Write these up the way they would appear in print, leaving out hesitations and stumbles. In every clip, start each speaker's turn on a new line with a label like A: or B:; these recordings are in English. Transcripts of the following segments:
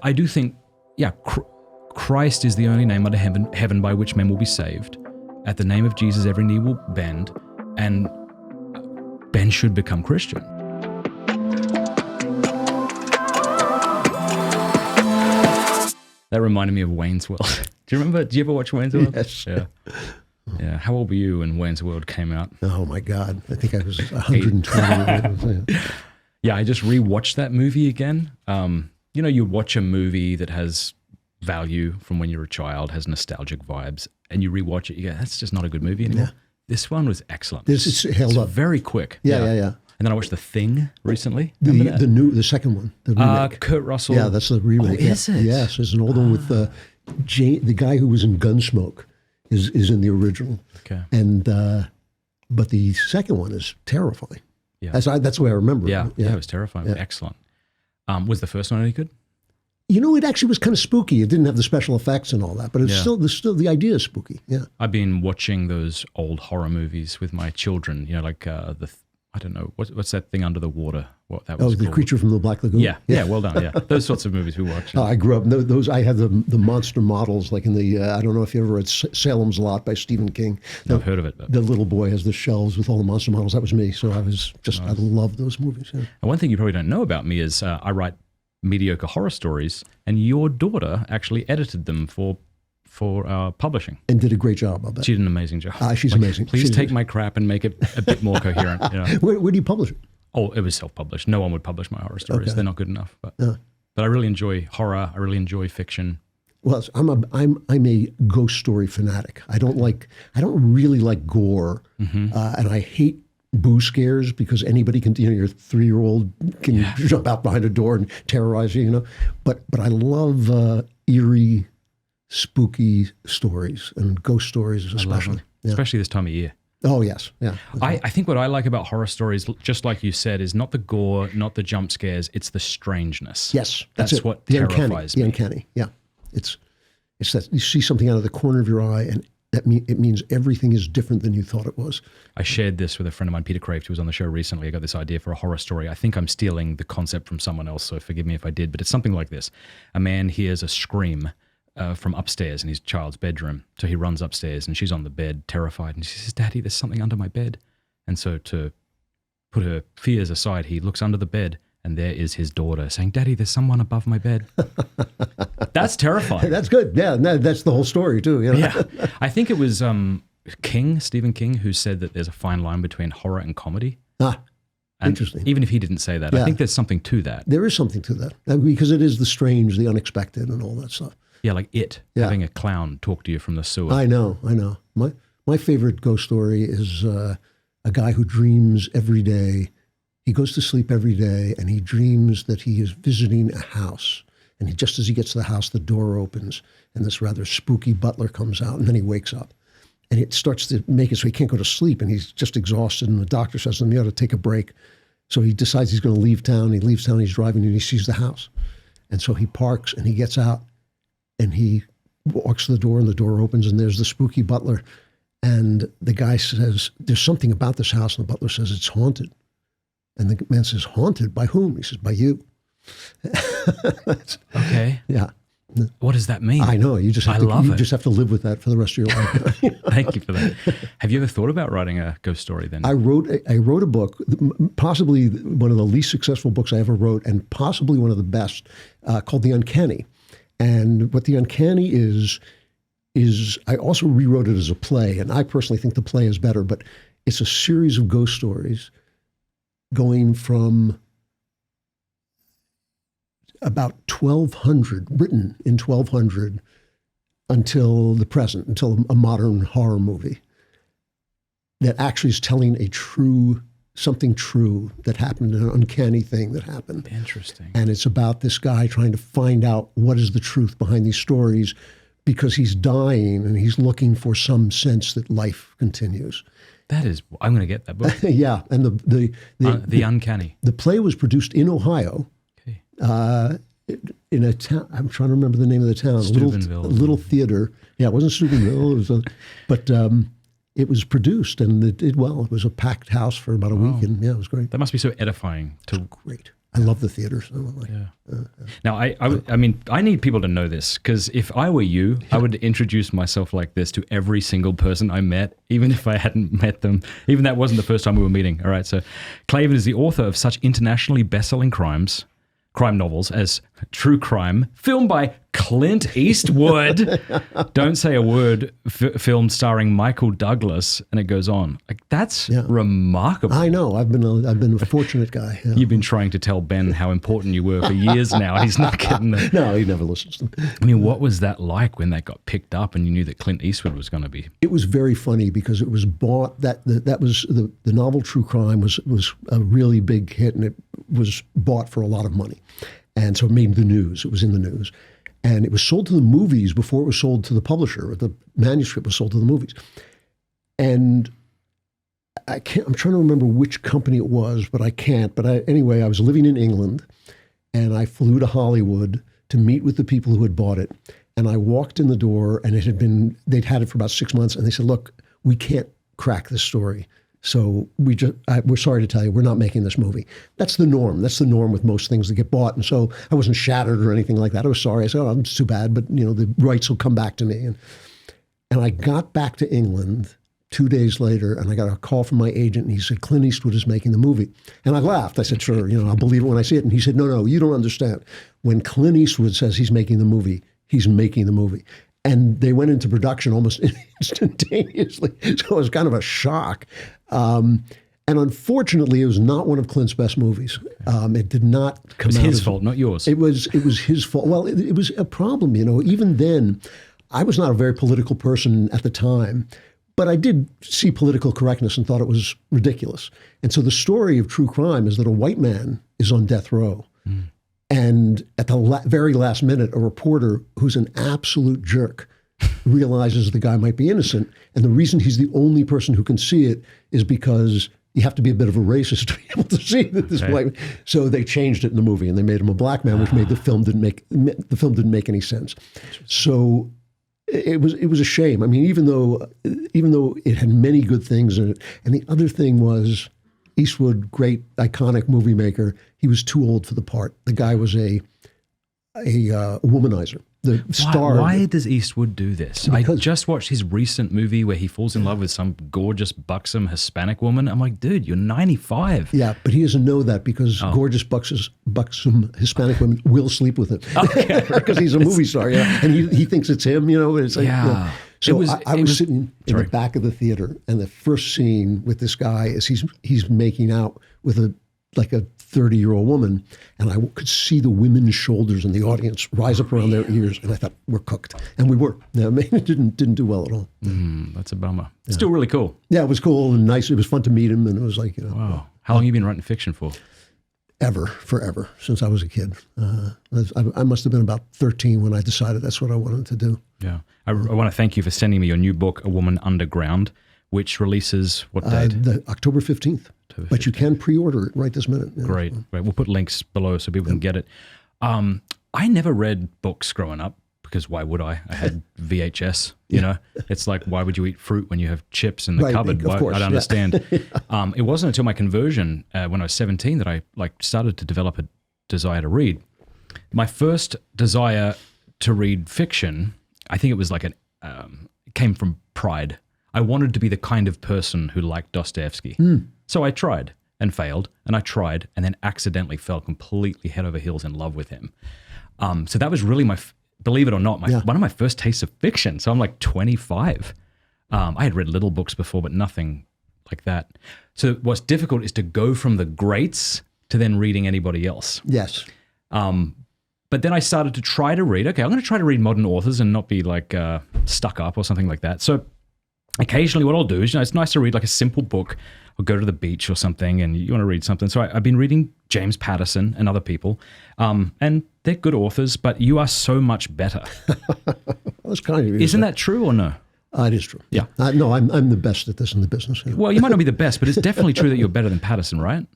A: I do think, Christ is the only name under heaven by which men will be saved. At the name of Jesus, every knee will bend, and Ben should become Christian. That reminded me of Wayne's World. Do you ever watch Wayne's World?
B: Yes.
A: Yeah. Yeah. How old were you when Wayne's World came out?
B: Oh my God. I think I was 120.
A: Yeah, I just rewatched that movie again. You watch a movie that has value from when you're a child, has nostalgic vibes, and you rewatch it, you go, that's just not a good movie anymore. Yeah. This one was excellent.
B: This is held up.
A: Very quick.
B: Yeah.
A: And then I watched The Thing recently.
B: The second one, the remake.
A: Kurt Russell.
B: Yeah, that's the remake.
A: Oh, is it?
B: Yes, there's an old one with the guy who was in Gunsmoke is in the original.
A: Okay.
B: And but the second one is terrifying.
A: Yeah.
B: That's the way I remember
A: it.
B: Yeah,
A: it was terrifying. Yeah. Excellent. Was the first one any good?
B: It actually was kind of spooky. It didn't have the special effects and all that, but it's still the idea is spooky. Yeah.
A: I've been watching those old horror movies with my children. I don't know what's that thing under the water? What that was?
B: The
A: called?
B: Creature from the Black Lagoon.
A: Yeah. Well done. Yeah, those sorts of movies we watch.
B: I grew up those. I had the monster models like in the. I don't know if you ever read Salem's Lot by Stephen King.
A: I've heard of it. But.
B: The little boy has the shelves with all the monster models. That was me. So I was just nice. I love those movies. Yeah.
A: And one thing you probably don't know about me is I write mediocre horror stories, and your daughter actually edited them for publishing.
B: And did a great job of it.
A: She did an amazing job.
B: She's amazing.
A: Please take my crap and make it a bit more coherent.
B: Where do you publish it?
A: Oh, it was self-published. No one would publish my horror stories. Okay. They're not good enough. But I really enjoy horror. I really enjoy fiction.
B: Well, I'm a ghost story fanatic. I don't really like gore, and I hate boo scares because anybody can, your 3-year-old can jump out behind a door and terrorize you, But I love eerie, spooky stories and ghost stories especially.
A: Especially this time of year.
B: Oh, yes. Yeah.
A: I think what I like about horror stories, just like you said, is not the gore, not the jump scares, it's the strangeness.
B: Yes.
A: That's what terrifies me.
B: The uncanny, yeah. It's that you see something out of the corner of your eye and it means everything is different than you thought it was.
A: I shared this with a friend of mine, Peter Kraft, who was on the show recently. I got this idea for a horror story. I think I'm stealing the concept from someone else, so forgive me if I did, but it's something like this. A man hears a scream from upstairs in his child's bedroom. So he runs upstairs and she's on the bed, terrified. And she says, Daddy, there's something under my bed. And so to put her fears aside, he looks under the bed and there is his daughter saying, Daddy, there's someone above my bed. That's terrifying.
B: That's good. Yeah, that's the whole story too.
A: Yeah. I think it was Stephen King, who said that there's a fine line between horror and comedy.
B: Interesting.
A: Even if he didn't say that, I think there's something to that.
B: There is something to that because it is the strange, the unexpected and all that stuff.
A: Yeah, like having a clown talk to you from the sewer.
B: I know. My favorite ghost story is a guy who dreams every day. He goes to sleep every day, and he dreams that he is visiting a house. And just as he gets to the house, the door opens, and this rather spooky butler comes out, and then he wakes up. And it starts to make it so he can't go to sleep, and he's just exhausted, and the doctor says to him, you ought to take a break. So he decides he's going to leave town. He leaves town, he's driving, and he sees the house. And so he parks, and he gets out, and he walks to the door, and the door opens, and there's the spooky butler. And the guy says, there's something about this house. And the butler says, it's haunted. And the man says, haunted? By whom? He says, by you.
A: Okay.
B: Yeah.
A: What does that mean?
B: I know. You just have to live with that for the rest of your life.
A: Thank you for that. Have you ever thought about writing a ghost story then?
B: I wrote a book, possibly one of the least successful books I ever wrote, and possibly one of the best, called The Uncanny. And what The Uncanny is I also rewrote it as a play, and I personally think the play is better, but it's a series of ghost stories going from about 1200, written in 1200, until the present, until a modern horror movie that actually is telling something true that happened, an uncanny thing that happened.
A: Interesting.
B: And it's about this guy trying to find out what is the truth behind these stories, because he's dying and he's looking for some sense that life continues.
A: I'm going to get that book.
B: Yeah. And
A: the Uncanny.
B: The play was produced in Ohio. Okay. In a town, I'm trying to remember the name of the town.
A: Steubenville.
B: A little theater. Yeah, it wasn't Steubenville. But it was produced and it did well. It was a packed house for about a week, and it was great.
A: That must be so edifying.
B: Great. I love the theater. So I'm like,
A: Now, I mean, I need people to know this, because if I were you, I would introduce myself like this to every single person I met, even if I hadn't met them. Even that wasn't the first time we were meeting. All right, so Klavan is the author of such internationally best-selling crime novels as True Crime, filmed by Clint Eastwood, Don't Say a Word, film starring Michael Douglas, and it goes on. Like, that's remarkable.
B: I know. I've been a fortunate guy. Yeah.
A: You've been trying to tell Ben how important you were for years now, and he's not getting the...
B: No, he never listens to me.
A: I mean, what was that like when that got picked up and you knew that Clint Eastwood was going to be...
B: It was very funny because it was bought, that was the novel True Crime was a really big hit, and it was bought for a lot of money. And so it made the news. It was in the news. And it was sold to the movies before it was sold to the publisher. The manuscript was sold to the movies. And I'm trying to remember which company it was, but I can't. But anyway, I was living in England, and I flew to Hollywood to meet with the people who had bought it. And I walked in the door, and they'd had it for about 6 months, and they said, look, we can't crack this story. So we're sorry to tell you, we're not making this movie. That's the norm. That's the norm with most things that get bought. And so I wasn't shattered or anything like that. I was sorry. I said, oh, it's too bad, but the rights will come back to me. And I got back to England 2 days later, and I got a call from my agent, and he said, Clint Eastwood is making the movie. And I laughed. I said, sure, I'll believe it when I see it. And he said, no, you don't understand. When Clint Eastwood says he's making the movie, he's making the movie. And they went into production almost instantaneously. So it was kind of a shock. And unfortunately, it was not one of Clint's best movies. It did not come out. It was
A: his fault, not yours.
B: It was his fault. Well, it was a problem, Even then, I was not a very political person at the time, but I did see political correctness and thought it was ridiculous. And so the story of True Crime is that a white man is on death row. And at the very last minute, a reporter who's an absolute jerk realizes the guy might be innocent. And the reason he's the only person who can see it is because you have to be a bit of a racist to be able to see that this white. So they changed it in the movie, and they made him a black man, which made the film didn't make any sense. So it was a shame. I mean, even though it had many good things in it, and the other thing was, Eastwood, great, iconic movie maker, he was too old for the part. The guy was a womanizer. The star.
A: Why does Eastwood do this? I just watched his recent movie where he falls in love with some gorgeous, buxom Hispanic woman. I'm like, dude, you're 95.
B: Yeah, but he doesn't know that because gorgeous, buxom Hispanic women will sleep with him. Because he's a movie star, and he thinks it's him, It's like, So I was sitting in the back of the theater, and the first scene with this guy is he's making out with a 30-year-old woman, and I could see the women's shoulders in the audience rise up around their ears, and I thought, we're cooked. And we were. I mean, it didn't do well at all.
A: That's a bummer. Yeah. Still really cool.
B: Yeah, it was cool and nice. It was fun to meet him, and it was like,
A: Wow. How long have you been writing fiction for?
B: Forever, since I was a kid. I must have been about 13 when I decided that's what I wanted to do.
A: Yeah. I want to thank you for sending me your new book, A Woman Underground, which releases what date?
B: October 15th. But you can pre-order it right this minute.
A: Great. We'll put links below so people can get it. I never read books growing up because why would I? I had VHS, It's like, why would you eat fruit when you have chips in the cupboard?
B: Of course,
A: I don't understand. It wasn't until my conversion when I was 17 that I started to develop a desire to read. My first desire to read fiction, I think it was came from pride. I wanted to be the kind of person who liked Dostoevsky. So I tried and failed, and I tried and then accidentally fell completely head over heels in love with him. So that was really believe it or not, one of my first tastes of fiction. So I'm like 25. I had read little books before, but nothing like that. So what's difficult is to go from the greats to then reading anybody else.
B: Yes.
A: But then I started to try to read, I'm going to try to read modern authors and not be stuck up or something like that. So occasionally what I'll do is, it's nice to read a simple book or go to the beach or something and you want to read something. So I've been reading James Patterson and other people, and they're good authors, but you are so much better.
B: That's kind of
A: Isn't that true or no?
B: It is true.
A: Yeah.
B: No, I'm the best at this in the business.
A: Well, you might not be the best, but it's definitely true that you're better than Patterson, right?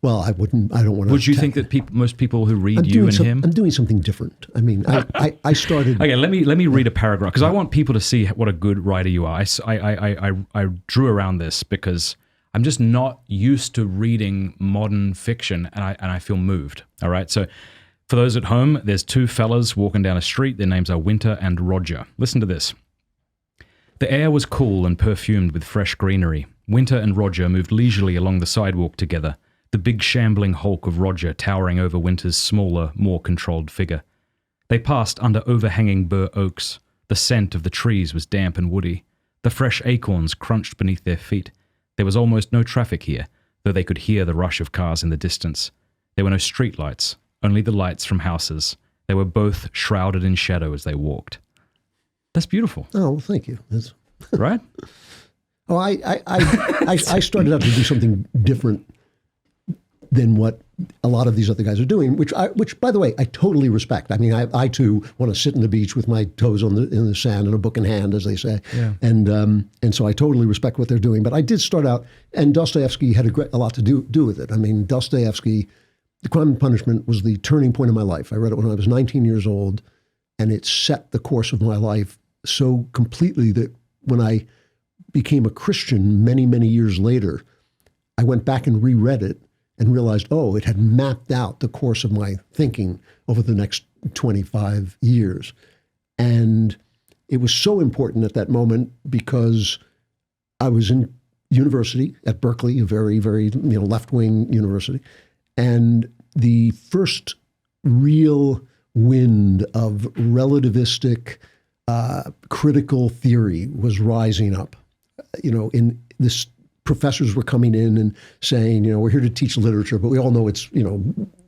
B: Well, I don't want to.
A: Would you think that most people who read you and him?
B: I'm doing something different. I mean, I started.
A: Okay, let me read a paragraph because I want people to see what a good writer you are. I drew around this because I'm just not used to reading modern fiction, and I feel moved. All right, so for those at home, there's two fellas walking down a street. Their names are Winter and Roger. Listen to this. The air was cool and perfumed with fresh greenery. Winter and Roger moved leisurely along the sidewalk together, the big shambling hulk of Roger towering over Winter's smaller, more controlled figure. They passed under overhanging bur oaks. The scent of the trees was damp and woody. The fresh acorns crunched beneath their feet. There was almost no traffic here, though they could hear the rush of cars in the distance. There were no street lights, only the lights from houses. They were both shrouded in shadow as they walked. That's beautiful.
B: Oh, well, thank you. That's...
A: Right?
B: Oh, I started out to do something different than what a lot of these other guys are doing, which by the way, I totally respect. I mean, I too want to sit on the beach with my toes in the sand and a book in hand, as they say. Yeah. And so I totally respect what they're doing. But I did start out, and Dostoevsky had a lot to do with it. I mean, Dostoevsky, The Crime and Punishment was the turning point of my life. I read it when I was 19 years old, and it set the course of my life so completely that when I became a Christian many, many years later, I went back and reread it and realized, oh, it had mapped out the course of my thinking over the next 25 years. And it was so important at that moment because I was in university at Berkeley, a very, very left-wing university. And the first real wind of relativistic critical theory was rising up. In this, professors were coming in and saying, we're here to teach literature, but we all know it's,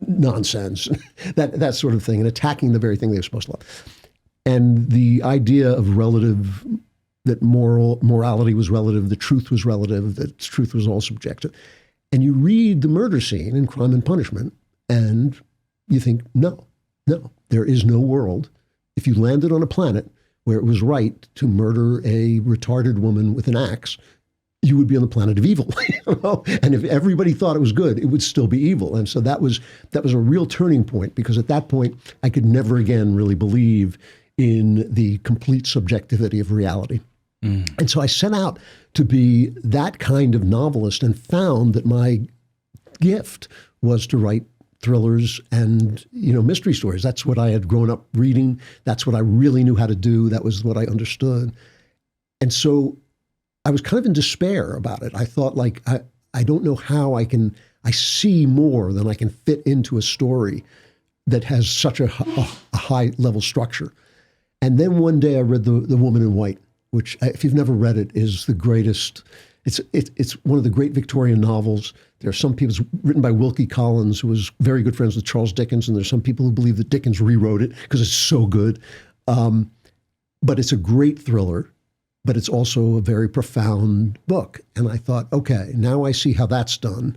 B: nonsense, that sort of thing, and attacking the very thing they were supposed to love. And the idea of that morality was relative, the truth was relative, that truth was all subjective. And you read the murder scene in Crime and Punishment, and you think, no, there is no world. If you landed on a planet where it was right to murder a retarded woman with an axe, you would be on the planet of evil. And if everybody thought it was good, it would still be evil. And so that was a real turning point, because at that point, I could never again really believe in the complete subjectivity of reality. And so I set out to be that kind of novelist, and found that my gift was to write thrillers and mystery stories. That's what I had grown up reading. That's what I really knew how to do. That was what I understood. And so I was kind of in despair about it. I thought, I don't know how I see more than I can fit into a story that has such a high level structure. And then one day I read The Woman in White, which, if you've never read it, is the greatest. It's one of the great Victorian novels. There are some people, it's written by Wilkie Collins, who was very good friends with Charles Dickens, and there's some people who believe that Dickens rewrote it because it's so good. But it's a great thriller, but it's also a very profound book. And I thought, okay, now I see how that's done.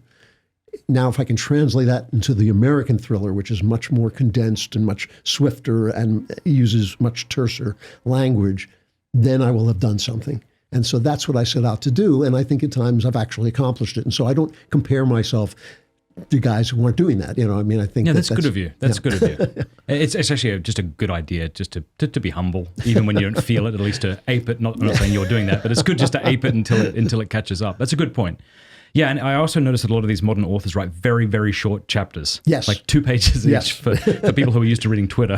B: Now, if I can translate that into the American thriller, which is much more condensed and much swifter and uses much terser language, then I will have done something. And so that's what I set out to do. And I think at times I've actually accomplished it. And so I don't compare myself to guys who aren't doing that. I think
A: that's good of you. That's good of you. It's actually just a good idea, just to be humble, even when you don't feel it, at least to ape it. I'm not saying you're doing that, but it's good just to ape it until it catches up. That's a good point. Yeah, and I also noticed that a lot of these modern authors write very, very short chapters.
B: Yes.
A: Like 2 pages each for people who are used to reading Twitter.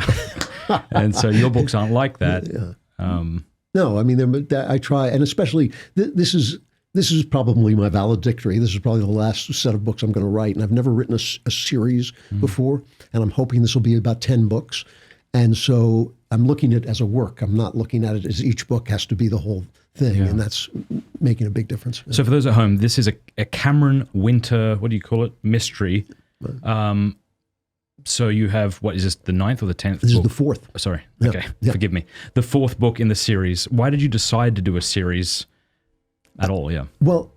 A: And so your books aren't like that.
B: Yeah. No, I mean, I try, and especially this is probably my valedictory. This is probably the last set of books I'm going to write, and I've never written a series before, and I'm hoping this will be about 10 books. And so I'm looking at it as a work. I'm not looking at it as each book has to be the whole thing, and that's making a big difference.
A: So for those at home, this is a Cameron Winter, what do you call it, mystery. So you have, what is this, the 9th or the 10th?
B: This is the 4th.
A: Sorry.
B: Yeah.
A: Okay.
B: Yeah.
A: Forgive me. The 4th book in the series. Why did you decide to do a series at all? Yeah.
B: Well,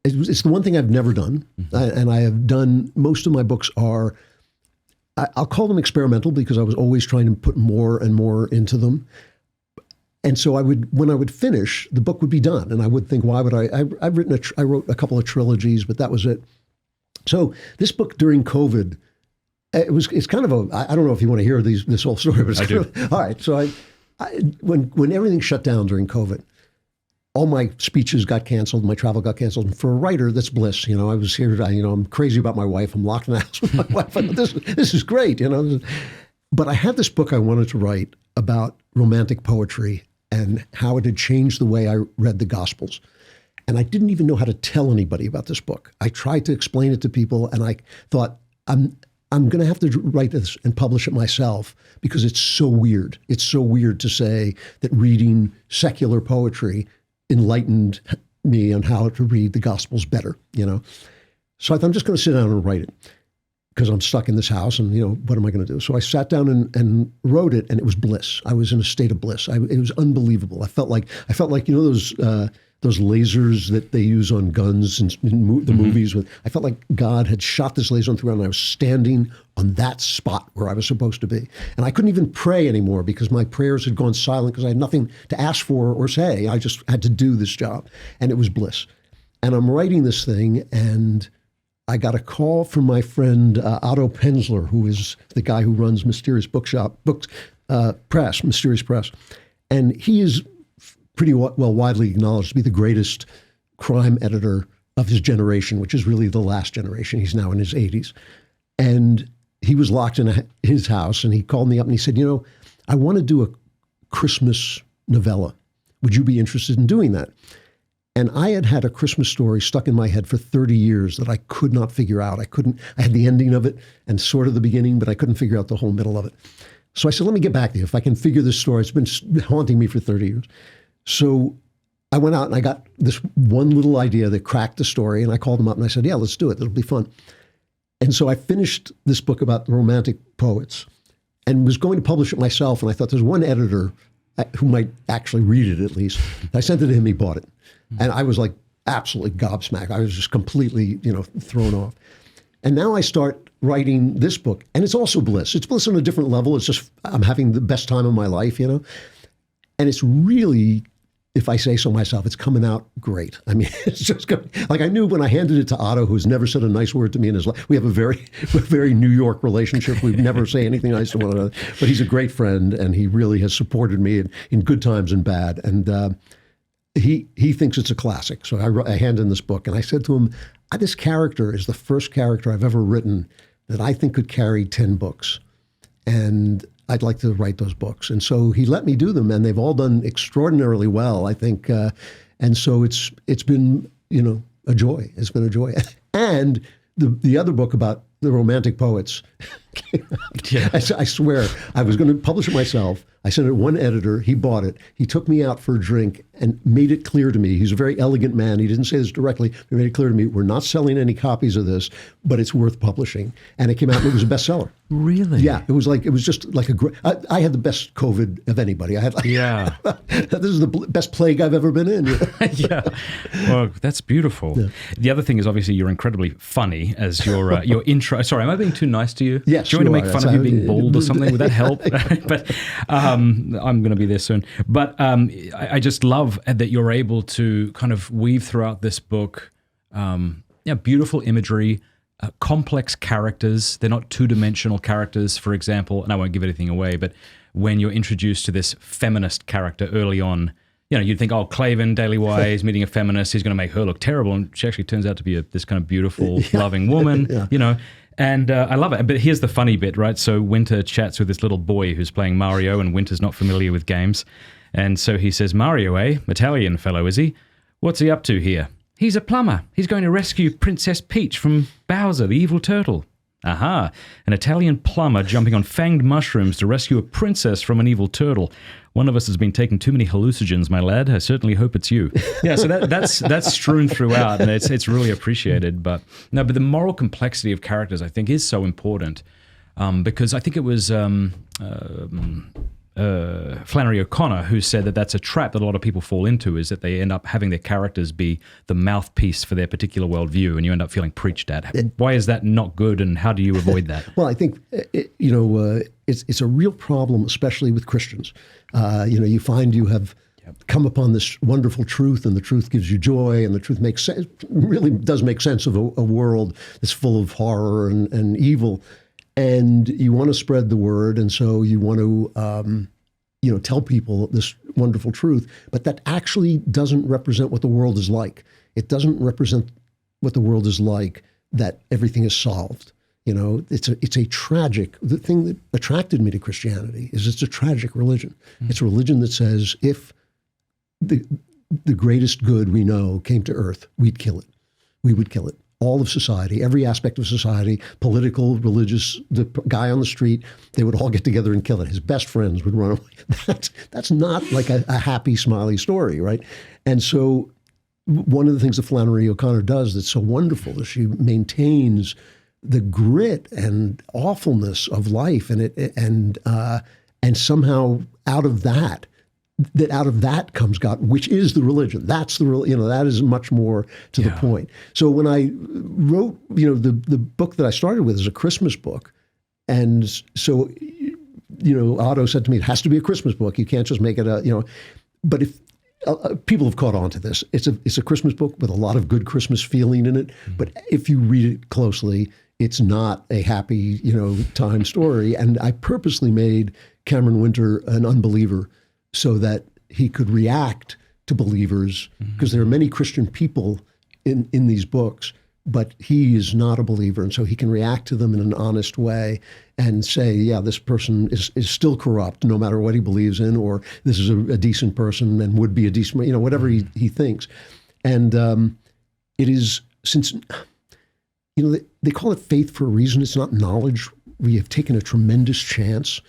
B: it's the one thing I've never done. And I have done, most of my books are, I'll call them experimental because I was always trying to put more and more into them. And so when I would finish, the book would be done. And I would think, why would I wrote a couple of trilogies, but that was it. So this book during COVID, it's kind of I don't know if you want to hear this whole story, but it's
A: I do.
B: All right. So when everything shut down during COVID, all my speeches got canceled, my travel got canceled. And for a writer, that's bliss. I was here, I'm crazy about my wife. I'm locked in the house with my wife. I thought, this is great, But I had this book I wanted to write about romantic poetry and how it had changed the way I read the Gospels. And I didn't even know how to tell anybody about this book. I tried to explain it to people, and I thought, I'm going to have to write this and publish it myself because it's so weird. It's so weird to say that reading secular poetry enlightened me on how to read the Gospels better, So I thought, I'm just going to sit down and write it because I'm stuck in this house and, what am I going to do? So I sat down and wrote it, and it was bliss. I was in a state of bliss. It was unbelievable. I felt like those lasers that they use on guns in the movies. I felt like God had shot this laser on the ground, and I was standing on that spot where I was supposed to be. And I couldn't even pray anymore because my prayers had gone silent because I had nothing to ask for or say. I just had to do this job, and it was bliss. And I'm writing this thing, and I got a call from my friend Otto Penzler, who is the guy who runs Mysterious Press, Mysterious Press. And he is pretty well widely acknowledged to be the greatest crime editor of his generation, which is really the last generation. He's now in his 80s. And he was locked in his house, and he called me up and he said, I want to do a Christmas novella. Would you be interested in doing that? And I had a Christmas story stuck in my head for 30 years that I could not figure out. I had the ending of it and sort of the beginning, but I couldn't figure out the whole middle of it. So I said, let me get back to you. If I can figure this story, it's been haunting me for 30 years. So I went out and I got this one little idea that cracked the story, and I called him up and I said, yeah, let's do it. It'll be fun. And so I finished this book about romantic poets and was going to publish it myself. And I thought there's one editor who might actually read it at least. I sent it to him, he bought it. And I was like absolutely gobsmacked. I was just completely, thrown off. And now I start writing this book, and it's also bliss. It's bliss on a different level. It's just, I'm having the best time of my life, And it's really, if I say so myself, it's coming out great. I mean, it's just like I knew when I handed it to Otto, who's never said a nice word to me in his life. We have a very New York relationship. We never say anything nice to one another, but he's a great friend, and he really has supported me in good times and bad. And he thinks it's a classic. So I handed him this book, and I said to him, this character is the first character I've ever written that I think could carry 10 books. And I'd like to write those books. And so he let me do them, and they've all done extraordinarily well, I think. And so it's been, a joy. It's been a joy. And the other book about the romantic poets came out. Yeah. I swear, I was going to publish it myself. I sent it to one editor. He bought it. He took me out for a drink and made it clear to me. He's a very elegant man. He didn't say this directly. But he made it clear to me, we're not selling any copies of this, but it's worth publishing. And it came out and it was a bestseller.
A: Really?
B: Yeah. It was just like a great, I had the best COVID of anybody.
A: Yeah.
B: This is the best plague I've ever been in.
A: Yeah. Well, that's beautiful. Yeah. The other thing is obviously you're incredibly funny as your intro. Sorry, am I being too nice to you?
B: Yes.
A: Do you want me to make fun of you being bald or something? Would that help? But I'm going to be there soon. But I just love that you're able to kind of weave throughout this book beautiful imagery, complex characters. They're not two-dimensional characters, for example, and I won't give anything away, but when you're introduced to this feminist character early on, you'd think, Klavan, Daily Wise, meeting a feminist, he's going to make her look terrible. And she actually turns out to be this kind of beautiful, loving woman, And I love it. But here's the funny bit, right? So Winter chats with this little boy who's playing Mario, and Winter's not familiar with games. And so he says, Mario, Italian fellow, is he? What's he up to here? He's a plumber. He's going to rescue Princess Peach from Bowser, the evil turtle. Aha, an Italian plumber jumping on fanged mushrooms to rescue a princess from an evil turtle. One of us has been taking too many hallucinogens, my lad. I certainly hope it's you. Yeah, so that's strewn throughout, and it's really appreciated. But the moral complexity of characters, I think, is so important because I think it was Flannery O'Connor who said that that's a trap that a lot of people fall into, is that they end up having their characters be the mouthpiece for their particular worldview, and you end up feeling preached at. Why is that not good, and how do you avoid that?
B: Well, I think it's a real problem, especially with Christians. You find you have come upon this wonderful truth, and the truth gives you joy, and the truth makes sense, really does make sense of a world that's full of horror and evil. And you want to spread the word, and so you want to tell people this wonderful truth, but that actually doesn't represent what the world is like. It doesn't represent what the world is like, that everything is solved. It's a tragic, the thing that attracted me to Christianity is it's a tragic religion. It's a religion that says if the greatest good we know came to earth, we'd kill it. We would kill it. All of society, every aspect of society, political, religious, the guy on the street, they would all get together and kill it. His best friends would run away. That's not like a happy, smiley story, right? And so one of the things that Flannery O'Connor does that's so wonderful is she maintains the grit and awfulness of life, and somehow out of that comes God, which is the religion. That's the real, that is much more to the point. So when I wrote, the book that I started with is a Christmas book. And so, Otto said to me, it has to be a Christmas book. You can't just make it but if people have caught on to this, it's a Christmas book with a lot of good Christmas feeling in it. But if you read it closely, it's not a happy, time story. And I purposely made Cameron Winter an unbeliever so that he could react to believers, because there are many Christian people in these books, but he is not a believer. And so he can react to them in an honest way and say, yeah, this person is still corrupt no matter what he believes in, or this is a decent person and would be a decent, whatever he thinks. And it is, since, they call it faith for a reason. It's not knowledge. We have taken a tremendous chance.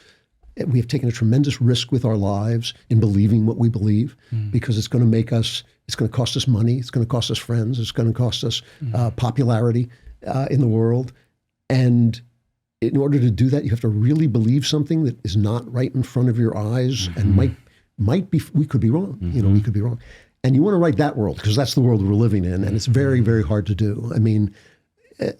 B: We have taken a tremendous risk with our lives in believing what we believe, because it's going to make us, it's going to cost us money, it's going to cost us friends, it's going to cost us popularity in the world. And in order to do that, you have to really believe something that is not right in front of your eyes and might be, we could be wrong, we could be wrong. And you want to write that world, because that's the world we're living in, and it's very, very hard to do. I mean,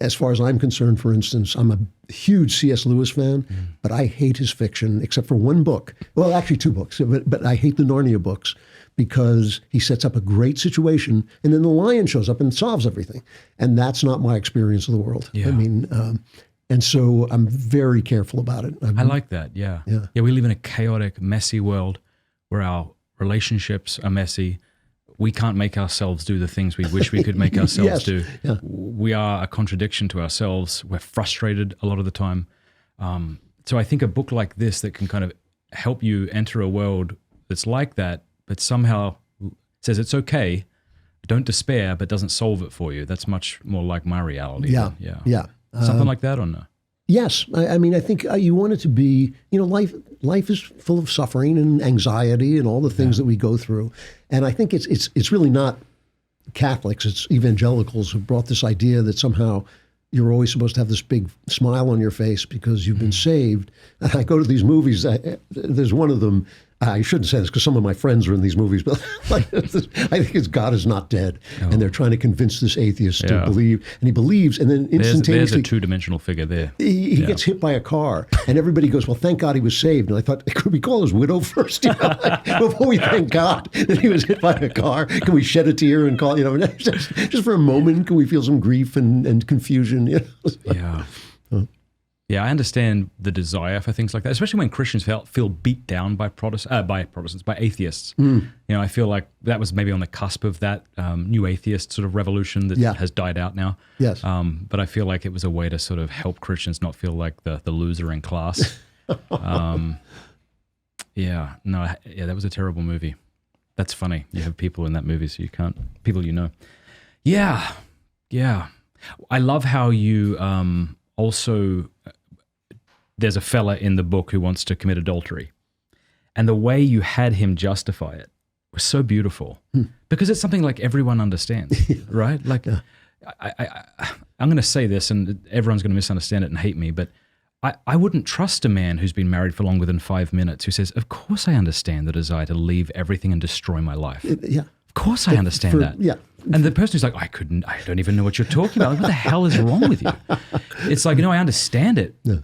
B: as far as I'm concerned, for instance, I'm a huge C.S. Lewis fan, but I hate his fiction, except for one book. Well, actually 2 books, but I hate the Narnia books, because he sets up a great situation and then the lion shows up and solves everything. And that's not my experience of the world. Yeah. I mean, and so I'm very careful about it.
A: I like that, yeah. Yeah, we live in a chaotic, messy world where our relationships are messy. We can't make ourselves do the things we wish we could make ourselves do. Yeah. We are a contradiction to ourselves. We're frustrated a lot of the time. So I think a book like this that can kind of help you enter a world that's like that, but somehow says it's okay, don't despair, but doesn't solve it for you. That's much more like my reality. Yeah. Something like that or no?
B: Yes. I mean, I think you want it to be, life is full of suffering and anxiety and all the things that we go through. And I think it's really not Catholics, it's evangelicals who brought this idea that somehow you're always supposed to have this big smile on your face because you've been saved. And I go to these movies, there's one of them, I shouldn't say this because some of my friends are in these movies, but I think it's God is not dead. Oh. And they're trying to convince this atheist to believe. And he believes, and then instantaneously...
A: There's a two-dimensional figure there.
B: He gets hit by a car, and everybody goes, well, thank God he was saved. And I thought, could we call his widow first? Before we thank God that he was hit by a car, can we shed a tear and call, just for a moment, can we feel some grief and confusion?
A: Yeah. Yeah, I understand the desire for things like that, especially when Christians feel beat down by by atheists. I feel like that was maybe on the cusp of that new atheist sort of revolution that has died out now.
B: Yes.
A: But I feel like it was a way to sort of help Christians not feel like the loser in class. That was a terrible movie. That's funny. You have people in that movie, so you can't, people Yeah. I love how you also... There's a fella in the book who wants to commit adultery. And the way you had him justify it was so beautiful because it's something like everyone understands, right? Like, I'm going to say this and everyone's going to misunderstand it and hate me, but I wouldn't trust a man who's been married for longer than 5 minutes who says, of course I understand the desire to leave everything and destroy my life. Of course I understand that. Yeah. And the person who's like, I don't even know what you're talking about. Like, what the hell is wrong with you? It's like, I understand it. Yeah.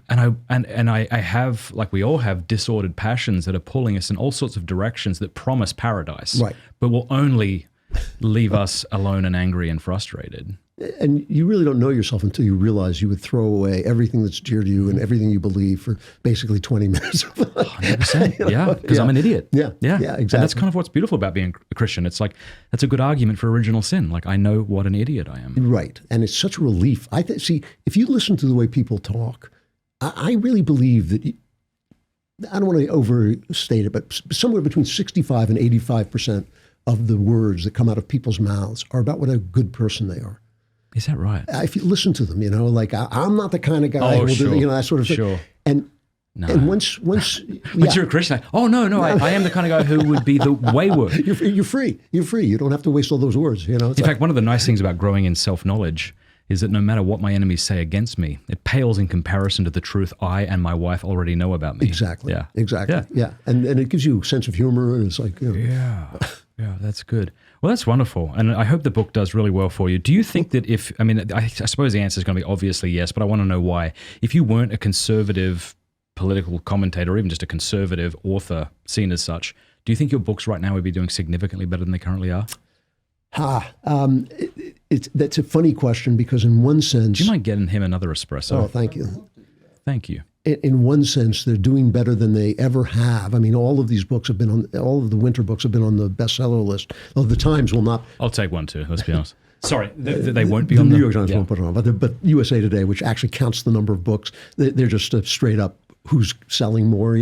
A: And I have, like we all have, disordered passions that are pulling us in all sorts of directions that promise paradise, right, but will only leave us alone and angry and frustrated.
B: And you really don't know yourself until you realize you would throw away everything that's dear to you and everything you believe for basically 20 minutes.
A: 100%. Yeah, because I'm an idiot.
B: Yeah, exactly.
A: And that's kind of what's beautiful about being a Christian. It's like, that's a good argument for original sin. Like, I know what an idiot I am.
B: Right. And it's such a relief. See, if you listen to the way people talk, I really believe that, I don't want to overstate it, but somewhere between 65 and 85% of the words that come out of people's mouths are about what a good person they are.
A: Is that right?
B: If you listen to them, like I'm not the kind of guy who will do, that sort of thing.
A: Sure.
B: And once
A: you're a Christian, I am the kind of guy who would be the wayward.
B: You're free. You're free. You don't have to waste all those words. In
A: fact, one of the nice things about growing in self-knowledge is that no matter what my enemies say against me, it pales in comparison to the truth I and my wife already know about me.
B: Exactly.
A: Yeah.
B: Exactly. Yeah. And it gives you a sense of humor, and it's like,
A: Yeah, that's good. Well, that's wonderful. And I hope the book does really well for you. Do you think that I suppose the answer is going to be obviously yes, but I want to know why. If you weren't a conservative political commentator or even just a conservative author seen as such, do you think your books right now would be doing significantly better than they currently are?
B: That's a funny question because in one sense...
A: Do you mind getting him another espresso?
B: Oh, thank you.
A: Thank you.
B: In one sense, they're doing better than they ever have. I mean, all of these books have been all of the winter books have been on the bestseller list. Oh, the Times will not.
A: I'll take one too, let's be honest. Sorry, they won't be on
B: the New York Times won't put it on, but USA Today, which actually counts the number of books, they're just straight up who's selling more,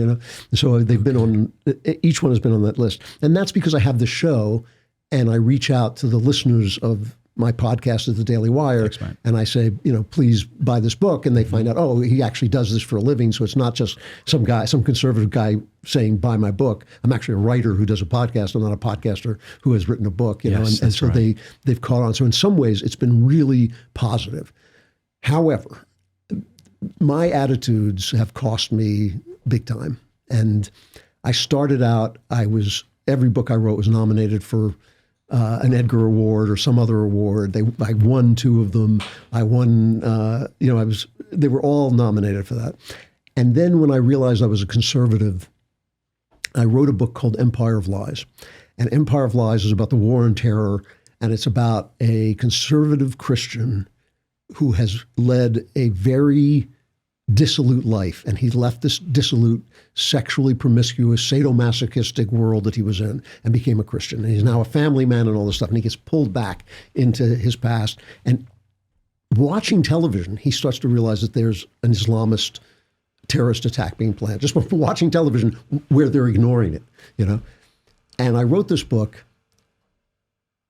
B: So they've been on, each one has been on that list. And that's because I have the show and I reach out to the listeners of my podcast at the Daily Wire, and I say, please buy this book, and they find out, oh, he actually does this for a living, so it's not just some conservative guy saying, buy my book. I'm actually a writer who does a podcast. I'm not a podcaster who has written a book, and so they've caught on. So in some ways, it's been really positive. However, my attitudes have cost me big time, and I started out, every book I wrote was nominated for an Edgar Award or some other award. I won 2 of them. I won, they were all nominated for that. And then when I realized I was a conservative, I wrote a book called Empire of Lies. And Empire of Lies is about the war on terror, and it's about a conservative Christian who has led a very dissolute life, and he left this dissolute, sexually promiscuous, sadomasochistic world that he was in and became a Christian. And he's now a family man and all this stuff, and he gets pulled back into his past. And watching television, he starts to realize that there's an Islamist terrorist attack being planned, just from watching television where they're ignoring it, And I wrote this book,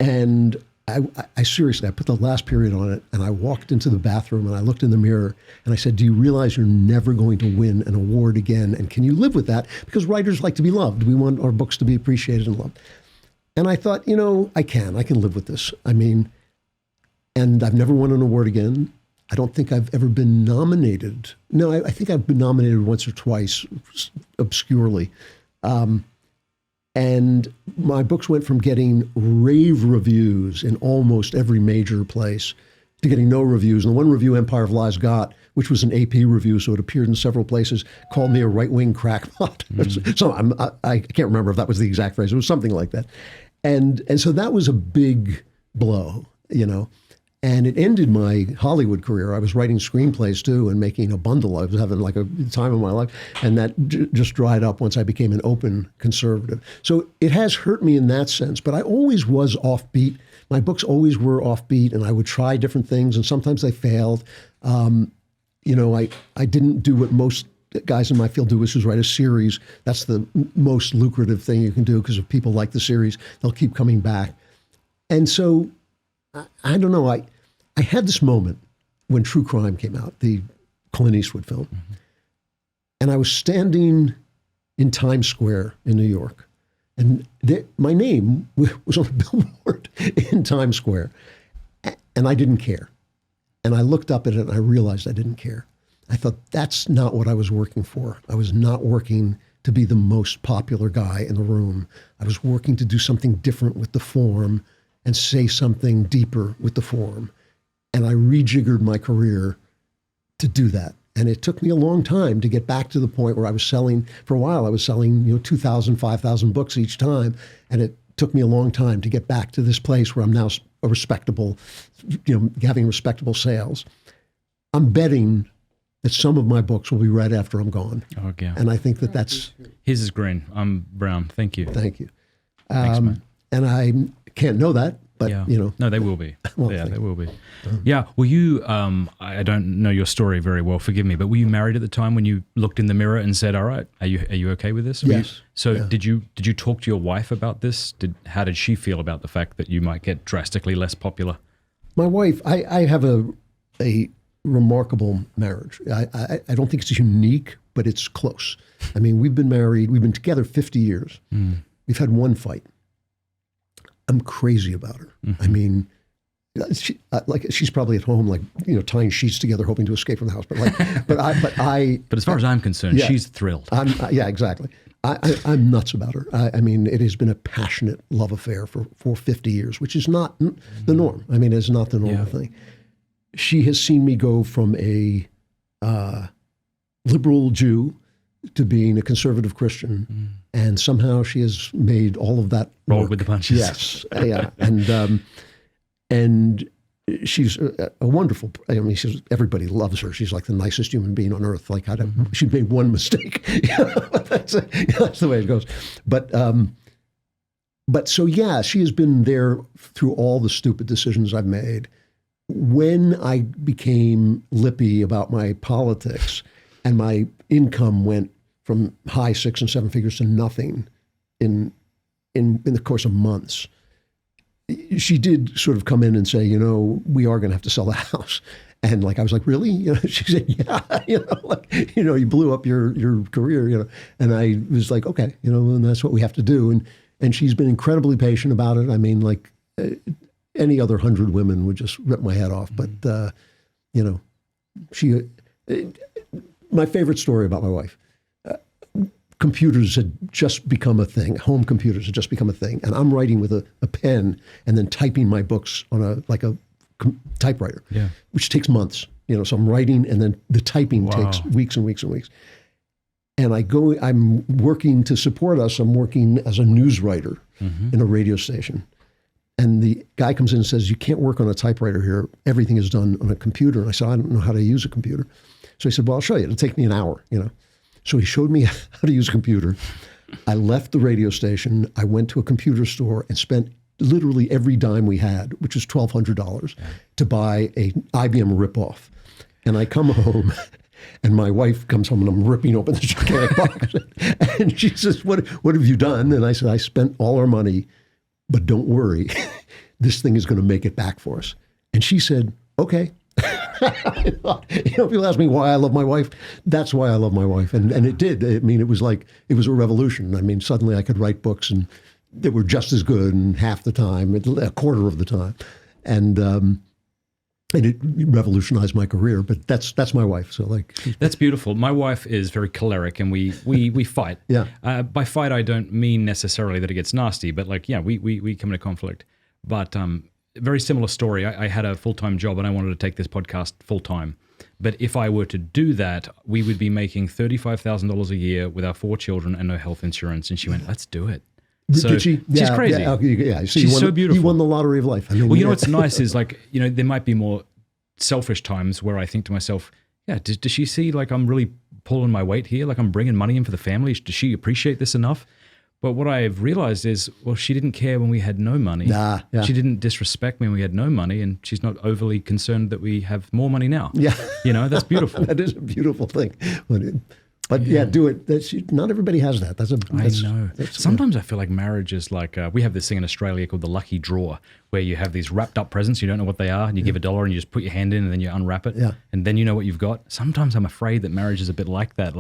B: and I seriously, I put the last period on it, and I walked into the bathroom and I looked in the mirror and I said, do you realize you're never going to win an award again? And can you live with that? Because writers like to be loved. We want our books to be appreciated and loved. And I thought, I can live with this. I mean, and I've never won an award again. I don't think I've ever been nominated. No, I think I've been nominated once or twice, obscurely. And my books went from getting rave reviews in almost every major place to getting no reviews. And the one review Empire of Lies got, which was an AP review, so it appeared in several places, called me a right-wing crackpot. So I can't remember if that was the exact phrase. It was something like that. And so that was a big blow, And it ended my Hollywood career. I was writing screenplays too and making a bundle. I was having like a time of my life. And that just dried up once I became an open conservative. So it has hurt me in that sense, but I always was offbeat. My books always were offbeat, and I would try different things, and sometimes they failed. I didn't do what most guys in my field do, which is write a series. That's the most lucrative thing you can do, because if people like the series, they'll keep coming back. And so I don't know. I had this moment when True Crime came out, the Clint Eastwood film. Mm-hmm. And I was standing in Times Square in New York. And my name was on a billboard in Times Square. And I didn't care. And I looked up at it and I realized I didn't care. I thought, that's not what I was working for. I was not working to be the most popular guy in the room. I was working to do something different with the form and say something deeper with the form. And I rejiggered my career to do that. And it took me a long time to get back to the point where I was selling, for a while I was selling 2,000, 5,000 books each time. And it took me a long time to get back to this place where I'm now a respectable, having respectable sales. I'm betting that some of my books will be read after I'm gone.
A: Oh, yeah.
B: And I think that's...
A: His is green. I'm brown. Thank you.
B: Thank you.
A: Thanks, man.
B: And I can't know that, but,
A: No, they will be.
B: Well,
A: they will be. Yeah. Were you, I don't know your story very well, forgive me, but were you married at the time when you looked in the mirror and said, all right, are you okay with this?
B: Yes.
A: Did you talk to your wife about this? How did she feel about the fact that you might get drastically less popular?
B: My wife, I have a remarkable marriage. I don't think it's unique, but it's close. I mean, we've been together 50 years. We've had one fight. I'm crazy about her. Mm-hmm. I mean, she's probably at home, like, tying sheets together, hoping to escape from the house. But as
A: far as I'm concerned, she's thrilled.
B: Exactly. I'm nuts about her. I mean, it has been a passionate love affair for 50 years, which is not the norm. I mean, it's not the normal thing. She has seen me go from a liberal Jew to being a conservative Christian, and somehow she has made all of that
A: roll
B: work.
A: With the punches.
B: Yes, yeah, and she's a wonderful. I mean, everybody loves her. She's like the nicest human being on earth. Like she made one mistake. That's the way it goes. But so yeah, she has been there through all the stupid decisions I've made. When I became lippy about my politics and my income went from high 6 and 7 figures to nothing in the course of months, she did sort of come in and say, we are going to have to sell the house. And I was like, really? She said, yeah, you blew up your career, and I was like, okay, and that's what we have to do. And she's been incredibly patient about it. I mean, any other 100 women would just rip my head off. But, my favorite story about my wife, computers had just become a thing. Home computers had just become a thing. And I'm writing with a pen and then typing my books on a typewriter, which takes months. So I'm writing and then the typing takes weeks and weeks and weeks. And I'm working to support us. I'm working as a news writer in a radio station. And the guy comes in and says, you can't work on a typewriter here. Everything is done on a computer. And I said, I don't know how to use a computer. So he said, well, I'll show you. It'll take me an hour, So he showed me how to use a computer. I left the radio station. I went to a computer store and spent literally every dime we had, which was $1,200, to buy a IBM ripoff. And I come home, and my wife comes home, and I'm ripping open the gigantic box. And she says, what have you done? And I said, I spent all our money, but don't worry, this thing is going to make it back for us. And she said, okay. People ask me why I love my wife. That's why I love my wife. And it did. I mean, it was a revolution. I mean, suddenly I could write books and they were just as good in half the time, a quarter of the time. And it revolutionized my career, but that's my wife. So
A: that's beautiful. My wife is very choleric, and we fight.
B: Yeah.
A: By fight, I don't mean necessarily that it gets nasty, but we come into conflict. But very similar story. I had a full-time job and I wanted to take this podcast full-time. But if I were to do that, we would be making $35,000 a year with our 4 children and no health insurance. And she went, let's do it. So
B: did she?
A: She's crazy.
B: Yeah. So
A: she's so beautiful.
B: You won the lottery of life. I mean,
A: well, what's nice is there might be more selfish times where I think to myself, does she see I'm really pulling my weight here? I'm bringing money in for the family. Does she appreciate this enough? But what I've realized is, she didn't care when we had no money.
B: Yeah.
A: She didn't disrespect me when we had no money, and she's not overly concerned that we have more money now.
B: Yeah.
A: That's beautiful.
B: That is a beautiful thing. But do it. Not everybody has that.
A: I know. Sometimes I feel like marriage is we have this thing in Australia called the lucky drawer, where you have these wrapped up presents, you don't know what they are, and you give $1 and you just put your hand in and then you unwrap it, and then you know what you've got. Sometimes I'm afraid that marriage is a bit like that.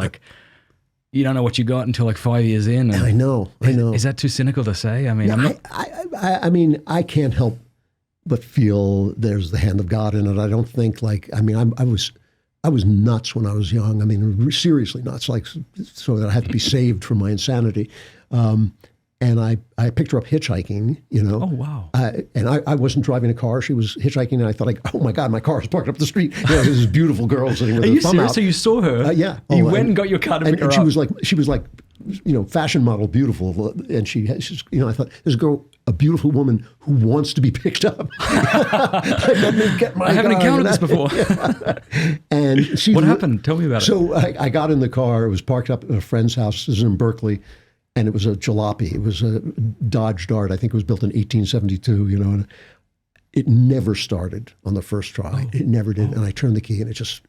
A: You don't know what you got until 5 years in.
B: I know.
A: Is that too cynical to say? I mean,
B: I mean, I can't help but feel there's the hand of God in it. I don't think I was nuts when I was young. I mean, seriously nuts, so that I had to be saved from my insanity. And I picked her up hitchhiking,
A: Oh, wow.
B: And I wasn't driving a car. She was hitchhiking, and I thought, oh, my God, my car is parked up the street. There's this beautiful girl sitting with her thumb out.
A: So you saw her?
B: Yeah.
A: You went and got your car to pick her up?
B: And she was fashion model, beautiful. And she's, I thought, there's a beautiful woman who wants to be picked up. Let me get my
A: I haven't encountered this before.
B: And
A: what happened? Tell me about it.
B: So I got in the car. It was parked up at a friend's house. This is in Berkeley. And it was a jalopy. It was a Dodge Dart. I think it was built in 1872, and it never started on the first try. It never did. And I turned the key and it just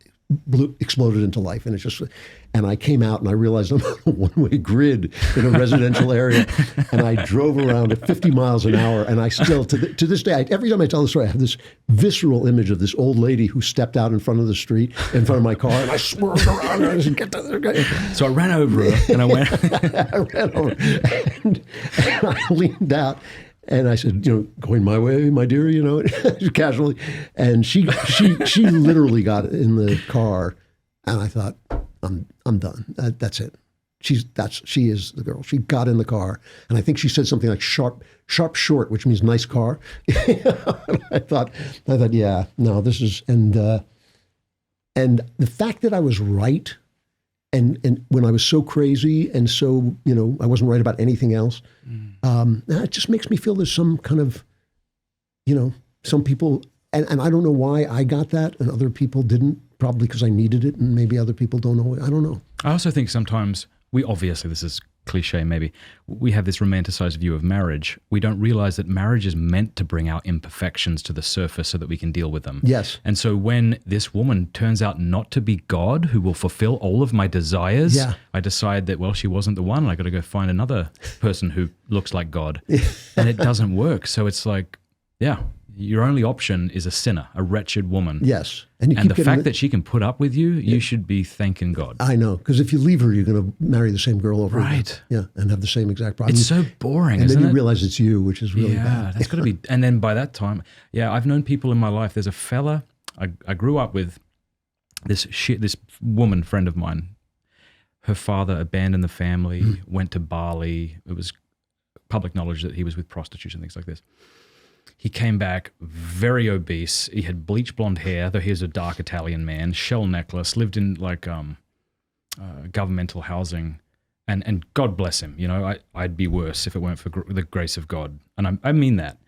B: exploded into life. And I came out and I realized I'm on a one-way grid in a residential area. And I drove around at 50 miles an hour. And I still, to this day, every time I tell the story, I have this visceral image of this old lady who stepped out in front of the street, in front of my car, and I swerved around and I said, "Get the."
A: So I ran over her and I went.
B: I ran over and I leaned out. And I said, going my way, my dear, casually. And she literally got in the car, and I thought, I'm done. That's it. She is the girl. She got in the car, and I think she said something like sharp short, which means nice car. And I thought, yeah, no, this is, and the fact that I was right, and when I was so crazy and so, I wasn't right about anything else, it just makes me feel there's some kind of, some people, and I don't know why I got that and other people didn't, probably because I needed it and maybe other people don't know. I don't know.
A: I also think sometimes obviously this is cliche maybe, we have this romanticized view of marriage. We don't realize that marriage is meant to bring our imperfections to the surface so that we can deal with them.
B: Yes.
A: And so when this woman turns out not to be God who will fulfill all of my desires, I decide that, well, she wasn't the one. I got to go find another person who looks like God. And it doesn't work. So it's like, your only option is a sinner, a wretched woman.
B: Yes.
A: And the fact that she can put up with you, you should be thanking God.
B: I know, because if you leave her, you're going to marry the same girl over again.
A: Right.
B: Yeah, and have the same exact problem.
A: It's so boring,
B: and
A: isn't it?
B: then you realize it's you, which is really bad.
A: Yeah, that's got to be. And then by that time, I've known people in my life. There's a fella I grew up with. This woman friend of mine. Her father abandoned the family, went to Bali. It was public knowledge that he was with prostitutes and things like this. He came back very obese. He had bleach blonde hair, though he was a dark Italian man, shell necklace, lived in governmental housing. And God bless him. I'd be worse if it weren't for the grace of God. And I mean that.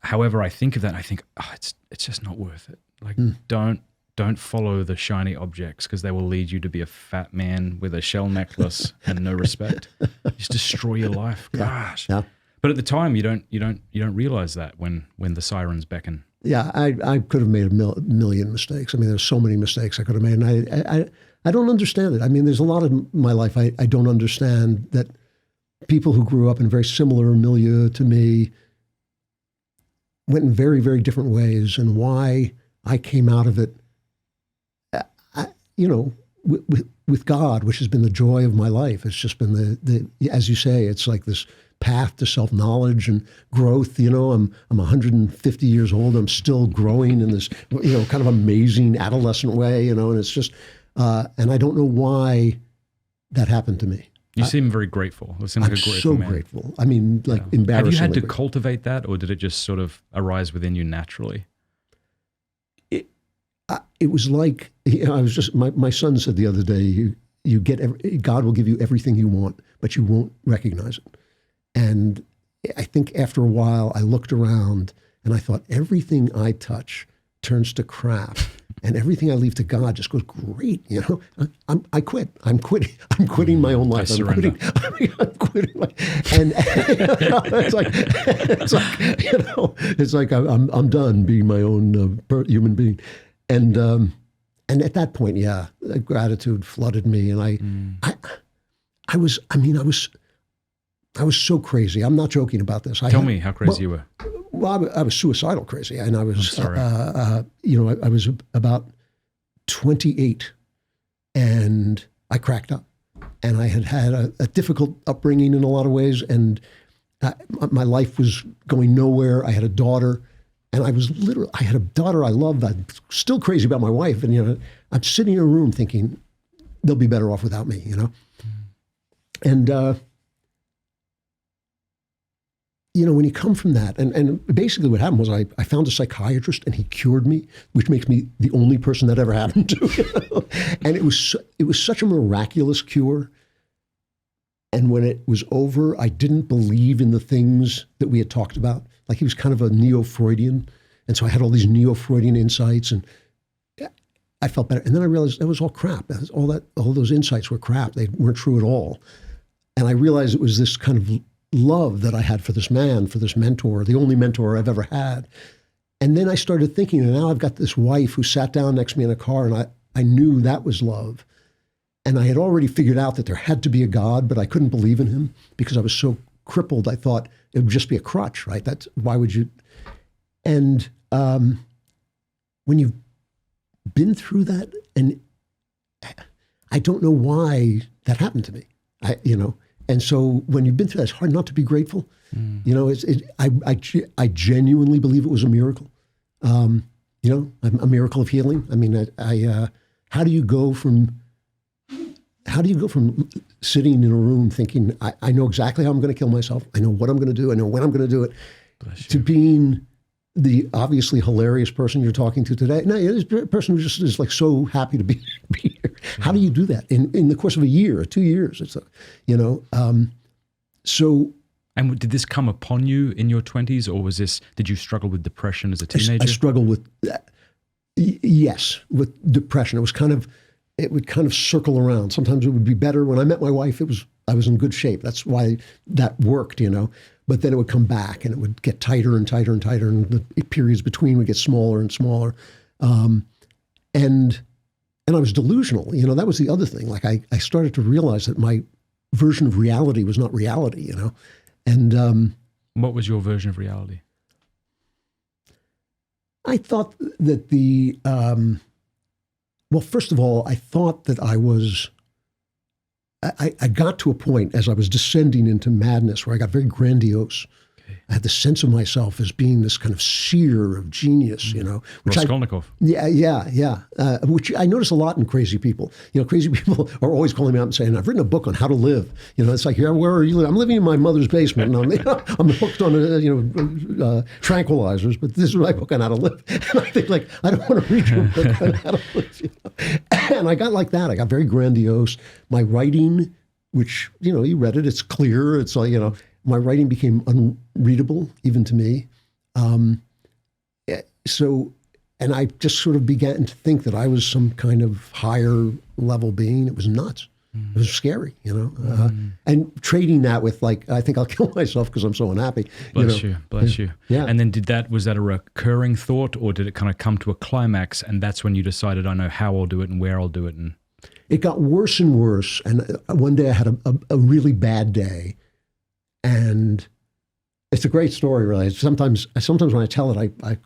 A: However, I think of that and I think, it's just not worth it. Like, don't follow the shiny objects because they will lead you to be a fat man with a shell necklace and no respect. Just destroy your life. Gosh. Yeah. But at the time, you don't realize that when the sirens beckon.
B: Yeah, I could have made a million mistakes. I mean, there's so many mistakes I could have made, and I don't understand it. I mean, there's a lot of my life I don't understand that people who grew up in a very similar milieu to me went in very, very different ways, and why I came out of it, with God, which has been the joy of my life. It's just been the as you say, it's like this path to self-knowledge and growth. I'm 150 years old. I'm still growing in this, kind of amazing adolescent way, and it's just, and I don't know why that happened to me.
A: You seem very grateful. You seem like a grateful man.
B: I'm so grateful. I mean, embarrassingly.
A: Have you had to cultivate that, or did it just sort of arise within you naturally?
B: It was like, I was just, my son said the other day, you get, God will give you everything you want, but you won't recognize it. And I think after a while, I looked around and I thought, everything I touch turns to crap, and everything I leave to God just goes great. I quit. I'm quitting my own life.
A: I surrender.
B: I'm quitting. And it's like I'm done being my own human being. And at that point, gratitude flooded me, and I was so crazy. I'm not joking about this.
A: Tell me how crazy you were.
B: Well, I was suicidal crazy, and I was.
A: I'm sorry.
B: I was about 28, and I cracked up, and I had a difficult upbringing in a lot of ways, and my life was going nowhere. I had a daughter. And I had a daughter I loved. I'm still crazy about my wife. And, I'm sitting in a room thinking, they'll be better off without me, And, when you come from that, and basically what happened was I found a psychiatrist and he cured me, which makes me the only person that ever happened to. And it was such a miraculous cure And when it was over, I didn't believe in the things that we had talked about. Like he was kind of a neo-Freudian. And so I had all these neo-Freudian insights and I felt better. And then I realized that was all crap. All those insights were crap. They weren't true at all. And I realized it was this kind of love that I had for this man, for this mentor, the only mentor I've ever had. And then I started thinking, and now I've got this wife who sat down next to me in a car, and I knew that was love. And I had already figured out that there had to be a God, but I couldn't believe in him because I was so crippled. I thought it would just be a crutch, right? Why would you? And when you've been through that, and I don't know why that happened to me, And so when you've been through that, it's hard not to be grateful. I genuinely believe it was a miracle. A miracle of healing. I mean, how do you go from sitting in a room thinking, I know exactly how I'm going to kill myself. I know what I'm going to do. I know when I'm going to do it. To being the obviously hilarious person you're talking to today. No, this person who just is like so happy to be here. How do you do that in the course of a year or 2 years? It's so.
C: And did this come upon you in your 20s, or did you struggle with depression as a teenager?
B: I struggled with, yes, with depression. It would kind of circle around. Sometimes it would be better. When I met my wife, I was in good shape. That's why that worked, But then it would come back and it would get tighter and tighter and tighter, and the periods between would get smaller and smaller. And I was delusional. That was the other thing. Like I started to realize that my version of reality was not reality, And
C: what was your version of reality?
B: I thought that well, first of all, I thought that I got to a point as I was descending into madness where I got very grandiose. Okay. I had the sense of myself as being this kind of seer of genius, Which
C: Raskolnikov.
B: Yeah. Which I notice a lot in crazy people. Crazy people are always calling me out and saying, "I've written a book on how to live." It's like, "Yeah, where are you living?" I'm living in my mother's basement, and I'm hooked on tranquilizers. But this is my book on how to live. And I think, like, I don't want to read your book on how to live. And I got like that. I got very grandiose. My writing, which you read it, it's clear. It's like my writing became unreadable, even to me. And I just sort of began to think that I was some kind of higher level being. It was nuts. It was scary, and trading that with like, I think I'll kill myself because I'm so unhappy.
C: Bless you.
B: Yeah.
C: And then was that a recurring thought, or did it kind of come to a climax, and that's when you decided, I know how I'll do it and where I'll do it? And
B: it got worse and worse. And one day I had a really bad day. And it's a great story, really. Sometimes when I tell it, I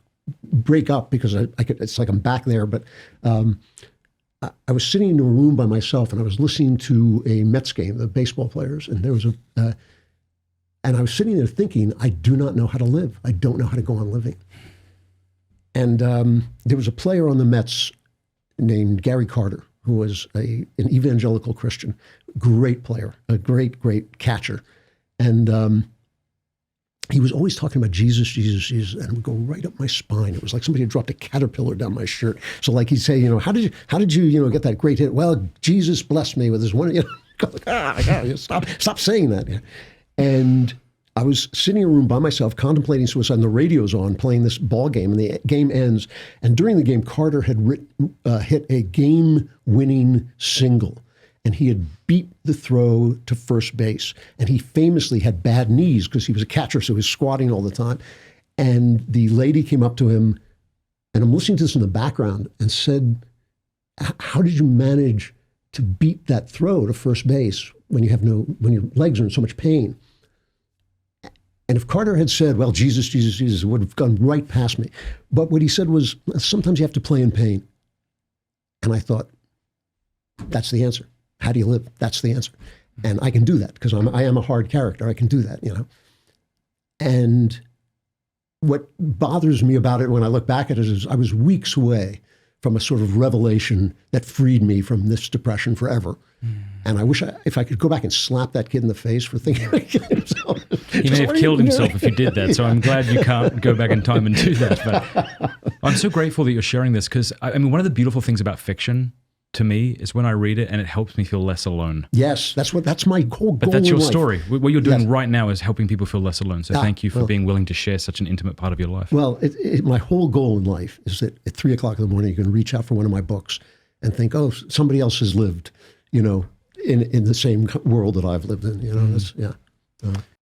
B: break up because it's like I'm back there. But I was sitting in a room by myself, and I was listening to a Mets game, the baseball players, and there was and I was sitting there thinking, I do not know how to live. I don't know how to go on living. And there was a player on the Mets named Gary Carter, who was an evangelical Christian, great player, a great catcher. And he was always talking about Jesus, Jesus, Jesus, and it would go right up my spine. It was like somebody had dropped a caterpillar down my shirt. So like he'd say, how did you get that great hit? Well, Jesus blessed me with his one, stop saying that. And I was sitting in a room by myself contemplating suicide, and the radio's on playing this ball game, and the game ends. And during the game, Carter had hit a game-winning single. And he had beat the throw to first base. And he famously had bad knees because he was a catcher, so he was squatting all the time. And the lady came up to him, and I'm listening to this in the background, and said, "How did you manage to beat that throw to first base when when your legs are in so much pain?" And if Carter had said, "Well, Jesus, Jesus, Jesus," it would have gone right past me. But what he said was, "Sometimes you have to play in pain." And I thought, that's the answer. How do you live? That's the answer. And I can do that because I am a hard character. I can do that, And what bothers me about it when I look back at it is I was weeks away from a sort of revelation that freed me from this depression forever. And I wish if I could go back and slap that kid in the face for thinking he killed himself.
C: He may have killed himself if you did that. So I'm glad you can't go back in time and do that. But I'm so grateful that you're sharing this because, one of the beautiful things about fiction
A: to me is when I read it and it helps me feel less alone.
B: Yes, that's my whole goal.
A: But that's
B: in
A: your
B: life.
A: story. What you're doing right now is helping people feel less alone. So thank you for being willing to share such an intimate part of your life.
B: Well, my whole goal in life is that at 3 o'clock in the morning, you can reach out for one of my books and think, oh, somebody else has lived, in the same world that I've lived in. That's, yeah.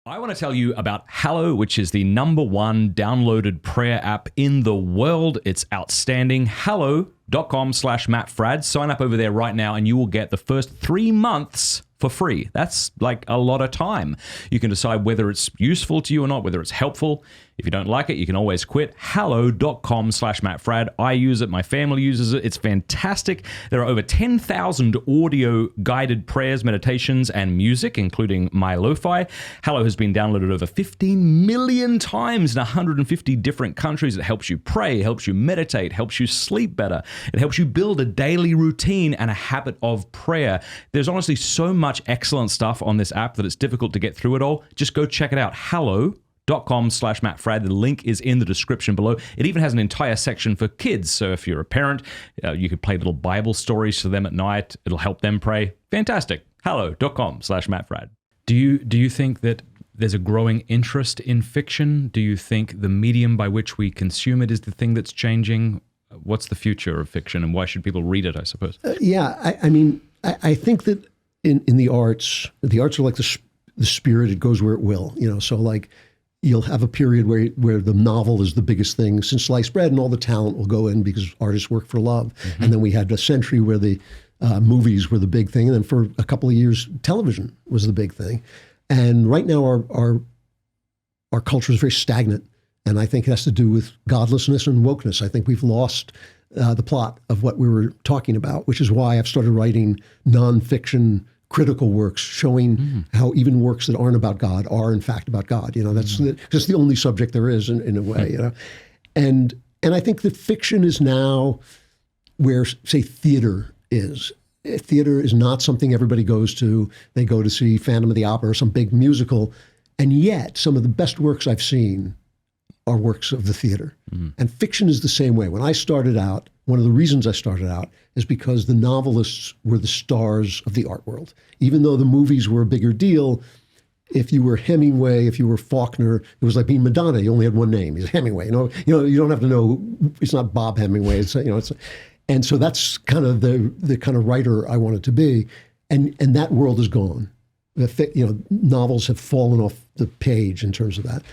A: I want to tell you about Hallow, which is the #1 downloaded prayer app in the world. It's outstanding. Hallow.com/Matt Fradd. Sign up over there right now and you will get the first 3 months for free. That's like a lot of time. You can decide whether it's useful to you or not, whether it's helpful. If you don't like it, you can always quit. Hallow.com/Matt Fradd. I use it. My family uses it. It's fantastic. There are over 10,000 audio guided prayers, meditations, and music, including my lo-fi. Hallow has been downloaded over 15 million times in 150 different countries. It helps you pray, helps you meditate, helps you sleep better. It helps you build a daily routine and a habit of prayer. There's honestly so much excellent stuff on this app that it's difficult to get through it all. Just go check it out. Hallow.com/Matt Fradd. The link is in the description below. It even has an entire section for kids. So if you're a parent, you could play little Bible stories to them at night. It'll help them pray. Fantastic. Hallow.com/Matt Fradd. Do you think that there's a growing interest in fiction? Do you think the medium by which we consume it is the thing that's changing? What's the future of fiction and why should people read it, I suppose?
B: I think that in the arts are like the spirit. It goes where it will, so like you'll have a period where the novel is the biggest thing since sliced bread, and all the talent will go in because artists work for love. Mm-hmm. And then we had a century where the movies were the big thing. And then for a couple of years, television was the big thing. And right now our culture is very stagnant. And I think it has to do with godlessness and wokeness. I think we've lost the plot of what we were talking about, which is why I've started writing nonfiction critical works showing how even works that aren't about God are in fact about God. That's just the only subject there is in a way. And I think that fiction is now where, say, theater is. Theater is not something everybody goes to. They go to see Phantom of the Opera or some big musical, and yet some of the best works I've seen are works of the theater. And fiction is the same way. When I started out, one of the reasons I started out is because the novelists were the stars of the art world. Even though the movies were a bigger deal, if you were Hemingway, if you were Faulkner, it was like being Madonna. You only had one name. He's Hemingway. You don't have to know. It's not Bob Hemingway. And so that's kind of the kind of writer I wanted to be. And that world is gone. Novels have fallen off the page in terms of that.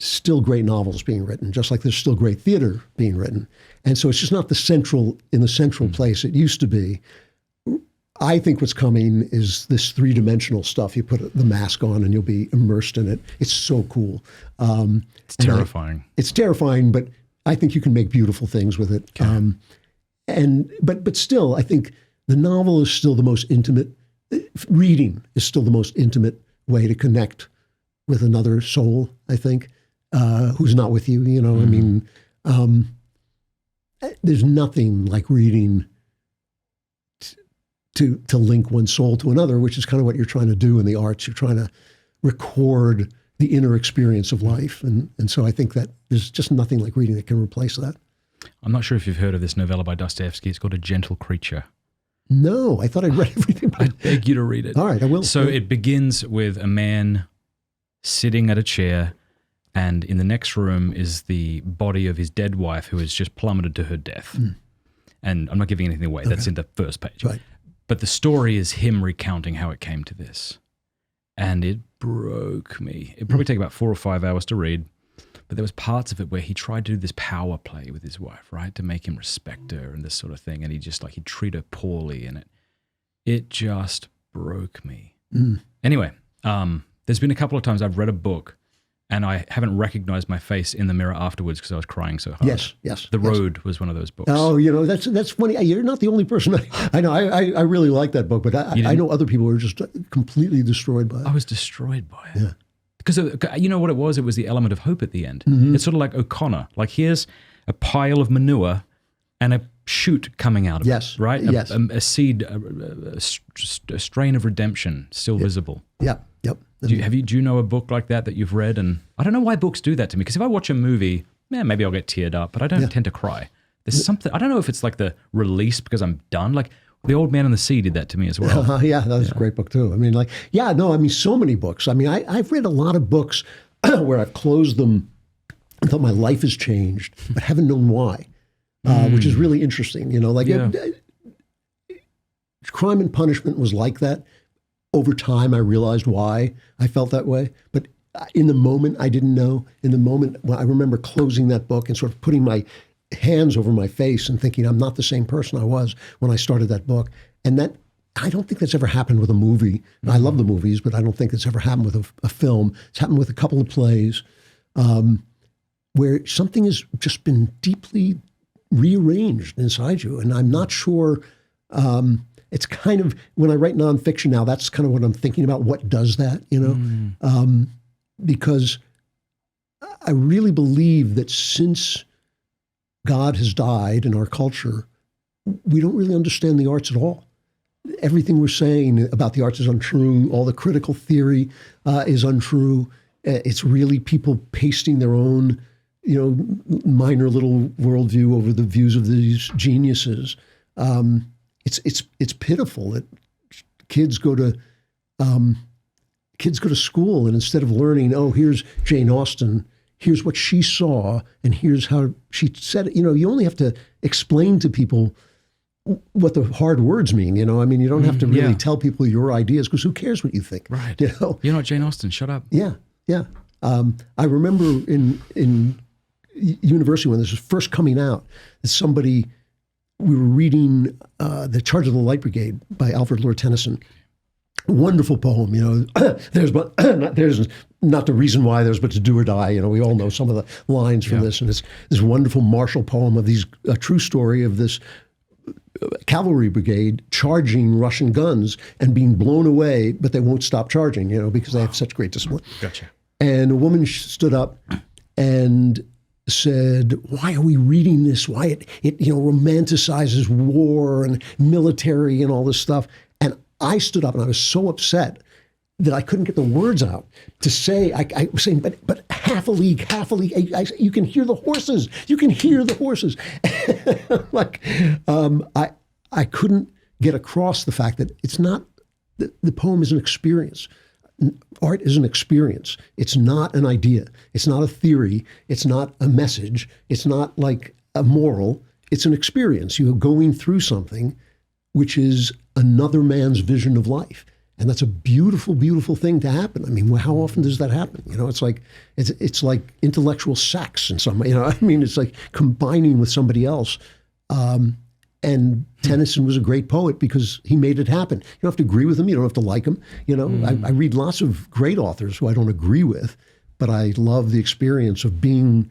B: Still great novels being written, just like there's still great theater being written. And so it's just not the central place it used to be. I think what's coming is this three-dimensional stuff. You put the mask on and you'll be immersed in it. It's so cool.
A: It's terrifying.
B: It's terrifying, but I think you can make beautiful things with it. Okay. But still, I think the novel is still the most intimate. Reading is still the most intimate way to connect with another soul, I think. Who's not with you, there's nothing like reading to link one soul to another, which is kind of what you're trying to do in the arts. You're trying to record the inner experience of life. And so I think that there's just nothing like reading that can replace that.
A: I'm not sure if you've heard of this novella by Dostoevsky. It's called A Gentle Creature.
B: No, I thought I'd read everything.
A: I beg you to read it.
B: All right, I will.
A: So it begins with a man sitting at a chair, and in the next room is the body of his dead wife who has just plummeted to her death. And I'm not giving anything away. That's in the first page.
B: Right.
A: But the story is him recounting how it came to this. And it broke me. It probably took about 4 or 5 hours to read. But there was parts of it where he tried to do this power play with his wife, right? To make him respect her and this sort of thing. And he'd treat her poorly. And it just broke me. Anyway, there's been a couple of times I've read a book and I haven't recognized my face in the mirror afterwards because I was crying so hard.
B: Yes.
A: The Road was one of those books.
B: Oh, that's funny. You're not the only person. I know. I really like that book, but I know other people who are just completely destroyed by it.
A: I was destroyed by it.
B: Yeah.
A: Because you know what it was? It was the element of hope at the end. It's sort of like O'Connor. Like here's a pile of manure and a shoot coming out of it. Right?
B: Yes.
A: A seed, a strain of redemption still visible.
B: Yep.
A: Do you know a book like that you've read? And I don't know why books do that to me. Because if I watch a movie, maybe I'll get teared up, but I don't tend to cry. There's something, I don't know if it's like the release because I'm done. Like
C: The Old Man and the Sea did that to me as well.
B: Yeah, that was a great book too. I mean, so many books. I mean, I've read a lot of books where I've closed them and thought my life has changed, but haven't known why, which is really interesting. Crime and Punishment was like that. Over time, I realized why I felt that way. But in the moment, I didn't know. In the moment, I remember closing that book and sort of putting my hands over my face and thinking, I'm not the same person I was when I started that book. And that, I don't think that's ever happened with a movie. I love the movies, but I don't think it's ever happened with a film. It's happened with a couple of plays where something has just been deeply rearranged inside you. And I'm not sure... it's kind of, when I write nonfiction now, that's kind of what I'm thinking about. What does that, because I really believe that since God has died in our culture, we don't really understand the arts at all. Everything we're saying about the arts is untrue. All the critical theory is untrue. It's really people pasting their own, minor little worldview over the views of these geniuses. It's pitiful that kids go to school, and instead of learning, here's Jane Austen, here's what she saw, and here's how she said it. You only have to explain to people what the hard words mean. You don't have to really tell people your ideas, because who cares what you think?
C: Right. You're not Jane Austen. Shut up.
B: Yeah. I remember in university when this was first coming out, we were reading The Charge of the Light Brigade by Alfred Lord Tennyson. Wonderful poem, there's not the reason why, there's but to do or die. We all know some of the lines from this, and it's this wonderful martial poem of a true story of this cavalry brigade charging Russian guns and being blown away, but they won't stop charging, because they have such great discipline.
C: Gotcha.
B: And a woman stood up and said, why are we reading this? Why it romanticizes war and military and all this stuff. And I stood up and I was so upset that I couldn't get the words out to say, I was saying, but half a league, you can hear the horses. You can hear the horses. I couldn't get across the fact that it's not, the poem is an experience. Art is an experience. It's not an idea. It's not a theory. It's not a message. It's not like a moral. It's an experience. You're going through something which is another man's vision of life. And that's a beautiful, beautiful thing to happen. I mean, how often does that happen? It's like intellectual sex in some way. It's like combining with somebody else. And Tennyson was a great poet because he made it happen. You don't have to agree with him. You don't have to like him. I read lots of great authors who I don't agree with, but I love the experience of being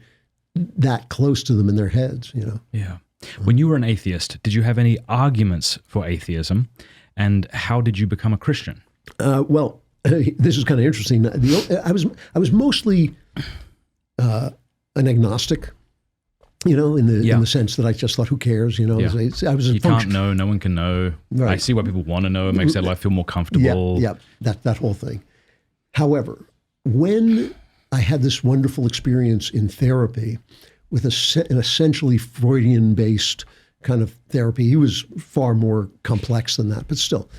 B: that close to them in their heads.
C: Yeah. When you were an atheist, did you have any arguments for atheism? And how did you become a Christian?
B: Well, this is kind of interesting. I was mostly an agnostic. In the sense that I just thought, who cares? I was
C: you can't know, no one can know. Right. I see what people want to know. It makes their life feel more comfortable.
B: Yeah, that whole thing. However, when I had this wonderful experience in therapy with an essentially Freudian-based kind of therapy, he was far more complex than that, but still,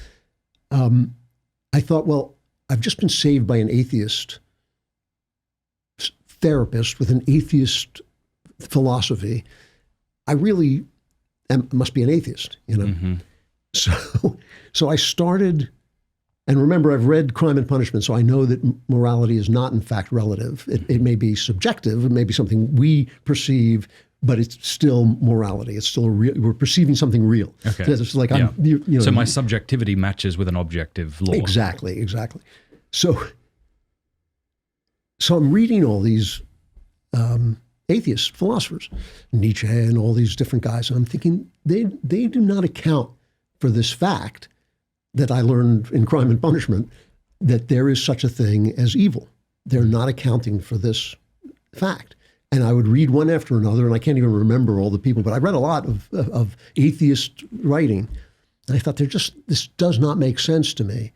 B: I thought, well, I've just been saved by an atheist therapist with an atheist philosophy. I really must be an atheist,
C: Mm-hmm.
B: So I started, and remember, I've read Crime and Punishment, so I know that morality is not, in fact, relative. It may be subjective. It may be something we perceive, but it's still morality. It's still we're perceiving something real.
C: Okay.
B: So it's like
C: so my subjectivity matches with an objective law.
B: Exactly. So I'm reading all these atheist philosophers, Nietzsche and all these different guys, and I'm thinking they do not account for this fact that I learned in Crime and Punishment, that there is such a thing as evil. They're not accounting for this fact. And I would read one after another, and I can't even remember all the people, but I read a lot of atheist writing, and I thought this does not make sense to me.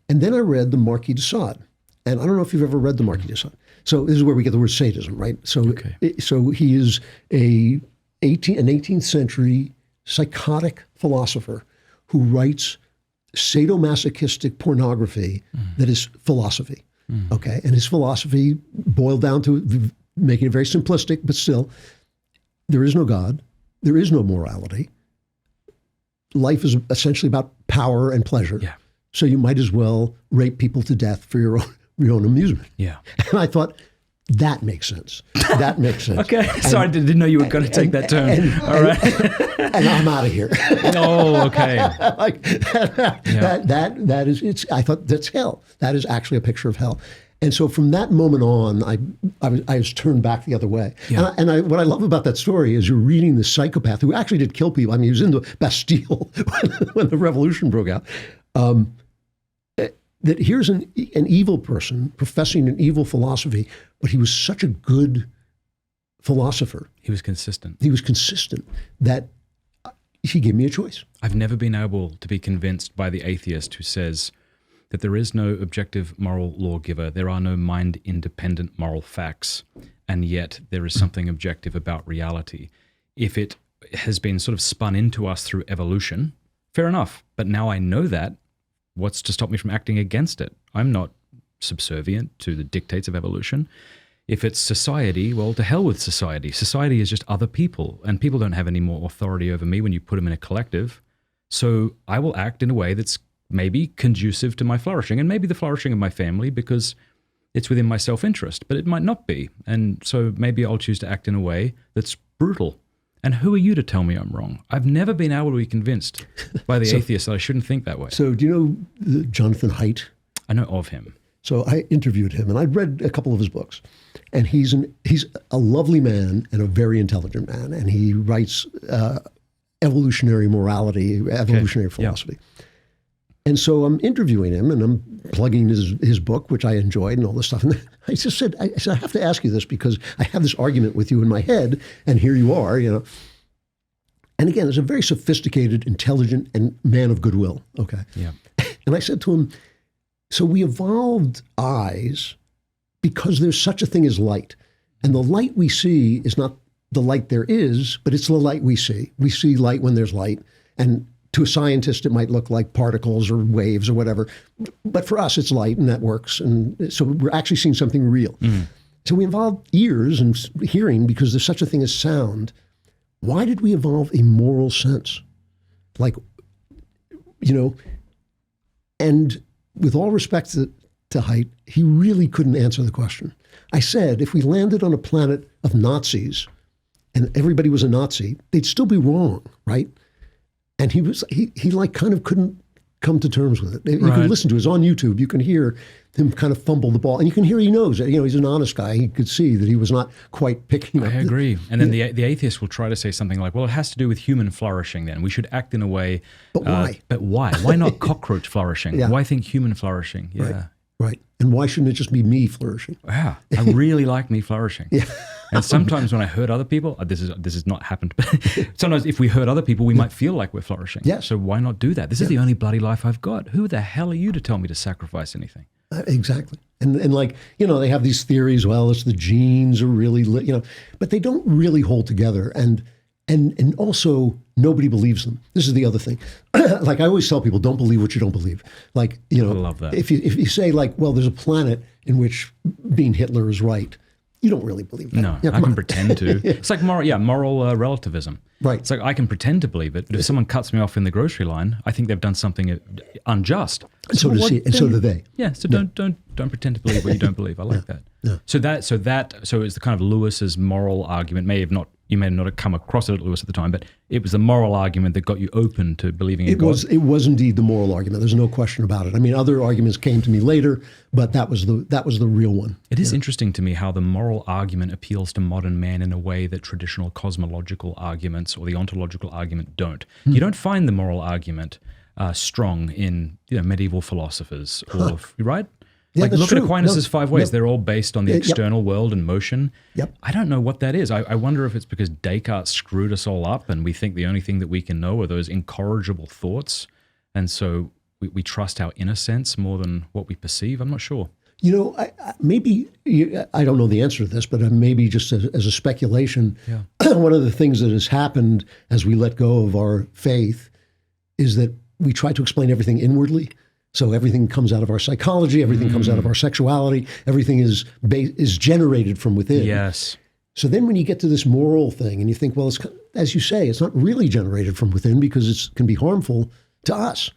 B: And then I read the Marquis de Sade, and I don't know if you've ever read the Marquis de Sade. So this is where we get the word sadism, right? So he is an 18th century psychotic philosopher who writes sadomasochistic pornography that is philosophy. Okay, and his philosophy boiled down to making it very simplistic, but still, there is no God, there is no morality. Life is essentially about power and pleasure.
C: Yeah.
B: So you might as well rape people to death for your own amusement.
C: Yeah.
B: And I thought, that makes sense. That makes sense.
C: Okay. Sorry, I didn't know you were going to take that turn. All right.
B: And I'm out of here.
C: Oh, okay.
B: Like that is, it's, I thought that's hell. That is actually a picture of hell. And so from that moment on, I was turned back the other way.
C: Yeah.
B: And what I love about that story is you're reading this psychopath who actually did kill people. I mean, he was in the Bastille when the revolution broke out. That here's an evil person professing an evil philosophy, but he was such a good philosopher.
C: He was consistent.
B: He was consistent that he gave me a choice.
C: I've never been able to be convinced by the atheist who says that there is no objective moral lawgiver, there are no mind-independent moral facts, and yet there is something objective about reality. If it has been sort of spun into us through evolution, fair enough. But now I know that, what's to stop me from acting against it? I'm not subservient to the dictates of evolution. If it's society, well, to hell with society. Society is just other people, and people don't have any more authority over me when you put them in a collective. So I will act in a way that's maybe conducive to my flourishing, and maybe the flourishing of my family, because it's within my self-interest, but it might not be. And so maybe I'll choose to act in a way that's brutal. And who are you to tell me I'm wrong? I've never been able to be convinced by the atheist that I shouldn't think that way.
B: So do you know Jonathan Haidt?
C: I know of him.
B: So I interviewed him, and I'd read a couple of his books. And he's a lovely man and a very intelligent man, and he writes evolutionary morality, evolutionary philosophy. Yeah. And so I'm interviewing him, and I'm plugging his book, which I enjoyed, and all this stuff. And I just said, I have to ask you this because I have this argument with you in my head, and here you are, you know. And again, it's a very sophisticated, intelligent, and man of goodwill. Okay.
C: Yeah.
B: And I said to him, so we evolved eyes because there's such a thing as light. And the light we see is not the light there is, but it's the light we see. We see light when there's light. And to a scientist, it might look like particles or waves or whatever. But for us, it's light, and that works. And so we're actually seeing something real. Mm. So we evolved ears and hearing because there's such a thing as sound. Why did we evolve a moral sense? Like, you know, and with all respect to Haidt, he really couldn't answer the question. I said, if we landed on a planet of Nazis and everybody was a Nazi, they'd still be wrong, right? And he like kind of couldn't come to terms with it. You can listen to it. It's on YouTube. You can hear him kind of fumble the ball, and you can hear he knows it. You know, he's an honest guy. He could see that he was not quite picking up.
C: I agree. And then the atheist will try to say something like, well, it has to do with human flourishing then. We should act in a way.
B: But why?
C: But why? Why not cockroach flourishing?
B: Yeah.
C: Why think human flourishing? Yeah.
B: Right. And why shouldn't it just be me flourishing?
C: Yeah. I really like me flourishing.
B: Yeah.
C: And sometimes when I hurt other people, this has not happened, but sometimes if we hurt other people, we might feel like we're flourishing.
B: Yeah.
C: So why not do that? This is the only bloody life I've got. Who the hell are you to tell me to sacrifice anything?
B: Exactly. And like, you know, they have these theories, well, it's the genes are really, you know, but they don't really hold together. And also nobody believes them. This is the other thing. Like I always tell people, don't believe what you don't believe. Like, you know,
C: I love that.
B: If you say like, well, there's a planet in which being Hitler is right, you don't really believe that.
C: No, I can pretend to. It's like moral relativism.
B: Right.
C: It's like I can pretend to believe it, but if someone cuts me off in the grocery line, I think they've done something unjust.
B: So do they.
C: Yeah. So don't pretend to believe what you don't believe. I like that.
B: Yeah.
C: So it's the kind of Lewis's moral argument. You may not have come across it at Lewis at the time, but it was the moral argument that got you open to believing in God.
B: It was indeed the moral argument. There's no question about it. I mean, other arguments came to me later, but that was the real one.
C: It is interesting to me how the moral argument appeals to modern man in a way that traditional cosmological arguments or the ontological argument don't. You don't find the moral argument strong in medieval philosophers, or right?
B: Yeah,
C: like look
B: true.
C: at Aquinas' 5 ways.
B: Yep.
C: They're all based on the external world and motion.
B: Yep.
C: I don't know what that is. I wonder if it's because Descartes screwed us all up and we think the only thing that we can know are those incorrigible thoughts. And so we trust our inner sense more than what we perceive. I'm not sure.
B: You know, I don't know the answer to this, but maybe just as a speculation, one of the things that has happened as we let go of our faith is that we try to explain everything inwardly. So everything comes out of our psychology, everything comes out of our sexuality, everything is generated from within.
C: Yes.
B: So then when you get to this moral thing and you think, well, it's, as you say, it's not really generated from within because it can be harmful to us.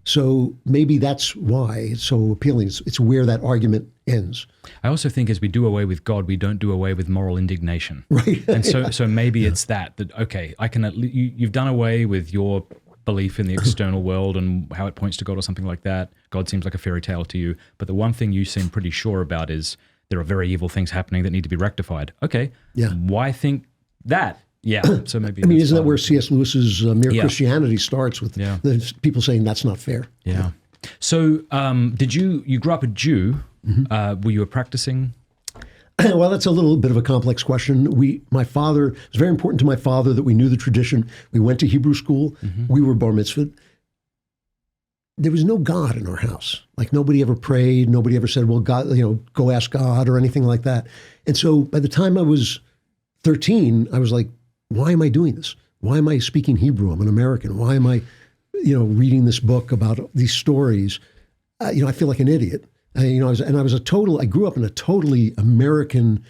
B: So maybe that's why it's so appealing. It's where that argument ends.
C: I also think as we do away with God, we don't do away with moral indignation.
B: Right.
C: And so maybe it's that, okay, I can, you've done away with your belief in the external world and how it points to God or something like that. God seems like a fairy tale to you. But the one thing you seem pretty sure about is there are very evil things happening that need to be rectified. Okay.
B: Yeah.
C: Why think that? Yeah. So maybe.
B: I mean, isn't that where C.S. Lewis's Mere
C: Yeah.
B: Christianity starts with the people saying that's not fair?
C: Yeah. So did you grew up a Jew? Were you a practicing?
B: Well, that's a little bit of a complex question. My father, it was very important to my father that we knew the tradition. We went to Hebrew school. We were bar mitzvahed. There was no God in our house. Like nobody ever prayed. Nobody ever said, well, God, go ask God or anything like that. And so by the time I was 13, I was like, why am I doing this? Why am I speaking Hebrew? I'm an American. Why am I, reading this book about these stories? I feel like an idiot. I grew up in a totally Americanized,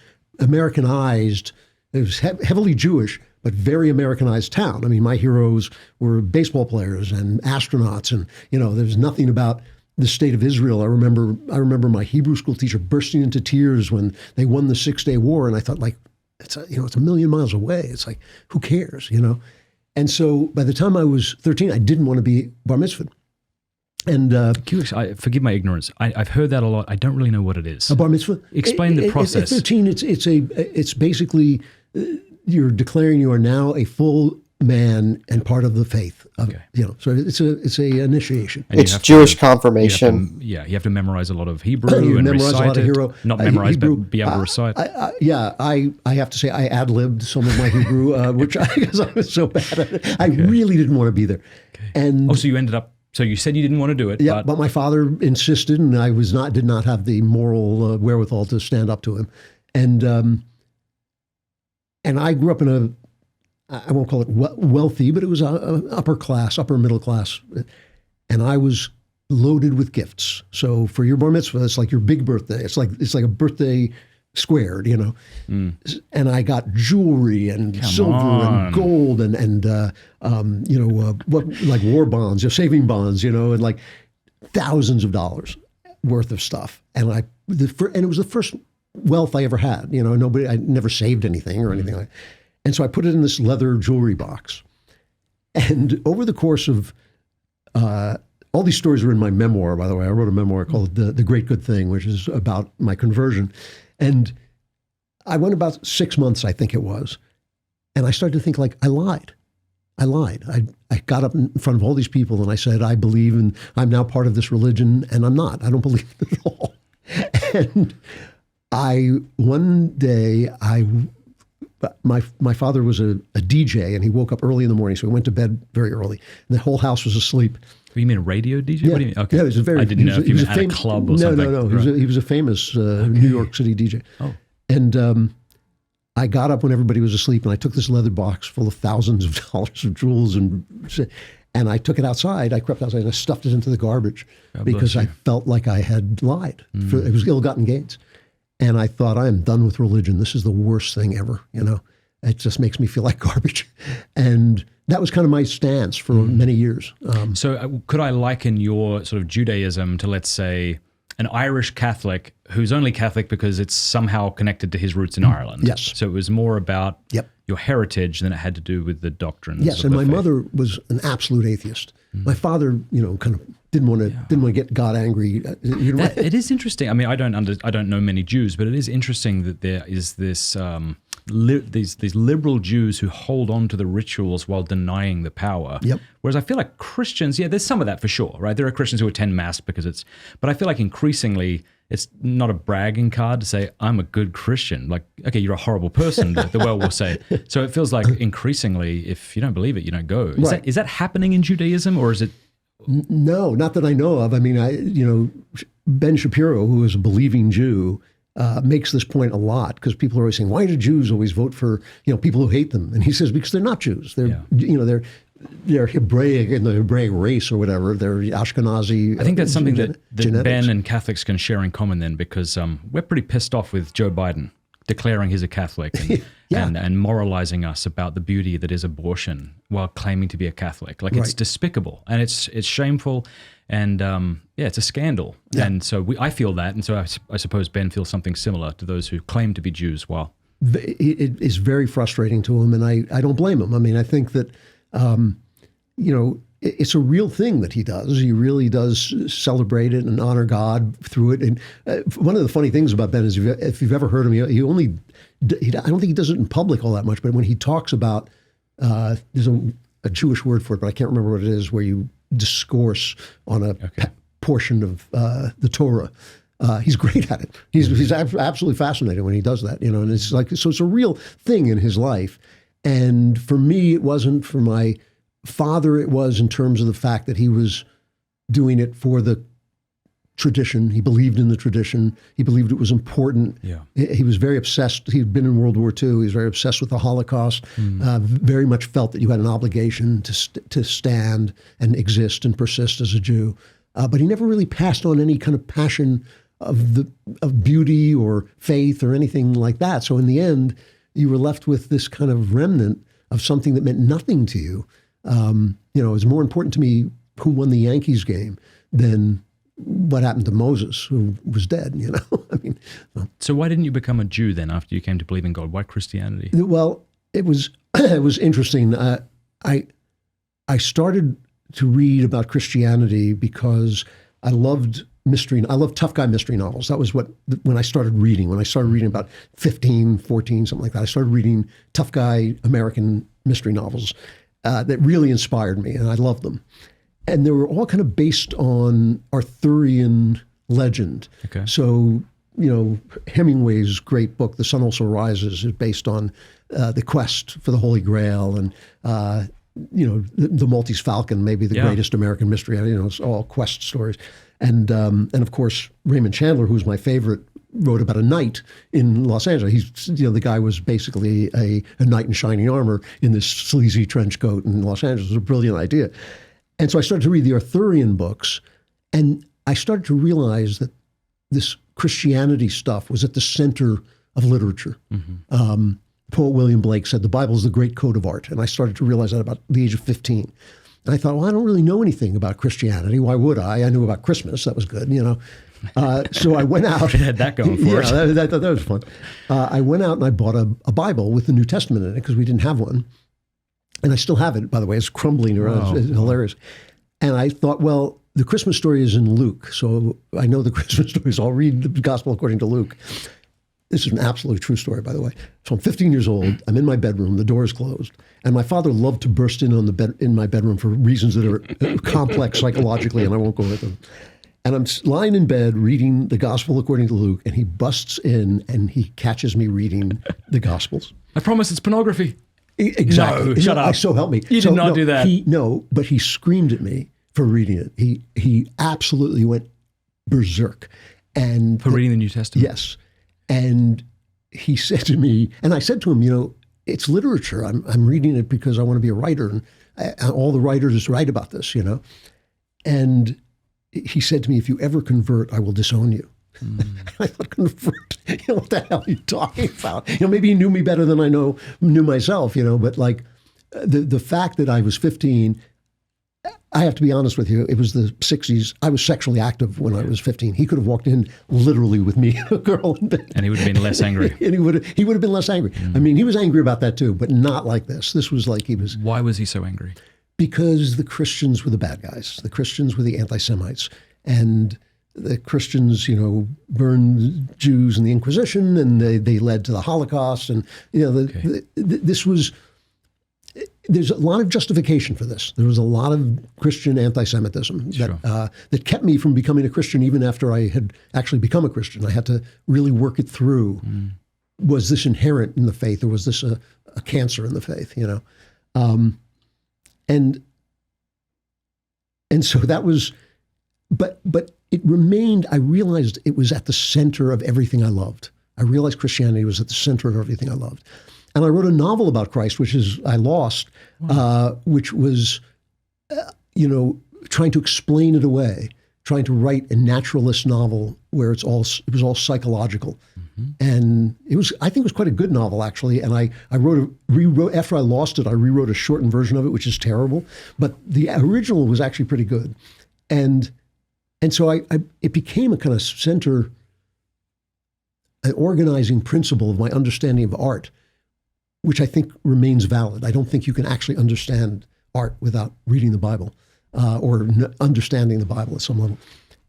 B: it was heavily Jewish, but very Americanized town. I mean, my heroes were baseball players and astronauts, and there was nothing about the state of Israel. I remember my Hebrew school teacher bursting into tears when they won the 6-Day War, and I thought, like, it's a million miles away. It's like, who cares, And so by the time I was 13, I didn't want to be bar mitzvahed. And
C: forgive my ignorance. I've heard that a lot. I don't really know what it is.
B: A bar mitzvah.
C: Explain the process.
B: At 13, it's basically you're declaring you are now a full man and part of the faith.
C: Okay.
B: So it's a initiation.
D: And it's Jewish confirmation.
C: You have to memorize a lot of Hebrew and
B: memorize
C: recite
B: a lot of
C: it.
B: Hebrew.
C: Not memorize,
B: Hebrew,
C: but be able to recite.
B: I have to say I ad-libbed some of my Hebrew, because I was so bad at it. I really didn't want to be there.
C: Okay.
B: And
C: so you ended up. So you said you didn't want to do it.
B: Yeah, but my father insisted, and I did not have the moral wherewithal to stand up to him. And I grew up in I won't call it wealthy, but it was upper middle class. And I was loaded with gifts. So for your bar mitzvah, it's like your big birthday. It's like a birthday squared, And I got jewelry and silver and gold and like war bonds, saving bonds, and like thousands of dollars worth of stuff. And it was the first wealth I ever had. I never saved anything or anything like that. And so I put it in this leather jewelry box. And over the course of all these stories are in my memoir, by the way. I wrote a memoir called The Great Good Thing, which is about my conversion. And I went about 6 months, I think it was, and I started to think, like, I lied. I got up in front of all these people and I said, I believe and I'm now part of this religion, and I'm not. I don't believe it at all. And one day, my father was a DJ, and he woke up early in the morning, so he went to bed very early, and the whole house was asleep.
C: You mean a radio DJ?
B: Yeah.
C: What do you mean? Okay.
B: Yeah,
C: I didn't know if you meant at a club or something.
B: No. He was a famous New York City DJ.
C: Oh.
B: And I got up when everybody was asleep, and I took this leather box full of thousands of dollars of jewels, and I took it outside. I crept outside and I stuffed it into the garbage because I felt like I had lied. It was ill-gotten gains. And I thought, I am done with religion. This is the worst thing ever. It just makes me feel like garbage. And that was kind of my stance for many years.
C: So could I liken your sort of Judaism to, let's say, an Irish Catholic who's only Catholic because it's somehow connected to his roots in Ireland?
B: Yes.
C: So it was more about your heritage than it had to do with the doctrines.
B: Yes, and my mother was an absolute atheist. My father, kind of didn't want to get God angry.
C: It is interesting. I mean, I don't know many Jews, but it is interesting that there is this these liberal Jews who hold on to the rituals while denying the power.
B: Yep.
C: Whereas I feel like Christians, there's some of that for sure, right? There are Christians who attend Mass because but I feel like increasingly it's not a bragging card to say, I'm a good Christian. Like, okay, you're a horrible person, the world will say. So it feels like increasingly, if you don't believe it, you don't go. Is that happening in Judaism, or is it?
B: No, not that I know of. I mean, Ben Shapiro, who is a believing Jew, makes this point a lot because people are always saying, why do Jews always vote for people who hate them? And he says, because they're not Jews. They're they're Hebraic in the Hebraic race or whatever. They're Ashkenazi.
A: I think that's something that
B: genetics.
A: Ben and Catholics can share in common then, because we're pretty pissed off with Joe Biden declaring he's a Catholic and, and moralizing us about the beauty that is abortion while claiming to be a Catholic. Like, it's despicable and it's shameful, and it's a scandal. Yeah. And so I feel that, and so I suppose Ben feels something similar to those who claim to be Jews. While
B: it is very frustrating to him, and I don't blame him. I mean, I think that it's a real thing that he does. He really does celebrate it and honor God through it. And one of the funny things about Ben is, if you've ever heard him, I don't think he does it in public all that much, but when he talks about, there's a Jewish word for it, but I can't remember what it is, where you discourse on a portion of the Torah. He's great at it. He's absolutely fascinated when he does that, and it's like, so it's a real thing in his life. And for me, it wasn't. For my father, it was, in terms of the fact that he was doing it for the tradition. He believed in the tradition. He believed it was important. Yeah. He was very obsessed. He'd been in World War II. He was very obsessed with the Holocaust. Very much felt that you had an obligation to stand and exist and persist as a Jew. But he never really passed on any kind of passion of beauty or faith or anything like that. So in the end, you were left with this kind of remnant of something that meant nothing to you. It was more important to me who won the Yankees game than what happened to Moses, who was dead. I mean.
A: So why didn't you become a Jew then after you came to believe in God? Why Christianity?
B: Well, it was interesting. I started to read about Christianity because I loved mystery. I love tough guy mystery novels. That was when I started reading. When I started reading about 15, 14, something like that, I started reading tough guy American mystery novels that really inspired me, and I loved them. And they were all kind of based on Arthurian legend. Okay. So, Hemingway's great book, The Sun Also Rises, is based on the quest for the Holy Grail, and the Maltese Falcon, maybe the greatest American mystery. It's all quest stories. And of course, Raymond Chandler, who's my favorite, wrote about a knight in Los Angeles. He's, the guy was basically a knight in shining armor in this sleazy trench coat in Los Angeles. It was a brilliant idea. And so I started to read the Arthurian books, and I started to realize that this Christianity stuff was at the center of literature. Mm-hmm. Poet William Blake said the Bible is the great code of art, and I started to realize that about the age of 15. And I thought, well, I don't really know anything about Christianity. Why would I? I knew about Christmas. That was good, So I went out.
A: It had that going for us.
B: Yeah, that was fun. I went out and I bought a Bible with the New Testament in it because we didn't have one. And I still have it, by the way. It's crumbling around. It's hilarious. And I thought, well, the Christmas story is in Luke. So I know the Christmas story, so I'll read the gospel according to Luke. This is an absolutely true story, by the way. So I'm 15 years old. I'm in my bedroom. The door is closed. And my father loved to burst in in my bedroom for reasons that are complex psychologically, and I won't go into them. And I'm lying in bed reading the gospel according to Luke, and he busts in and he catches me reading the gospels.
A: I promise it's pornography.
B: Exactly.
A: No, shut up.
B: So help me.
A: You did not do that.
B: But he screamed at me for reading it. He absolutely went berserk. And
A: for reading the New Testament?
B: Yes. And he said to me, and I said to him, it's literature. I'm reading it because I want to be a writer, and all the writers write about this, And he said to me, if you ever convert, I will disown you. I thought, convert? What the hell are you talking about? Maybe he knew me better than I knew myself, but like the fact that I was 15, I have to be honest with you, it was the 60s. I was sexually active when I was 15. He could have walked in literally with me, a girl in bed.
A: And he would have been less angry.
B: And he would have been less angry. I mean, he was angry about that too, but not like this. This was like he was...
A: Why was he so angry?
B: Because the Christians were the bad guys. The Christians were the anti-Semites. And the Christians, burned Jews in the Inquisition, and they led to the Holocaust. And, this was... There's a lot of justification for this. There was a lot of Christian anti-Semitism that kept me from becoming a Christian even after I had actually become a Christian. I had to really work it through. Was this inherent in the faith, or was this a cancer in the faith? And so that was, but it remained. I realized it was at the center of everything I loved. I realized Christianity was at the center of everything I loved. And I wrote a novel about Christ, which I lost, which was, trying to explain it away, trying to write a naturalist novel where it was all psychological. And I think it was quite a good novel, actually. And I rewrote, after I lost it, I rewrote a shortened version of it, which is terrible. But the original was actually pretty good. And so it became a kind of center, an organizing principle of my understanding of art, which I think remains valid. I don't think you can actually understand art without reading the Bible or understanding the Bible at some level.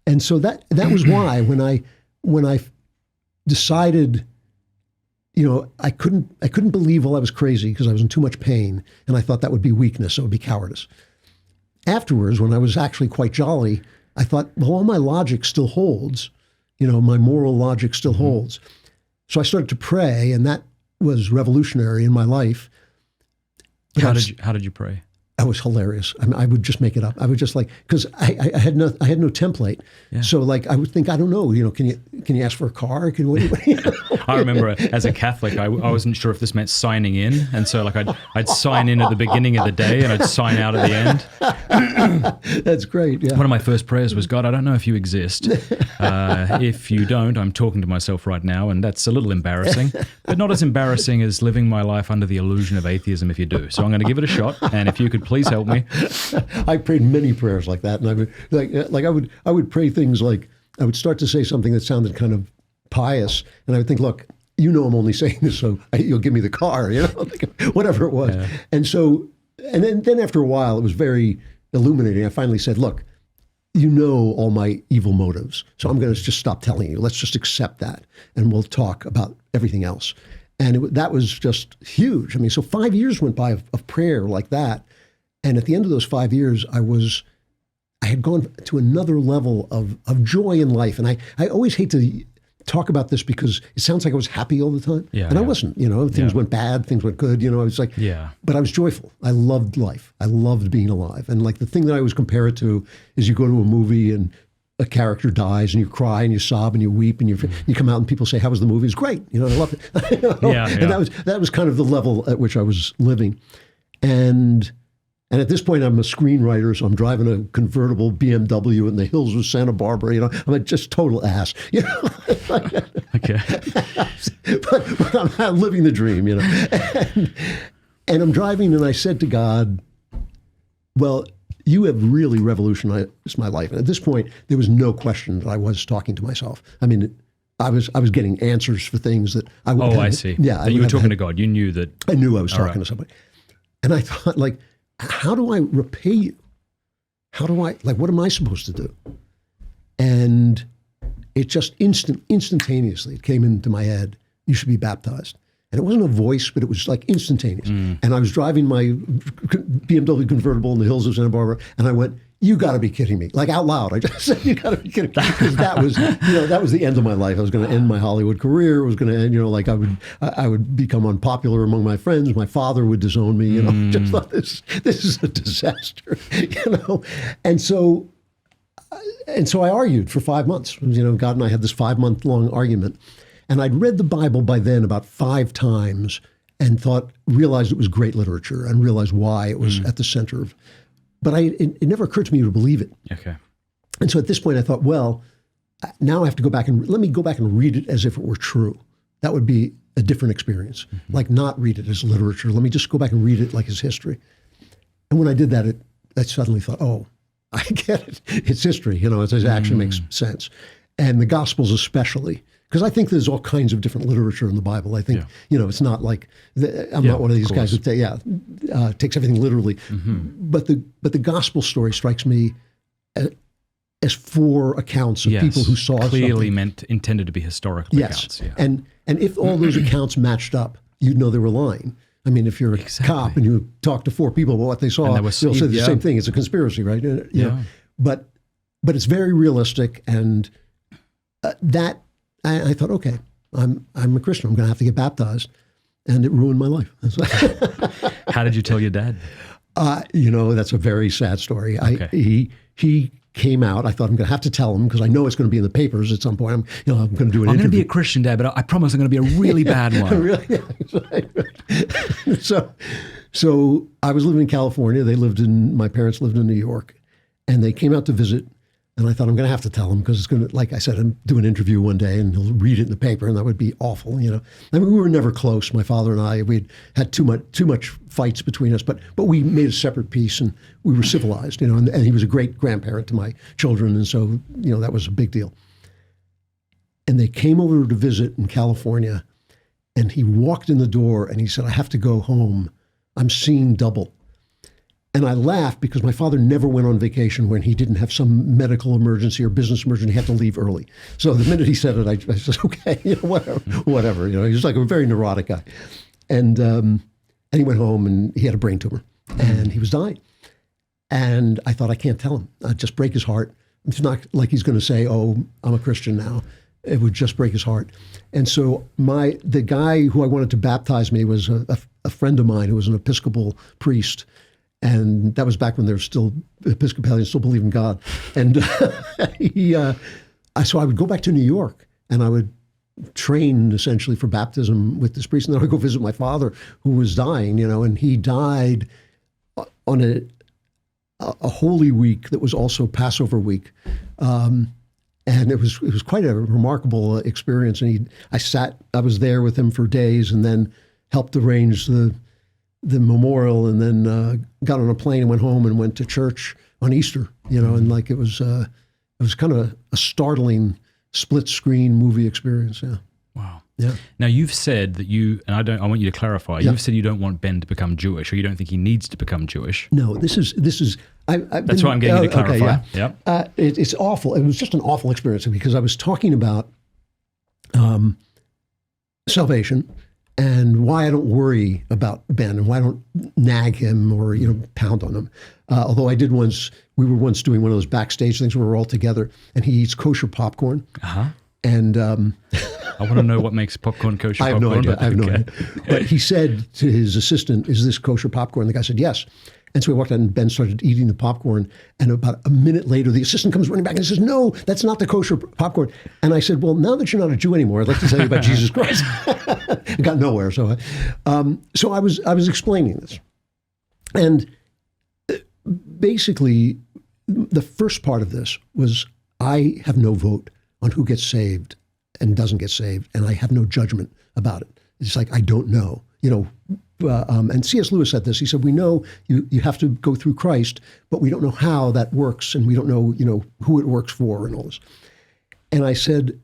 B: And so that was why when I decided, I couldn't believe I was crazy because I was in too much pain, and I thought that would be weakness, it would be cowardice. Afterwards, when I was actually quite jolly, I thought, well, all my logic still holds, my moral logic still holds. So I started to pray, and that was revolutionary in my life.
C: How did you pray?
B: I was hilarious. I mean, I would just make it up. I would just because I had no template. Yeah. So I would think, I don't know, can you ask for a car?
C: I remember as a Catholic, I wasn't sure if this meant signing in. And so I'd sign in at the beginning of the day and I'd sign out at the end.
B: That's great. Yeah.
C: One of my first prayers was, God, I don't know if you exist. If you don't, I'm talking to myself right now. And that's a little embarrassing, but not as embarrassing as living my life under the illusion of atheism if you do. So I'm going to give it a shot. And if you could please help me.
B: I prayed many prayers like that, and I would pray things like, I would start to say something that sounded kind of pious, and I would think, look, I'm only saying this so you'll give me the car, whatever it was. Yeah. And so, and then after a while, it was very illuminating. I finally said, look, all my evil motives, so I'm going to just stop telling you. Let's just accept that, and we'll talk about everything else. And that was just huge. I mean, so 5 years went by of prayer like that. And at the end of those 5 years, I had gone to another level of joy in life. And I always hate to talk about this because it sounds like I was happy all the time. Yeah, and I wasn't, things went bad, things went good, I was like, but I was joyful. I loved life. I loved being alive. And the thing that I always compare it to is you go to a movie and a character dies and you cry and you sob and you weep and you come out and people say, how was the movie? It's great. I loved it. And that was kind of the level at which I was living. And at this point, I'm a screenwriter, so I'm driving a convertible BMW in the hills of Santa Barbara. I'm just total ass.
C: Okay.
B: But I'm living the dream. And I'm driving, and I said to God, "Well, you have really revolutionized my life." And at this point, there was no question that I was talking to myself. I mean, I was getting answers for things that I would.
C: Oh, I see. Yeah, you were talking to God. You knew that.
B: I knew I was talking to somebody, and I thought, how do I repay you? How do what am I supposed to do? And it just instantaneously, it came into my head, you should be baptized. And it wasn't a voice, but it was instantaneous. And I was driving my BMW convertible in the hills of Santa Barbara, and I went, you got to be kidding me. Out loud. I just said, you got to be kidding me. Because that was, that was the end of my life. I was going to end my Hollywood career. It was going to end, I would become unpopular among my friends. My father would disown me, just thought this is a disaster, And so I argued for 5 months. God and I had this 5-month-long argument. And I'd read the Bible by then about 5 times and realized it was great literature and realized why it was at the center of. But it never occurred to me to believe it.
C: Okay.
B: And so at this point I thought, well, now I have to go back and let me go back and read it as if it were true. That would be a different experience. Not read it as literature. Let me just go back and read it like as history. And when I did that, I suddenly thought, oh, I get it. It's history. It actually makes sense. And the Gospels especially. Because I think there's all kinds of different literature in the Bible. I think, it's not like, I'm not one of these guys who takes everything literally. But the gospel story strikes me as 4 accounts of people who saw
C: clearly
B: something.
C: intended to be historical accounts. Yeah.
B: And if all those accounts matched up, you'd know they were lying. I mean, if you're a cop and you talk to 4 people about what they saw, they'll say the same thing. It's a conspiracy, right? But it's very realistic, and that. I thought, okay, I'm a Christian. I'm going to have to get baptized, and it ruined my life.
C: How did you tell your dad?
B: That's a very sad story.
C: Okay.
B: He came out. I thought I'm going to have to tell him because I know it's going to be in the papers at some point. I'm going to do an interview.
C: I'm going to be a Christian, Dad, but I promise I'm going to be a really bad one.
B: Really? Yeah, exactly. So I was living in California. My parents lived in New York, and they came out to visit. And I thought I'm going to have to tell him because it's going to, like I said, I'm doing an interview one day and he'll read it in the paper and that would be awful, I mean, we were never close, my father and I. We'd had too much fights between us, but we made a separate peace and we were civilized, and he was a great grandparent to my children. And so, that was a big deal. And they came over to visit in California and he walked in the door and he said, I have to go home. I'm seeing double. And I laughed because my father never went on vacation when he didn't have some medical emergency or business emergency. He had to leave early. So the minute he said it, I said, okay, whatever. He was like a very neurotic guy. And he went home and he had a brain tumor and he was dying. And I thought, I can't tell him. I'd just break his heart. It's not like he's going to say, oh, I'm a Christian now. It would just break his heart. And so the guy who I wanted to baptize me was a friend of mine who was an Episcopal priest. And that was back when there were still Episcopalians still believe in God. And so I would go back to New York and I would train essentially for baptism with this priest. And then I'd go visit my father who was dying, and he died on a Holy Week that was also Passover week. And it was quite a remarkable experience. And I was there with him for days and then helped arrange the memorial, and then got on a plane and went home and went to church on Easter, and like it was kind of a startling split screen movie experience. Yeah.
C: Wow.
B: Yeah.
C: Now you've said that I want you to clarify. Yeah. You've said you don't want Ben to become Jewish, or you don't think he needs to become Jewish.
B: No, this is.
C: That's why I'm getting you to clarify.
B: Okay, yeah. It's awful. It was just an awful experience because I was talking about salvation. And why I don't worry about Ben and why I don't nag him or, pound on him. Although we were once doing one of those backstage things where we're all together and he eats kosher popcorn. Uh-huh. And
C: I want to know what makes popcorn kosher popcorn.
B: I have no idea. But he said to his assistant, is this kosher popcorn? The guy said, yes. And so we walked out and Ben started eating the popcorn. And about a minute later, the assistant comes running back and says, no, that's not the kosher popcorn. And I said, well, now that you're not a Jew anymore, I'd like to tell you about Jesus Christ. It got nowhere. So I was explaining this. And basically, the first part of this was I have no vote on who gets saved and doesn't get saved. And I have no judgment about it. It's like, I don't know, and C.S. Lewis said this. He said, we know you have to go through Christ, but we don't know how that works, and we don't know, who it works for and all this. And I said,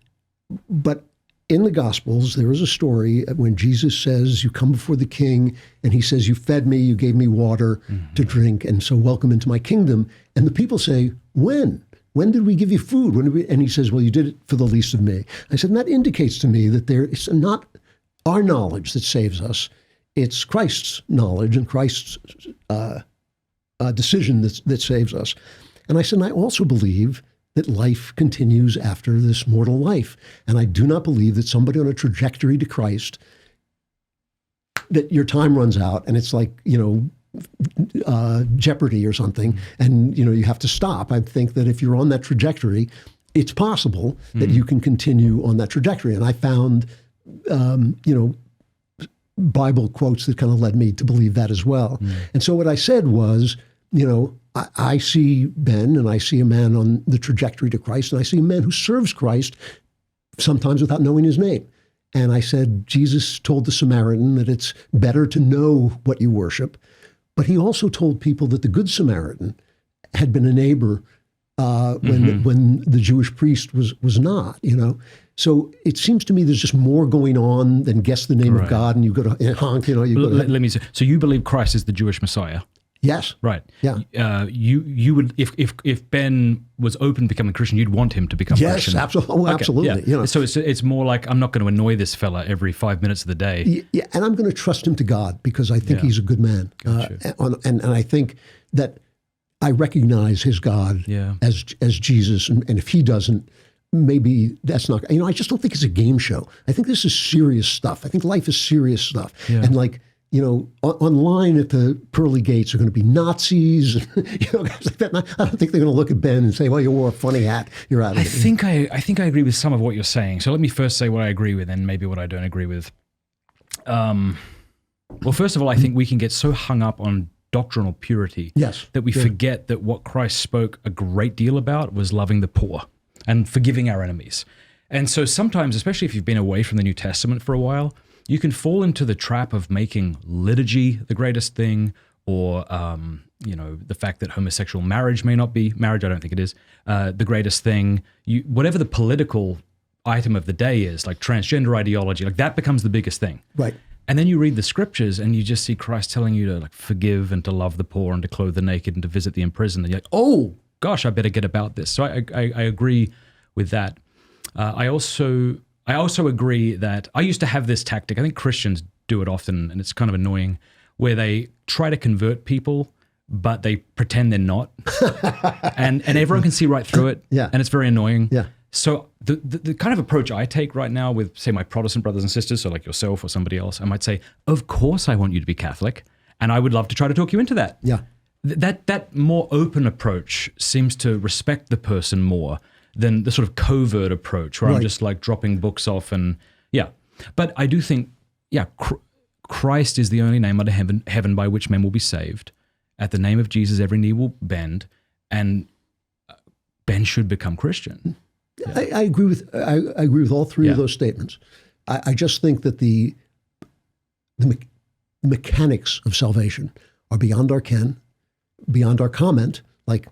B: but in the Gospels, there is a story when Jesus says, you come before the king, and he says, you fed me, you gave me water to drink, and so welcome into my kingdom. And the people say, when? When did we give you food? And he says, well, you did it for the least of me. I said, and that indicates to me that it's not our knowledge that saves us. It's Christ's knowledge and Christ's decision that saves us. And I said, and I also believe that life continues after this mortal life. And I do not believe that somebody on a trajectory to Christ, that your time runs out and it's like, Jeopardy or something, and, you have to stop. I think that if you're on that trajectory, it's possible that you can continue on that trajectory. And I found, Bible quotes that kind of led me to believe that as well. And so what I said was, I see Ben and I see a man on the trajectory to Christ, and I see a man who serves Christ sometimes without knowing his name. And I said, Jesus told the Samaritan that it's better to know what you worship, but he also told people that the Good Samaritan had been a neighbor when the Jewish priest was not, So it seems to me there's just more going on than guess the name of God and you go to honk,
C: Let me say, so you believe Christ is the Jewish Messiah?
B: Yes.
C: Right.
B: Yeah.
C: You would, if Ben was open to becoming Christian, you'd want him to become Christian.
B: Yes, absolutely. Oh, absolutely.
C: Yeah. So it's more like, I'm not going to annoy this fella every 5 minutes of the day.
B: Yeah, and I'm going to trust him to God because I think he's a good man.
C: Gotcha.
B: And I think that I recognize his God as Jesus, and if he doesn't, maybe that's not. I just don't think it's a game show. I think this is serious stuff. I think life is serious stuff, and like online at the pearly gates are going to be Nazis, guys like that. I don't think they're going to look at Ben and say, "Well, you wore a funny hat. You're out of it."
C: I think I agree with some of what you're saying. So let me first say what I agree with, and maybe what I don't agree with. Well, first of all, I think we can get so hung up on doctrinal purity that we forget that what Christ spoke a great deal about was loving the poor and forgiving our enemies. And so sometimes, especially if you've been away from the New Testament for a while, you can fall into the trap of making liturgy the greatest thing, or the fact that homosexual marriage may not be marriage. I don't think it is the greatest thing. Whatever the political item of the day is, like transgender ideology, like that becomes the biggest thing.
B: Right.
C: And then you read the scriptures and you just see Christ telling you to like forgive and to love the poor and to clothe the naked and to visit the imprisoned. And you're like, oh gosh, I better get about this. So I agree with that. I also agree that I used to have this tactic. I think Christians do it often, and it's kind of annoying, where they try to convert people, but they pretend they're not, and everyone can see right through it.
B: Yeah.
C: And it's very annoying.
B: Yeah.
C: So the kind of approach I take right now with, say, my Protestant brothers and sisters, so like yourself or somebody else, I might say, of course I want you to be Catholic, and I would love to try to talk you into that.
B: Yeah.
C: That more open approach seems to respect the person more than the sort of covert approach where I'm just like dropping books off and But I do think, Christ is the only name under heaven by which men will be saved. At the name of Jesus, every knee will bend, and Ben should become Christian.
B: Yeah. I agree with all three of those statements. I just think that the mechanics of salvation are beyond our ken, beyond our comment. Like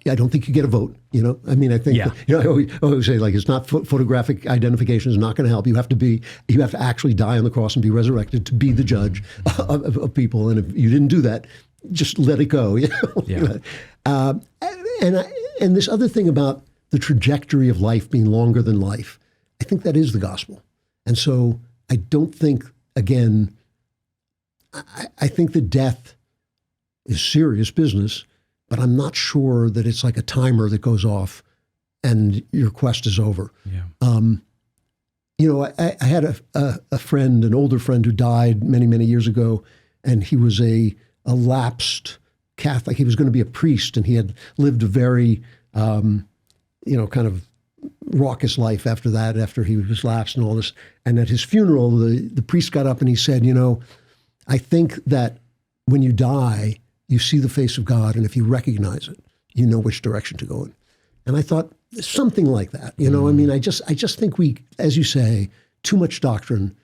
B: I don't think you get a vote. I mean, I think I always say, like, it's not photographic identification is not going to help. You have to actually die on the cross and be resurrected to be the judge of people. And if you didn't do that, just let it go. And this other thing about the trajectory of life being longer than life, I think that is the gospel. And so I don't think, again, I think that death is serious business, but I'm not sure that it's like a timer that goes off and your quest is over. Yeah. I had a friend, an older friend who died many, many years ago, and he was a lapsed Catholic. He was going to be a priest, and he had lived a very, kind of raucous life after that, after he was lapsed and all this. And at his funeral, the priest got up and he said, I think that when you die, you see the face of God, and if you recognize it, you know which direction to go in. And I thought, something like that. I mean, I just think we, as you say, too much doctrine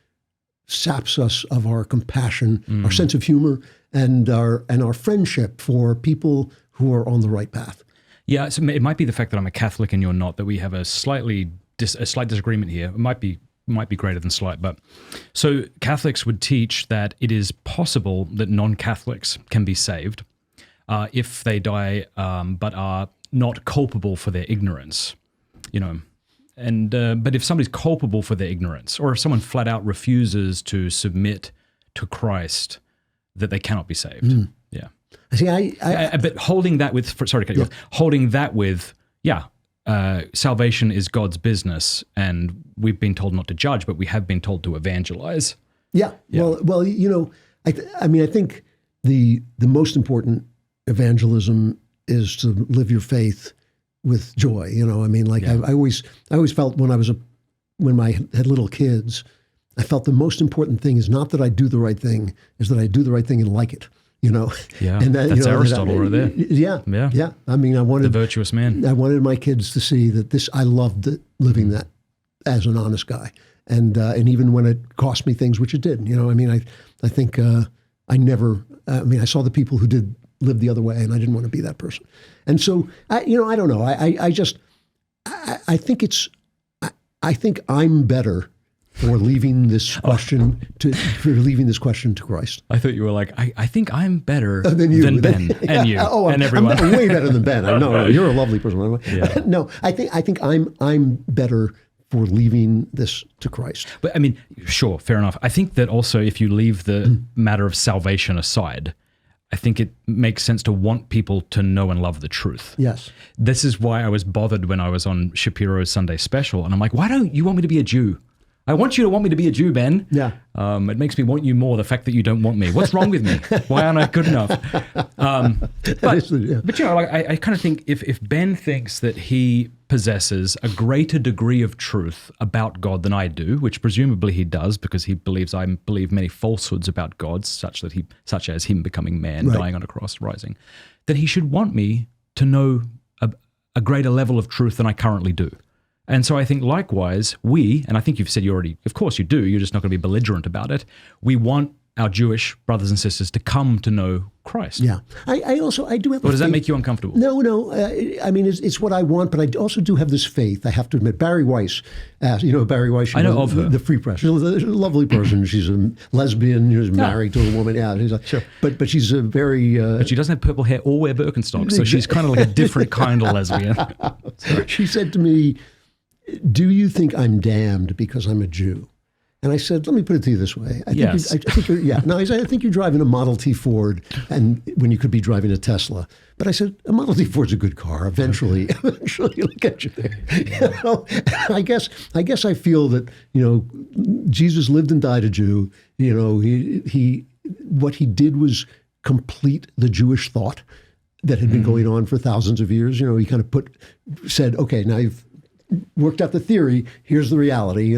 B: saps us of our compassion, our sense of humor, and our friendship for people who are on the right path.
C: Yeah, so it might be the fact that I'm a Catholic and you're not, that we have a slight disagreement here. It might be greater than slight, but so Catholics would teach that it is possible that non-Catholics can be saved if they die, but are not culpable for their ignorance, And but if somebody's culpable for their ignorance, or if someone flat out refuses to submit to Christ, that they cannot be saved. Yeah.
B: See,
C: but holding that with, sorry to cut you off, holding that with, salvation is God's business, and we've been told not to judge, but we have been told to evangelize.
B: Yeah. Well, I think the most important evangelism is to live your faith with joy. I always felt when I had little kids, I felt the most important thing is not that I do the right thing, is that I do the right thing and like it.
C: Yeah,
B: and
C: that's Aristotle right there.
B: Yeah. I mean, I wanted
C: the virtuous man.
B: I wanted my kids to see that I loved living that as an honest guy, and even when it cost me things, which it did. I think I never. I saw the people who did live the other way, and I didn't want to be that person. And so, I don't know. I think I'm better for leaving this question to Christ.
C: I thought you were like, I think I'm better than Ben and you and everyone.
B: I'm way better than Ben. No, you're a lovely person. Yeah. No, I think I'm better for leaving this to Christ.
C: But I mean, sure, fair enough. I think that also if you leave the matter of salvation aside, I think it makes sense to want people to know and love the truth.
B: Yes.
C: This is why I was bothered when I was on Shapiro's Sunday special, and I'm like, why don't you want me to be a Jew?
A: I want you to want me to be a Jew, Ben.
B: Yeah.
A: It makes me want you more, the fact that you don't want me. What's wrong with me? Why aren't I good enough? But you know, like, I kind of think if Ben thinks that he possesses a greater degree of truth about God than I do, which presumably he does because he believes I believe many falsehoods about God, such as him becoming man, dying on a cross, rising, then he should want me to know a greater level of truth than I currently do. And so I think likewise, and I think you've said you already, of course you do, you're just not going to be belligerent about it. We want our Jewish brothers and sisters to come to know Christ.
B: Yeah. I do have
A: Or does that make you uncomfortable?
B: No. I mean, it's what I want, but I also do have this faith, I have to admit. Barry Weiss, Barry Weiss.
A: I know of her.
B: The Free Press. She's a lovely person. She's a lesbian. She's married to a woman. Yeah. She's like,
A: sure.
B: But she's a very...
A: but she doesn't have purple hair or wear Birkenstocks, so she's kind of like a different kind of lesbian.
B: She said to me, "Do you think I'm damned because I'm a Jew?" And I said, "Let me put it to you this way. I think you're driving a Model T Ford, and when you could be driving a Tesla." But I said, "A Model T Ford's a good car. Eventually it'll get you there." You know? I guess I feel that Jesus lived and died a Jew. He what he did was complete the Jewish thought that had been going on for thousands of years. He kind of said, "Okay, now you've worked out the theory. Here's the reality."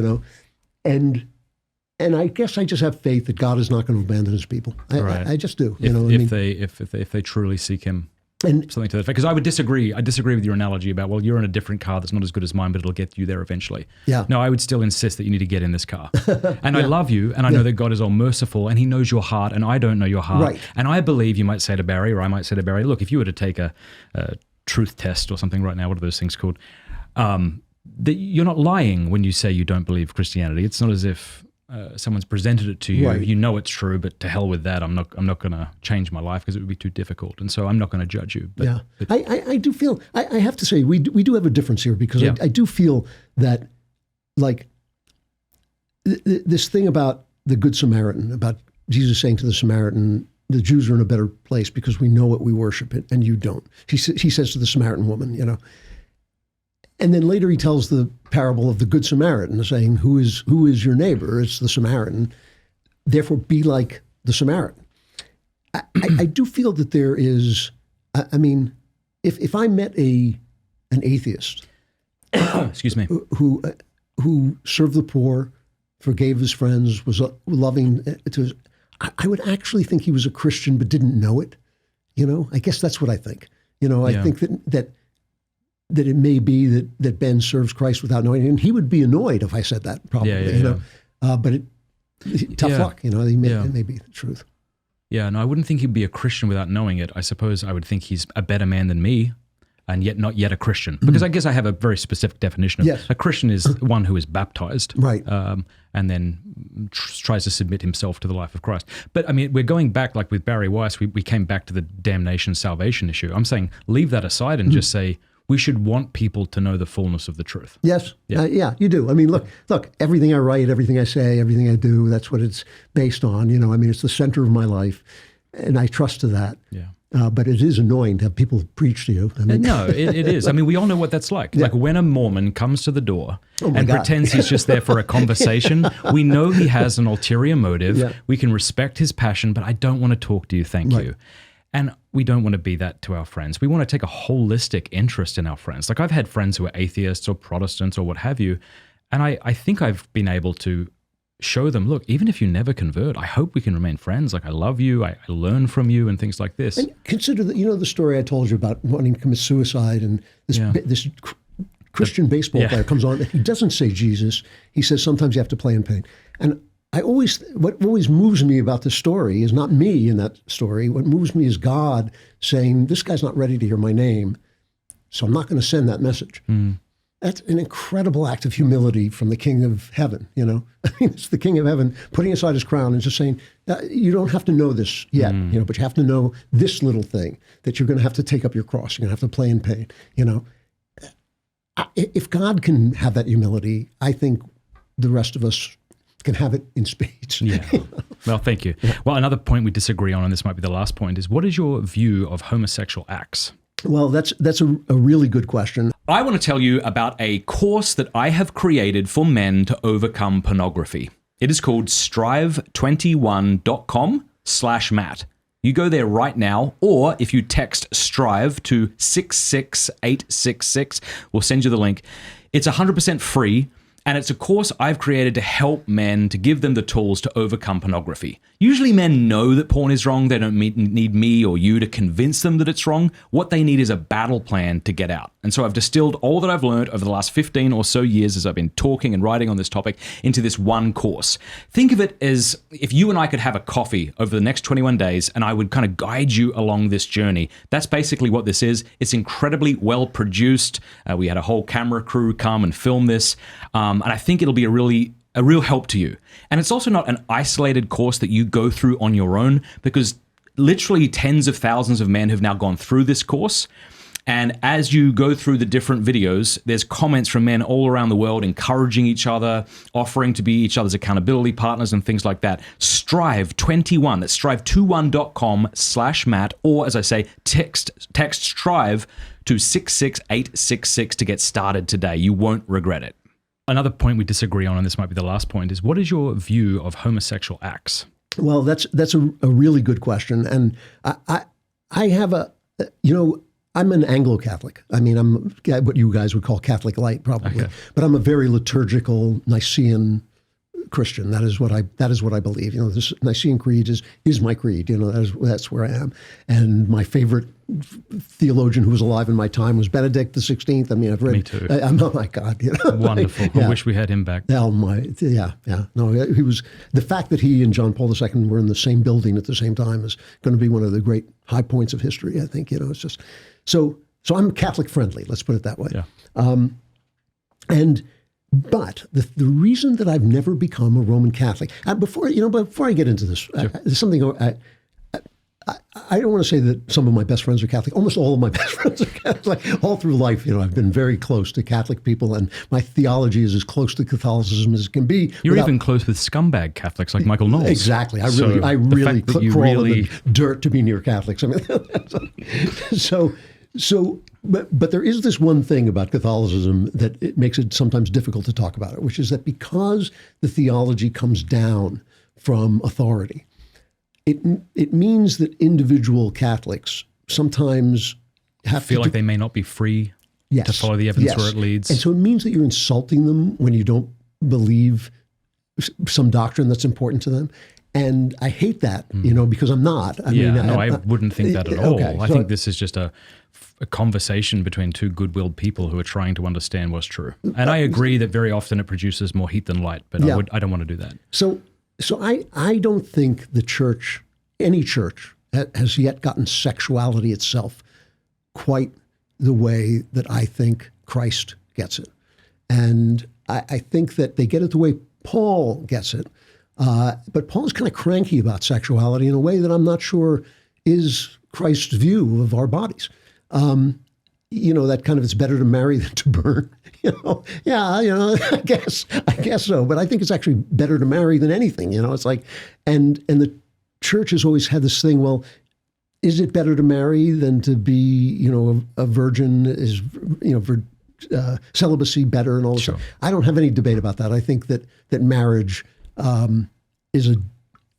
B: And I guess I just have faith that God is not going to abandon his people. I just do.
A: If they truly seek him, and something to that effect. Because I would disagree. I disagree with your analogy about, well, you're in a different car that's not as good as mine, but it'll get you there eventually.
B: Yeah.
A: No, I would still insist that you need to get in this car. And I love you, and I know that God is all merciful, and he knows your heart, and I don't know your heart.
B: Right.
A: And I believe you might say to Barry, or I might say to Barry, look, if you were to take a truth test or something right now, what are those things called? That you're not lying when you say you don't believe Christianity. It's not as if someone's presented it to you.
B: Right.
A: You know it's true, but to hell with that. I'm not going to change my life because it would be too difficult, and so I'm not going to judge you. But,
B: I do feel. I have to say we do have a difference here because I do feel that like this thing about the Good Samaritan, about Jesus saying to the Samaritan, the Jews are in a better place because we know what we worship it and you don't. He says to the Samaritan woman, And then later he tells the parable of the Good Samaritan, saying, who is your neighbor? It's the Samaritan. Therefore, be like the Samaritan. I do feel that there is, I mean, if I met an atheist,
A: excuse me,
B: who served the poor, forgave his friends, was loving to his, I would actually think he was a Christian but didn't know it. I guess that's what I think. I think that it may be that Ben serves Christ without knowing it. And he would be annoyed if I said that, probably, but tough luck, it may be the truth.
A: Yeah, no, I wouldn't think he'd be a Christian without knowing it. I suppose I would think he's a better man than me, and yet not yet a Christian. Because I guess I have a very specific definition of a Christian is one who is baptized,
B: right,
A: and then tries to submit himself to the life of Christ. But I mean, we're going back, like with Barry Weiss, we came back to the damnation salvation issue. I'm saying leave that aside and just say, we should want people to know the fullness of the truth.
B: Yes. Yeah, you do. I mean, look, everything I write, everything I say, everything I do, that's what it's based on. I mean, it's the center of my life, and I trust to that.
A: Yeah.
B: But it is annoying to have people preach to you. I mean,
A: no, it is. I mean, we all know what that's like. Yeah. Like when a Mormon comes to the door and pretends he's just there for a conversation, we know he has an ulterior motive. Yeah. We can respect his passion, but I don't want to talk to you, thank you. And we don't want to be that to our friends. We want to take a holistic interest in our friends. Like I've had friends who are atheists or Protestants or what have you, and I think I've been able to show them, look, even if you never convert, I hope we can remain friends. Like I love you, I learn from you and things like this.
B: And consider that, the story I told you about wanting to commit suicide, and this Christian baseball player comes on, and he doesn't say Jesus. He says sometimes you have to play in pain. And what always moves me about this story is not me in that story. What moves me is God saying, this guy's not ready to hear my name, so I'm not going to send that message. Mm. That's an incredible act of humility from the King of Heaven, I mean, it's the King of Heaven putting aside his crown and just saying, you don't have to know this yet, but you have to know this little thing, that you're going to have to take up your cross, you're going to have to play in pain, If God can have that humility, I think the rest of us can have it in spades.
A: Yeah. Well, thank you. Well, another point we disagree on, and this might be the last point, is what is your view of homosexual acts?
B: Well, that's a really good question.
C: I want to tell you about a course that I have created for men to overcome pornography. It is called strive21.com/Matt. You go there right now, or if you text STRIVE to 66866, we'll send you the link. It's 100% free, and it's a course I've created to help men, to give them the tools to overcome pornography. Usually men know that porn is wrong. They don't need me or you to convince them that it's wrong. What they need is a battle plan to get out. And so I've distilled all that I've learned over the last 15 or so years as I've been talking and writing on this topic into this one course. Think of it as if you and I could have a coffee over the next 21 days and I would kind of guide you along this journey. That's basically what this is. It's incredibly well produced. We had a whole camera crew come and film this. And I think it'll be a real help to you. And it's also not an isolated course that you go through on your own, because literally tens of thousands of men have now gone through this course. And as you go through the different videos, there's comments from men all around the world encouraging each other, offering to be each other's accountability partners and things like that. Strive21, that's strive21.com/Matt, or as I say, text STRIVE to 66866 to get started today. You won't regret it. Another point we disagree on, and this might be the last point, is what is your view of homosexual acts?
B: Well, that's a really good question. And I have I'm an Anglo-Catholic. I mean, I'm what you guys would call Catholic light, probably. Okay. But I'm a very liturgical Nicene Christian. That is what I believe. You know, this Nicene Creed is my creed. You know, that's where I am. And my favorite theologian who was alive in my time was Benedict XVI. I mean, I've read.
C: Me too.
B: Oh my God! You know,
C: wonderful.
B: Like, yeah.
C: I wish we had him back.
B: Oh my, yeah. No, he was. The fact that he and John Paul II were in the same building at the same time is going to be one of the great high points of history. I think. You know, it's just so. I'm Catholic friendly. Let's put it that way.
C: Yeah.
B: But the reason that I've never become a Roman Catholic, before I get into this,
C: sure.
B: There's something I don't want to say that some of my best friends are Catholic. Almost all of my best friends are Catholic. All through life, you know, I've been very close to Catholic people, and my theology is as close to Catholicism as it can be.
C: You're even close with scumbag Catholics like Michael Knowles.
B: Exactly. I really crawl in the dirt to be near Catholics. I mean, But there is this one thing about Catholicism that it makes it sometimes difficult to talk about it, which is that because the theology comes down from authority, it means that individual Catholics sometimes
C: feel like they may not be free to follow the evidence where it leads.
B: And so it means that you're insulting them when you don't believe some doctrine that's important to them. And I hate that, you know, because I'm not.
C: I wouldn't think that at all. Okay, I think this is just a conversation between two good-willed people who are trying to understand what's true. And I agree that very often it produces more heat than light, but I don't want to do that.
B: So I don't think the church, any church, has yet gotten sexuality itself quite the way that I think Christ gets it. And I think that they get it the way Paul gets it. But Paul's kind of cranky about sexuality in a way that I'm not sure is Christ's view of our bodies. You know, that kind of, it's better to marry than to burn. You know, I guess so. But I think it's actually better to marry than anything. You know, it's like, and the church has always had this thing. Well, is it better to marry than to be, you know, a virgin? Is, you know, celibacy better and all this stuff? I don't have any debate about that. I think that marriage is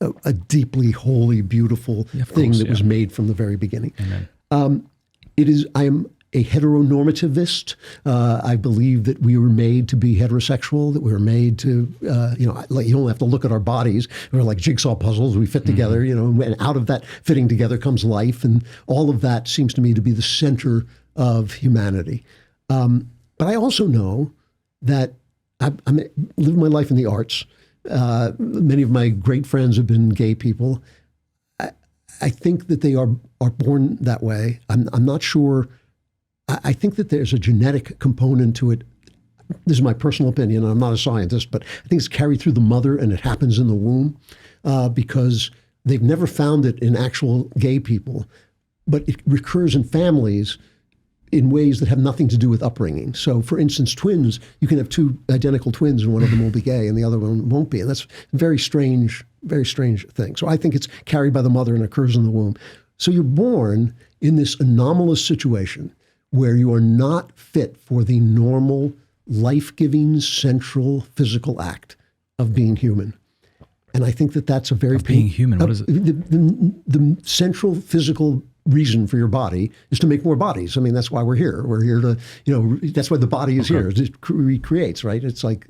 B: a deeply holy, beautiful thing that was made from the very beginning.
C: Amen.
B: I am a heteronormativist. I believe that we were made to be heterosexual, that we were made to, you don't have to look at our bodies. We're like jigsaw puzzles. We fit together, you know, and out of that fitting together comes life. And all of that seems to me to be the center of humanity. But I also know that I'm living my life in the arts. Many of my great friends have been gay people. I think that they are born that way. I'm not sure. I think that there's a genetic component to it. This is my personal opinion. I'm not a scientist, but I think it's carried through the mother and it happens in the womb because they've never found it in actual gay people, but it recurs in families in ways that have nothing to do with upbringing. So, for instance, twins, you can have two identical twins and one of them will be gay and the other one won't be. And that's a very strange thing. So I think it's carried by the mother and occurs in the womb. So you're born in this anomalous situation where you are not fit for the normal, life-giving, central physical act of being human. And I think that that's a very...
A: being human, what is it?
B: The central physical reason for your body is to make more bodies. I mean, that's why we're here. We're here to, that's why the body is here. It recreates, right? It's like,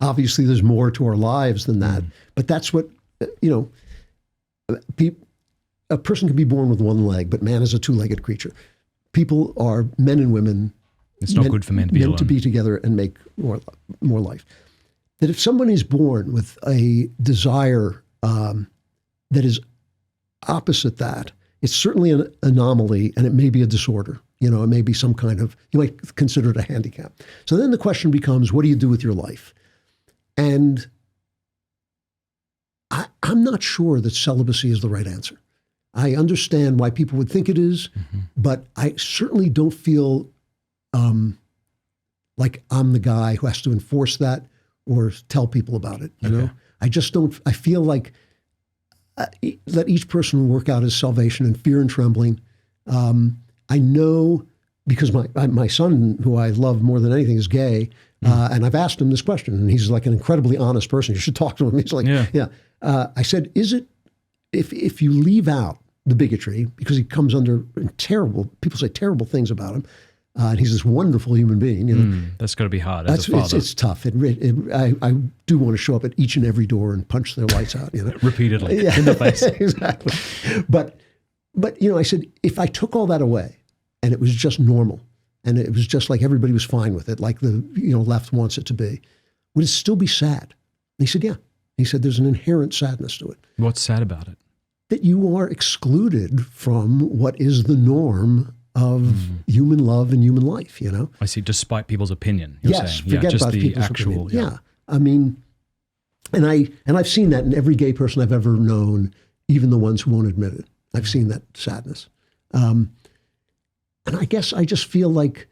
B: obviously there's more to our lives than that. But that's what, a person can be born with one leg, but man is a two-legged creature. People are men and women.
A: It's not good for men to be alone.
B: To be together and make more life. That if someone is born with a desire that is opposite that, it's certainly an anomaly, and it may be a disorder. It may be some kind of, you might consider it a handicap. So then the question becomes, what do you do with your life? And I'm not sure that celibacy is the right answer. I understand why people would think it is, but I certainly don't feel like I'm the guy who has to enforce that or tell people about it. You know, I just don't. I feel like let each person work out his salvation in fear and trembling. I know because my son, who I love more than anything, is gay, and I've asked him this question, and he's like an incredibly honest person. You should talk to him. He's like, yeah. I said, is it if you leave out the bigotry, because he comes under people say terrible things about him, and he's this wonderful human being.
A: That's got to be hard as a father.
B: It's tough. I do want to show up at each and every door and punch their lights out.
A: Repeatedly in the face.
B: Exactly. But I said, if I took all that away, and it was just normal, and it was just like everybody was fine with it, like the left wants it to be, would it still be sad? And he said, yeah. He said, there's an inherent sadness to it.
A: What's sad about it?
B: That you are excluded from what is the norm of human love and human life,
A: I see, despite people's opinion,
B: yes,
A: saying.
B: Forget about people's
A: actual,
B: opinion. Yeah. I mean, and I've seen that in every gay person I've ever known, even the ones who won't admit it. I've seen that sadness. And I guess I just feel like,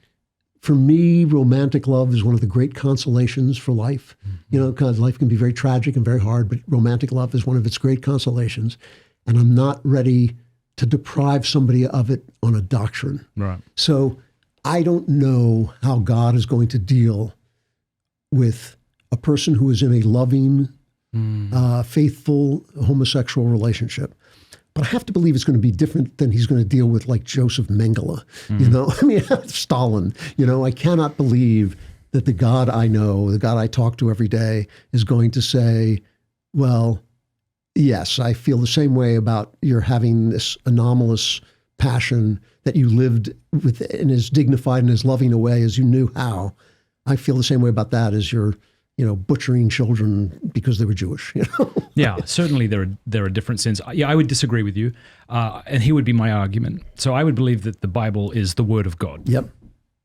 B: for me, romantic love is one of the great consolations for life. Because life can be very tragic and very hard, but romantic love is one of its great consolations. And I'm not ready to deprive somebody of it on a doctrine.
A: Right.
B: So I don't know how God is going to deal with a person who is in a loving, faithful homosexual relationship. But I have to believe it's going to be different than he's going to deal with, like Joseph Mengele, Stalin. I cannot believe that the God I know, the God I talk to every day, is going to say, well, yes, I feel the same way about your having this anomalous passion that you lived with in as dignified and as loving a way as you knew how. I feel the same way about that as your butchering children because they were Jewish.
A: Yeah, certainly there are different sins. Yeah, I would disagree with you, and here would be my argument. So I would believe that the Bible is the Word of God.
B: Yep.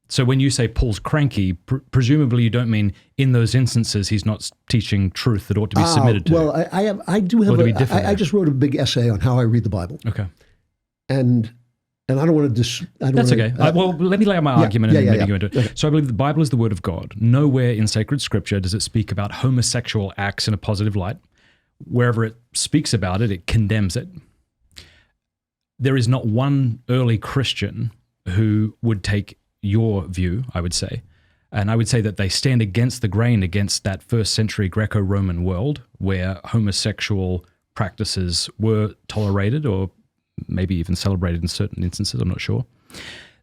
A: So when you say Paul's cranky, presumably you don't mean in those instances he's not teaching truth that ought to be submitted to.
B: Well, I just wrote a big essay on how I read the Bible.
A: Okay.
B: And I don't want to
A: That's okay. Well, let me lay out my argument and maybe go into it. Okay. So I believe the Bible is the Word of God. Nowhere in sacred scripture does it speak about homosexual acts in a positive light. Wherever it speaks about it, it condemns it. There is not one early Christian who would take your view, I would say. And I would say that they stand against the grain, against that first century Greco-Roman world where homosexual practices were tolerated or maybe even celebrated in certain instances, I'm not sure.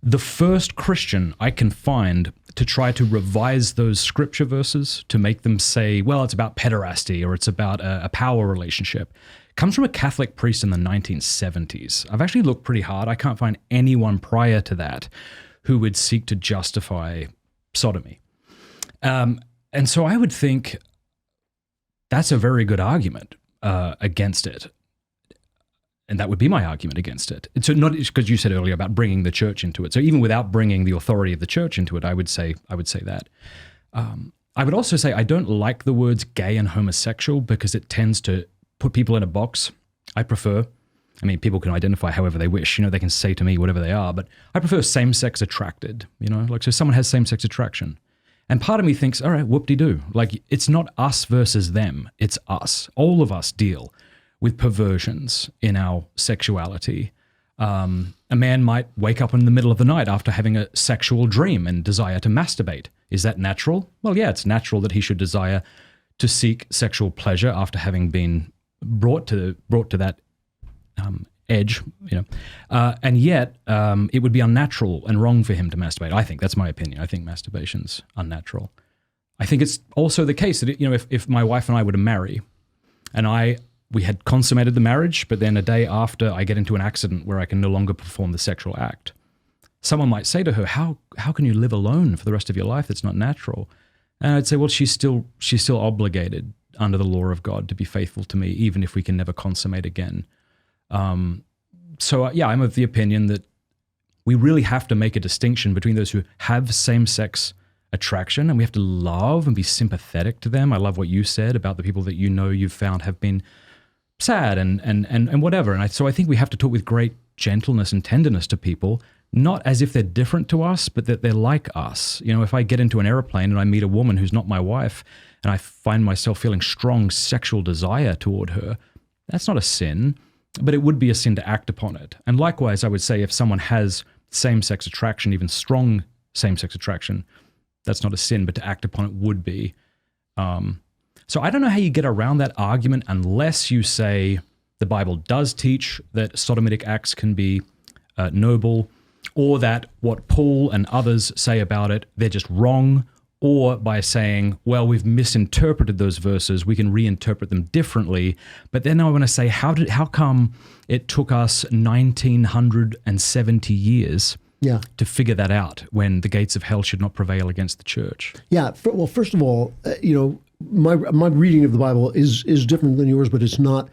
A: The first Christian I can find to try to revise those scripture verses to make them say, well, it's about pederasty or it's about a power relationship, comes from a Catholic priest in the 1970s. I've actually looked pretty hard. I can't find anyone prior to that who would seek to justify sodomy. And so I would think that's a very good argument against it. And that would be my argument against it. So not because you said earlier about bringing the church into it. So even without bringing the authority of the church into it, I would say that. I would also say I don't like the words gay and homosexual because it tends to put people in a box. People can identify however they wish. They can say to me whatever they are, but I prefer same-sex attracted. So someone has same-sex attraction. And part of me thinks, all right, whoop-de-doo. Like, it's not us versus them. It's us. All of us deal with perversions in our sexuality.
C: A man might wake up in the middle of the night after having a sexual dream and desire to masturbate. Is that natural? Well, yeah, it's natural that he should desire to seek sexual pleasure after having been brought to that edge, and yet it would be unnatural and wrong for him to masturbate. I think that's my opinion. I think masturbation's unnatural. I think it's also the case that if my wife and I were to marry, and we had consummated the marriage, but then a day after I get into an accident where I can no longer perform the sexual act, someone might say to her, "How can you live alone for the rest of your life? That's not natural." And I'd say, well, she's still obligated under the law of God to be faithful to me, even if we can never consummate again. So I'm of the opinion that we really have to make a distinction between those who have same-sex attraction, and we have to love and be sympathetic to them. I love what you said about the people that you've found have been sad and whatever. And so I think we have to talk with great gentleness and tenderness to people, not as if they're different to us, but that they're like us. If I get into an airplane and I meet a woman who's not my wife, and I find myself feeling strong sexual desire toward her, that's not a sin, but it would be a sin to act upon it. And likewise, I would say if someone has same-sex attraction, even strong same-sex attraction, that's not a sin, but to act upon it would be. So I don't know how you get around that argument unless you say the Bible does teach that sodomitic acts can be noble, or that what Paul and others say about it, they're just wrong, or by saying, well, we've misinterpreted those verses, we can reinterpret them differently. But then I want to say, how come it took us 1970 years to figure that out when the gates of hell should not prevail against the church?
B: Yeah, well, first of all, my reading of the Bible is different than yours, but it's not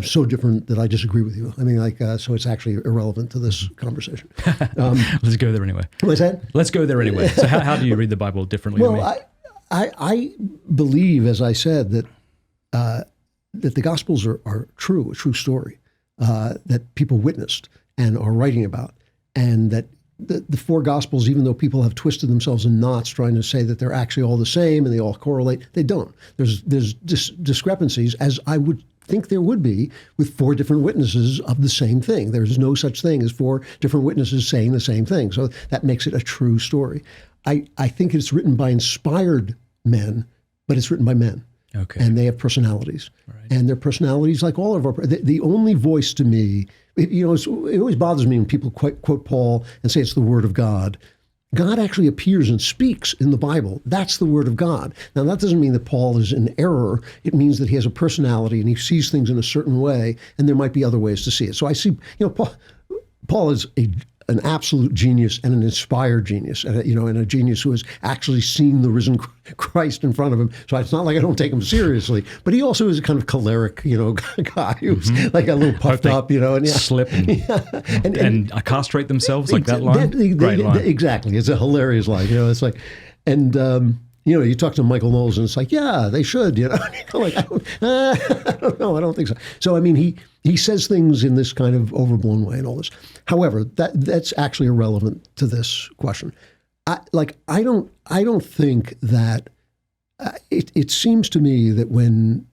B: so different that I disagree with you. I mean, so it's actually irrelevant to this conversation.
C: Let's go there anyway.
B: What's that?
C: Let's go there anyway. So how do you read the Bible differently than me?
B: Well, I believe, as I said, that the Gospels are true, a true story that people witnessed and are writing about, and that the four Gospels, even though people have twisted themselves in knots trying to say that they're actually all the same and they all correlate, they don't. There's discrepancies, as I would think there would be with four different witnesses of the same thing. There's no such thing as four different witnesses saying the same thing. So that makes it a true story. I think it's written by inspired men, but it's written by men.
C: Okay.
B: And they have personalities. Right. And their personalities, like all of our, the only voice to me, it always bothers me when people quote Paul and say it's the word of God. God actually appears and speaks in the Bible. That's the word of God. Now, that doesn't mean that Paul is in error. It means that he has a personality and he sees things in a certain way, and there might be other ways to see it. So I see, Paul is an absolute genius and an inspired genius, and a genius who has actually seen the risen Christ in front of him. So it's not like I don't take him seriously, but he also is a kind of choleric, guy who's like a little puffed up, and
C: slip and castrate themselves, like that line. Great line.
B: Exactly. It's a hilarious line. It's like, and you talk to Michael Knowles and it's like, yeah, they should, like, I don't know, I don't think so. So, I mean, he says things in this kind of overblown way and all this. However, that's actually irrelevant to this question. I don't think that it seems to me that when,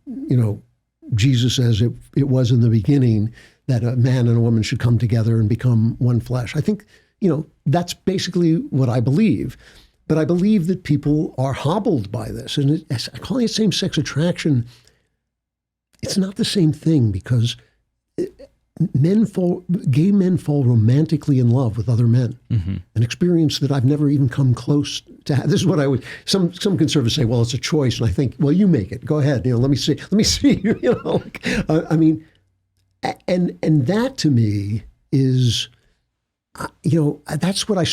B: Jesus says it was in the beginning that a man and a woman should come together and become one flesh. I think, that's basically what I believe. But I believe that people are hobbled by this. And calling it same-sex attraction, it's not the same thing, because gay men fall romantically in love with other men. Mm-hmm. An experience that I've never even come close to have. This is what I would, some conservatives say, well, it's a choice. And I think, well, you make it. Go ahead. Let me see. I mean, and that to me is, that's what I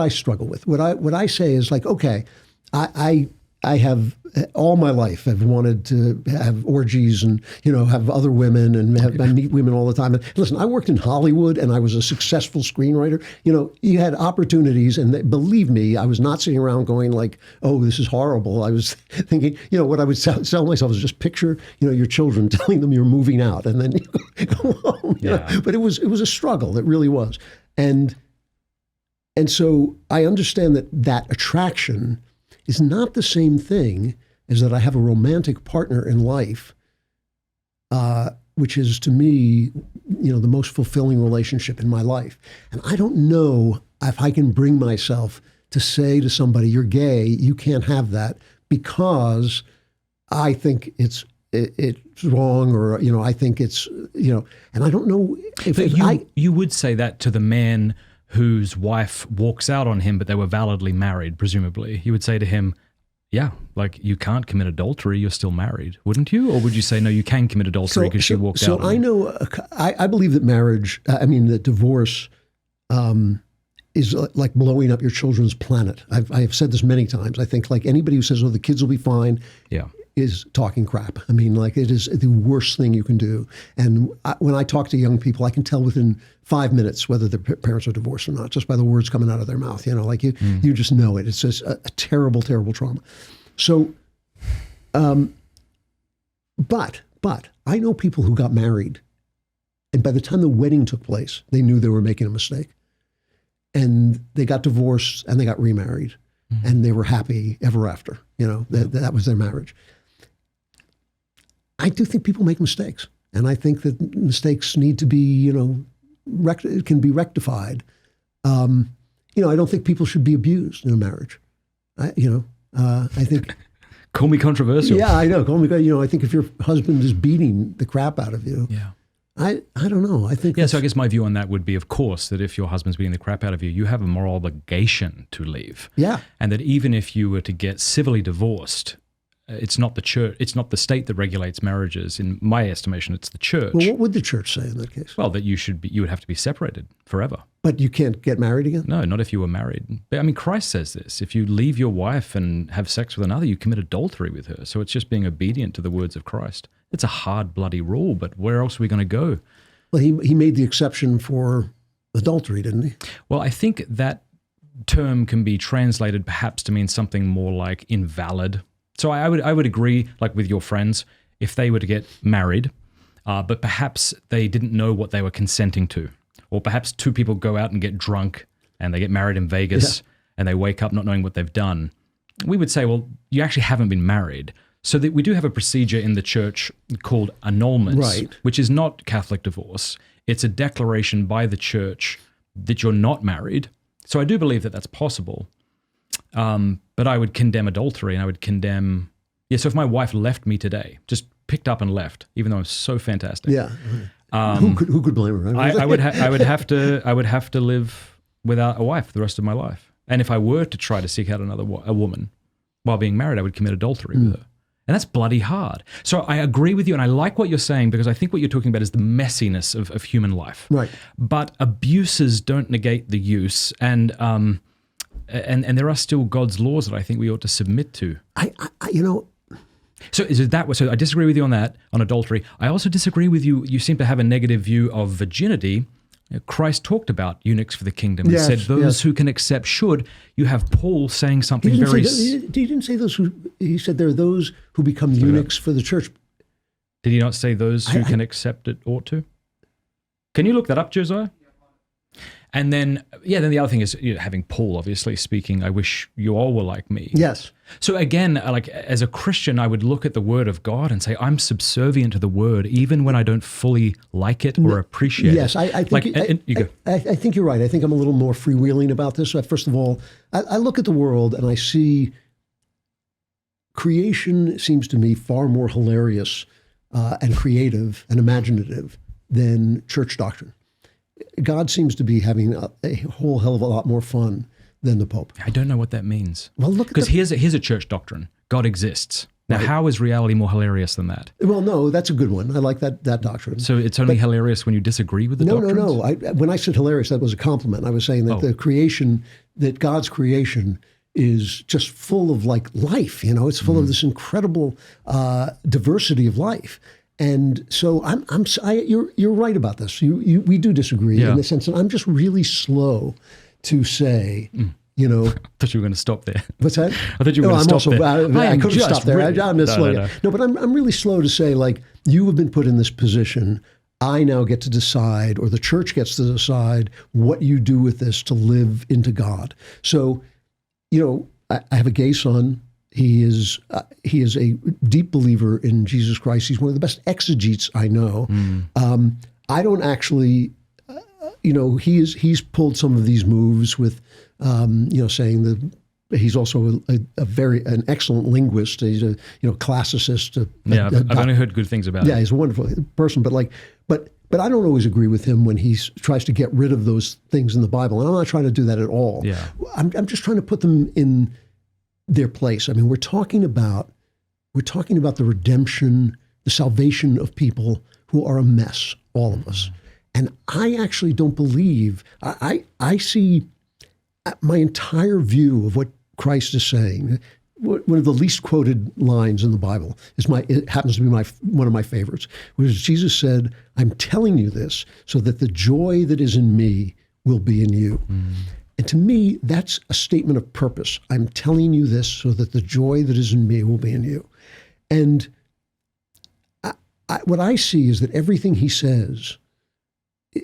B: struggle with. What I say is like, okay, I have all my life have wanted to have orgies and have other women and meet women all the time. And listen, I worked in Hollywood and I was a successful screenwriter. You had opportunities, and believe me, I was not sitting around going like, oh, this is horrible. I was thinking, what I would tell myself is just picture, your children telling them you're moving out, and then you go home.
C: Yeah.
B: But it was a struggle. It really was. And so I understand that attraction is not the same thing as that I have a romantic partner in life, which is to me the most fulfilling relationship in my life. And I don't know if I can bring myself to say to somebody, you're gay, you can't have that because I think it's wrong, or, I think it's, and I don't know if
C: you would say that to the man whose wife walks out on him, but they were validly married, presumably. You would say to him, yeah, like, you can't commit adultery, you're still married, wouldn't you? Or would you say, no, you can commit adultery because she walked out on you?
B: So I know, I believe that that divorce is like blowing up your children's planet. I have said this many times. I think, like, anybody who says, oh, the kids will be fine, is talking crap. I mean, like, it is the worst thing you can do. And when I talk to young people, I can tell within 5 minutes whether their parents are divorced or not, just by the words coming out of their mouth. You just know it. It's just a terrible, terrible trauma. So, but I know people who got married, and by the time the wedding took place, they knew they were making a mistake. And they got divorced and they got remarried, and they were happy ever after. That was their marriage. I do think people make mistakes, and I think that mistakes need to be, can be rectified. I don't think people should be abused in a marriage. I think.
C: Call me controversial.
B: Yeah, I know. Call me. I think if your husband is beating the crap out of you, I don't know. I think.
C: Yeah. So I guess my view on that would be, of course, that if your husband's beating the crap out of you, you have a moral obligation to leave.
B: Yeah.
C: And that even if you were to get civilly divorced, it's not the church, it's not the state that regulates marriages. In my estimation, it's the church.
B: Well, what would the church say in that case?
C: Well, that you would have to be separated forever.
B: But you can't get married again?
C: No, not if you were married. But I mean, Christ says this. If you leave your wife and have sex with another, you commit adultery with her. So it's just being obedient to the words of Christ. It's a hard, bloody rule, but where else are we going to go?
B: Well, he made the exception for adultery, didn't he?
C: Well, I think that term can be translated perhaps to mean something more like invalid. So I would agree, like with your friends, if they were to get married, but perhaps they didn't know what they were consenting to. Or perhaps two people go out and get drunk and they get married in Vegas and they wake up not knowing what they've done. We would say, well, you actually haven't been married. So that we do have a procedure in the church called annulments, which is not Catholic divorce. It's a declaration by the church that you're not married. So I do believe that that's possible. But I would condemn adultery, and I would condemn, so if my wife left me today, just picked up and left, even though I'm so fantastic.
B: Yeah. Who could blame her?
C: I would have to live without a wife the rest of my life. And if I were to try to seek out a woman while being married, I would commit adultery with her. And that's bloody hard. So I agree with you, and I like what you're saying, because I think what you're talking about is the messiness of human life. Right. But abuses don't negate the use, and there are still God's laws that I think we ought to submit to. So is it that way? So I disagree with you on that, on adultery. I also disagree with you. You seem to have a negative view of virginity. Christ talked about eunuchs for the kingdom and said those who can accept should. You have Paul saying something
B: he didn't say those who, he said there are those who become eunuchs for the church.
C: Did he not say those who can accept it ought to? Can you look that up, Josiah? And then, then the other thing is having Paul obviously speaking, I wish you all were like me.
B: Yes.
C: So again, like as a Christian, I would look at the word of God and say, I'm subservient to the word, even when I don't fully like it or appreciate it.
B: Yes, I think you're right. I think I'm a little more freewheeling about this. First of all, I look at the world and I see creation seems to me far more hilarious and creative and imaginative than church doctrine. God seems to be having a whole hell of a lot more fun than the Pope.
C: I don't know what that means.
B: Well, look,
C: because here's a church doctrine: God exists. Now, how is reality more hilarious than that?
B: Well, no, that's a good one. I like that doctrine.
C: So it's only hilarious when you disagree with the doctrines?
B: No. When I said hilarious, that was a compliment. I was saying that the creation, that God's creation is just full of like life. It's full of this incredible diversity of life. And so you're right about this. We do disagree in the sense that I'm just really slow to say,
C: I thought you were going to stop there.
B: What's that?
C: I thought you were going to stop there.
B: I could have stopped there. I'm just slow. No, but I'm really slow to say, like, you have been put in this position. I now get to decide, or the church gets to decide what you do with this to live into God. So, I have a gay son. He is a deep believer in Jesus Christ. He's one of the best exegetes I know. I don't actually, he's pulled some of these moves with, saying that he's also an excellent linguist. He's a classicist.
C: I've only heard good things about him.
B: Yeah, he's a wonderful person. But I don't always agree with him when he tries to get rid of those things in the Bible, and I'm not trying to do that at all.
C: Yeah.
B: I'm just trying to put them in their place. I mean, we're talking about the redemption, the salvation of people who are a mess, all of us. And I actually don't believe, I see my entire view of what Christ is saying. One of the least quoted lines in the Bible it happens to be one of my favorites, which is Jesus said, "I'm telling you this so that the joy that is in me will be in you." And to me, that's a statement of purpose. I'm telling you this so that the joy that is in me will be in you. And what I see is that everything he says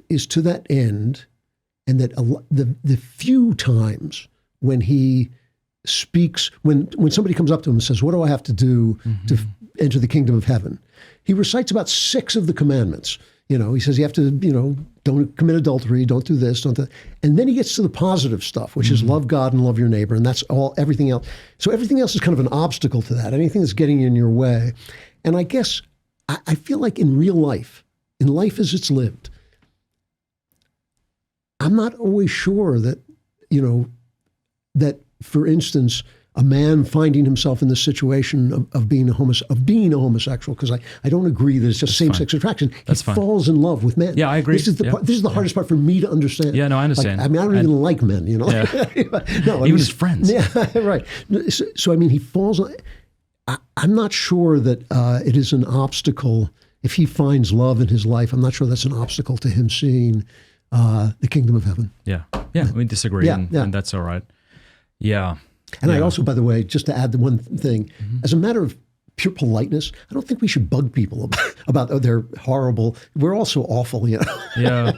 B: is to that end, and that the few times when he speaks, when somebody comes up to him and says, "What do I have to do to enter the kingdom of heaven?" He recites about 6 of the commandments. He says you have to, don't commit adultery, don't do this, don't do that. And then he gets to the positive stuff, which is love God and love your neighbor. And that's everything else. So everything else is kind of an obstacle to that, anything that's getting in your way. And I guess I feel like in real life, in life as it's lived, I'm not always sure that, that, for instance, a man finding himself in the situation of being a homosexual, because I don't agree that it's just same-sex attraction. He falls in love with men.
C: Yeah, I agree.
B: This is the hardest part for me to understand.
C: Yeah, no, I understand.
B: I don't even like men,
C: Yeah.
B: No,
C: even his friends.
B: Yeah, right. So he falls. I'm not sure that it is an obstacle if he finds love in his life. I'm not sure that's an obstacle to him seeing the kingdom of heaven.
C: Yeah, we disagree, and that's all right. Yeah.
B: And I also, by the way, just to add the one thing, as a matter of pure politeness, I don't think we should bug people about they're horrible. We're all so awful,
C: Yeah.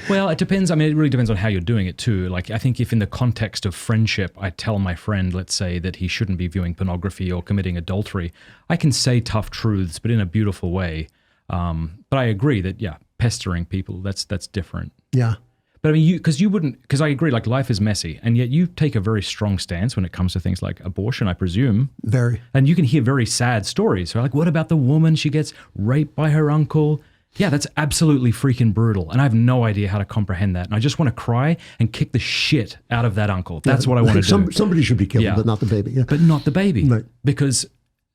C: Well, it depends. I mean, it really depends on how you're doing it too. Like, I think if in the context of friendship, I tell my friend, let's say, that he shouldn't be viewing pornography or committing adultery, I can say tough truths, but in a beautiful way. But I agree that, pestering people, that's different.
B: Yeah.
C: But I mean, because I agree, like, life is messy, and yet you take a very strong stance when it comes to things like abortion, I presume.
B: Very.
C: And you can hear very sad stories. So, like, what about the woman? She gets raped by her uncle. Yeah, that's absolutely freaking brutal. And I have no idea how to comprehend that. And I just want to cry and kick the shit out of that uncle. That's what I want to do.
B: Somebody should be killed, but not the baby. Yeah.
C: But not the baby.
B: Right.
C: Because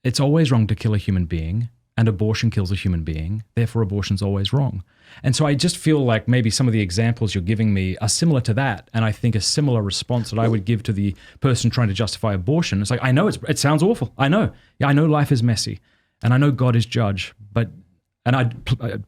C: it's always wrong to kill a human being, and abortion kills a human being. Therefore, abortion's always wrong. And so I just feel like maybe some of the examples you're giving me are similar to that. And I think a similar response that I would give to the person trying to justify abortion, it's like, I know it sounds awful. I know. Yeah, I know life is messy. And I know God is judge.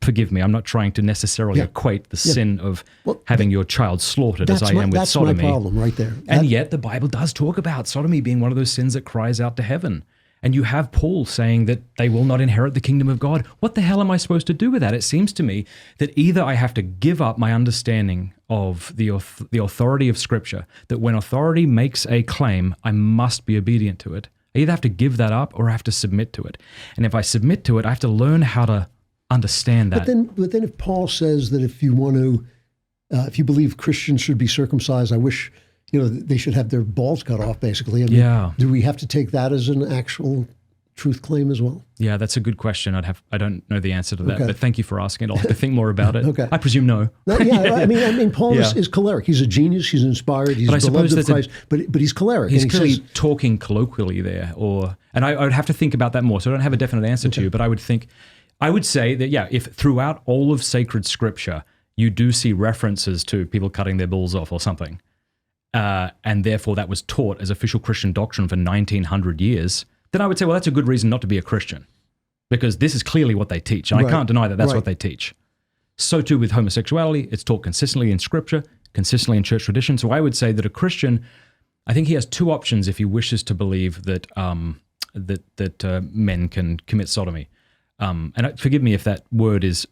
C: Forgive me, I'm not trying to necessarily equate the sin of having your child slaughtered as I am with sodomy.
B: That's my problem right there.
C: And yet the Bible does talk about sodomy being one of those sins that cries out to heaven. And you have Paul saying that they will not inherit the kingdom of God. What the hell am I supposed to do with that? It seems to me that either I have to give up my understanding of the authority of Scripture, that when authority makes a claim, I must be obedient to it. I either have to give that up or I have to submit to it. And if I submit to it, I have to learn how to understand that.
B: But then if Paul says that if you want to, if you believe Christians should be circumcised, I wish they should have their balls cut off, basically. I mean, do we have to take that as an actual truth claim as well?
C: Yeah, that's a good question. I don't know the answer to that, but thank you for asking it. I'll have to think more about it.
B: Okay.
C: I presume no.
B: I mean, Paul is choleric. He's a genius. He's inspired. He's beloved of Christ. But he's choleric.
C: He's clearly talking colloquially there, and I would have to think about that more. So I don't have a definite answer to you, but I would say that if throughout all of sacred Scripture you do see references to people cutting their balls off or something. And therefore that was taught as official Christian doctrine for 1900 years, then I would say, well, that's a good reason not to be a Christian, because this is clearly what they teach. And I can't deny that that's what they teach. So too with homosexuality, it's taught consistently in Scripture, consistently in church tradition. So I would say that a Christian, I think he has two options if he wishes to believe that men can commit sodomy. And forgive me if that word is,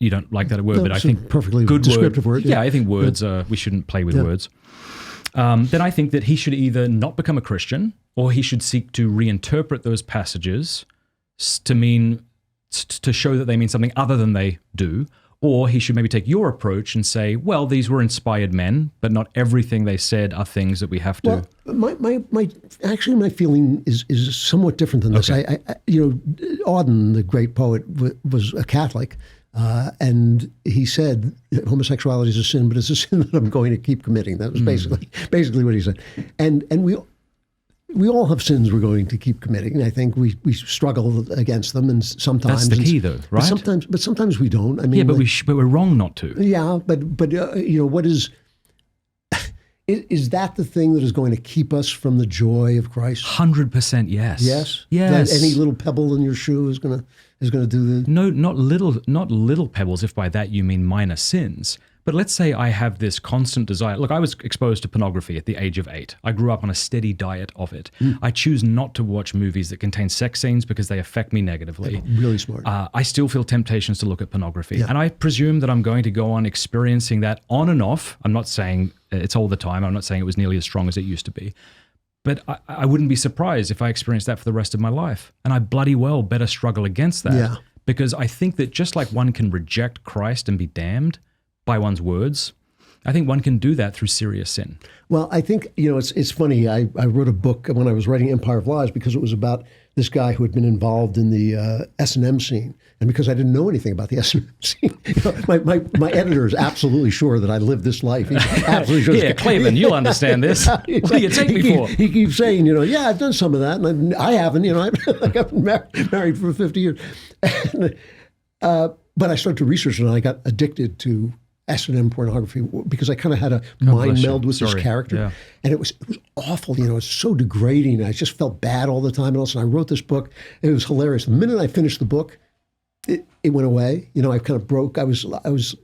C: you don't like that word, but I think
B: perfectly
C: good
B: descriptive word.
C: Yeah, I think words we shouldn't play with words. Then I think that he should either not become a Christian, or he should seek to reinterpret those passages to show that they mean something other than they do, Or he should maybe take your approach and say, well, these were inspired men, but not everything they said are things that we have to.
B: Well, my feeling is somewhat different than this.
C: Okay.
B: Auden, the great poet, was a Catholic, and he said homosexuality is a sin, but it's a sin that I'm going to keep committing. That was basically what he said. And we all have sins we're going to keep committing. And I think we struggle against them, and sometimes
C: that's the key, though, right?
B: But sometimes we don't. I mean,
C: but we're wrong not to.
B: Yeah, but what is that the thing that is going to keep us from the joy of Christ?
C: 100% yes.
B: Yes.
C: Yes.
B: That any little pebble in your shoe is going to do the.
C: No, not little pebbles. If by that you mean minor sins. But let's say I have this constant desire. Look, I was exposed to pornography at the age of 8. I grew up on a steady diet of it. I choose not to watch movies that contain sex scenes because they affect me negatively.
B: Really smart.
C: I still feel temptations to look at pornography. And I presume that I'm going to go on experiencing that on and off. I'm not saying it's all the time. I'm not saying it was nearly as strong as it used to be. But I wouldn't be surprised if I experienced that for the rest of my life. And I bloody well better struggle against that.
B: Yeah.
C: Because I think that just like one can reject Christ and be damned by one's words, I think one can do that through serious sin.
B: Well, I think, it's funny. I wrote a book when I was writing Empire of Lies because it was about this guy who had been involved in the S&M scene. And because I didn't know anything about the S&M scene, my editor is absolutely sure that I lived this life. He's absolutely sure.
C: Yeah, Klavan, you'll understand this. What do you take me for?
B: He keeps saying, yeah, I've done some of that. And I haven't, I've been married for 50 years. And, but I started to research it, and I got addicted to S&M pornography because I kind of had a mind meld with this character. Yeah. And it was awful. It's so degrading. I just felt bad all the time. And also I wrote this book. It was hilarious. The minute I finished the book, it went away. I kind of broke. It was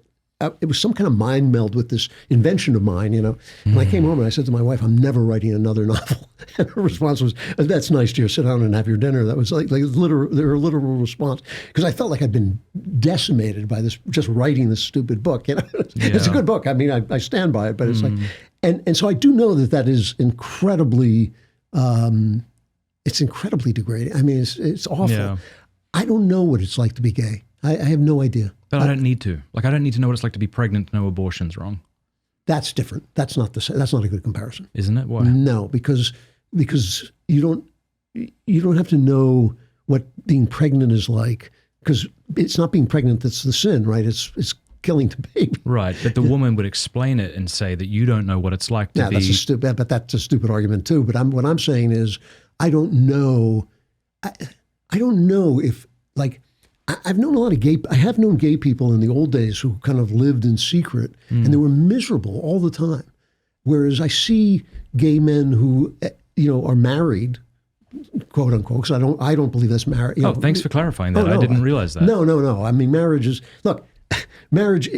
B: some kind of mind meld with this invention of mine, And I came home and I said to my wife, I'm never writing another novel. And her response was, that's nice, dear. Sit down and have your dinner. That was like her literal response. Because I felt like I'd been decimated by this, just writing this stupid book. It's a good book. I mean, I stand by it, but it's like, and so I do know that is incredibly, it's incredibly degrading. I mean, it's awful. Yeah. I don't know what it's like to be gay. I have no idea.
C: But I don't need to. I don't need to know what it's like to be pregnant to know abortion's wrong.
B: That's different. That's not a good comparison.
C: Isn't it? Why?
B: No, because you don't have to know what being pregnant is like, because it's not being pregnant that's the sin, right? It's killing the baby.
C: Right, but the woman would explain it and say that you don't know what it's like to be.
B: That's a stupid argument too. But what I'm saying is, I don't know. I don't know if I've known a lot of I have known gay people in the old days who kind of lived in secret, and they were miserable all the time. Whereas I see gay men who, are married, quote unquote, because I don't believe that's marriage.
C: Thanks for clarifying that. I didn't realize that.
B: No. I mean, marriage,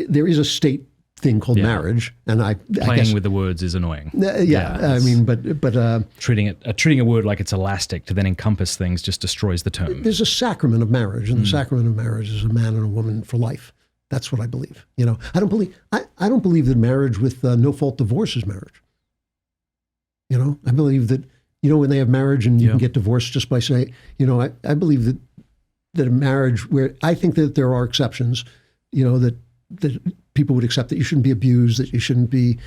B: there is a state thing called marriage, and I guess
C: with the words is annoying.
B: I mean, but
C: treating a word like it's elastic to then encompass things just destroys the term.
B: There's a sacrament of marriage, and the sacrament of marriage is a man and a woman for life. That's what I believe. I don't believe that marriage with no fault divorce is marriage. I believe that when they have marriage and you can get divorced just by saying, I believe that a marriage where I think that there are exceptions, that people would accept that you shouldn't be abused, that you shouldn't be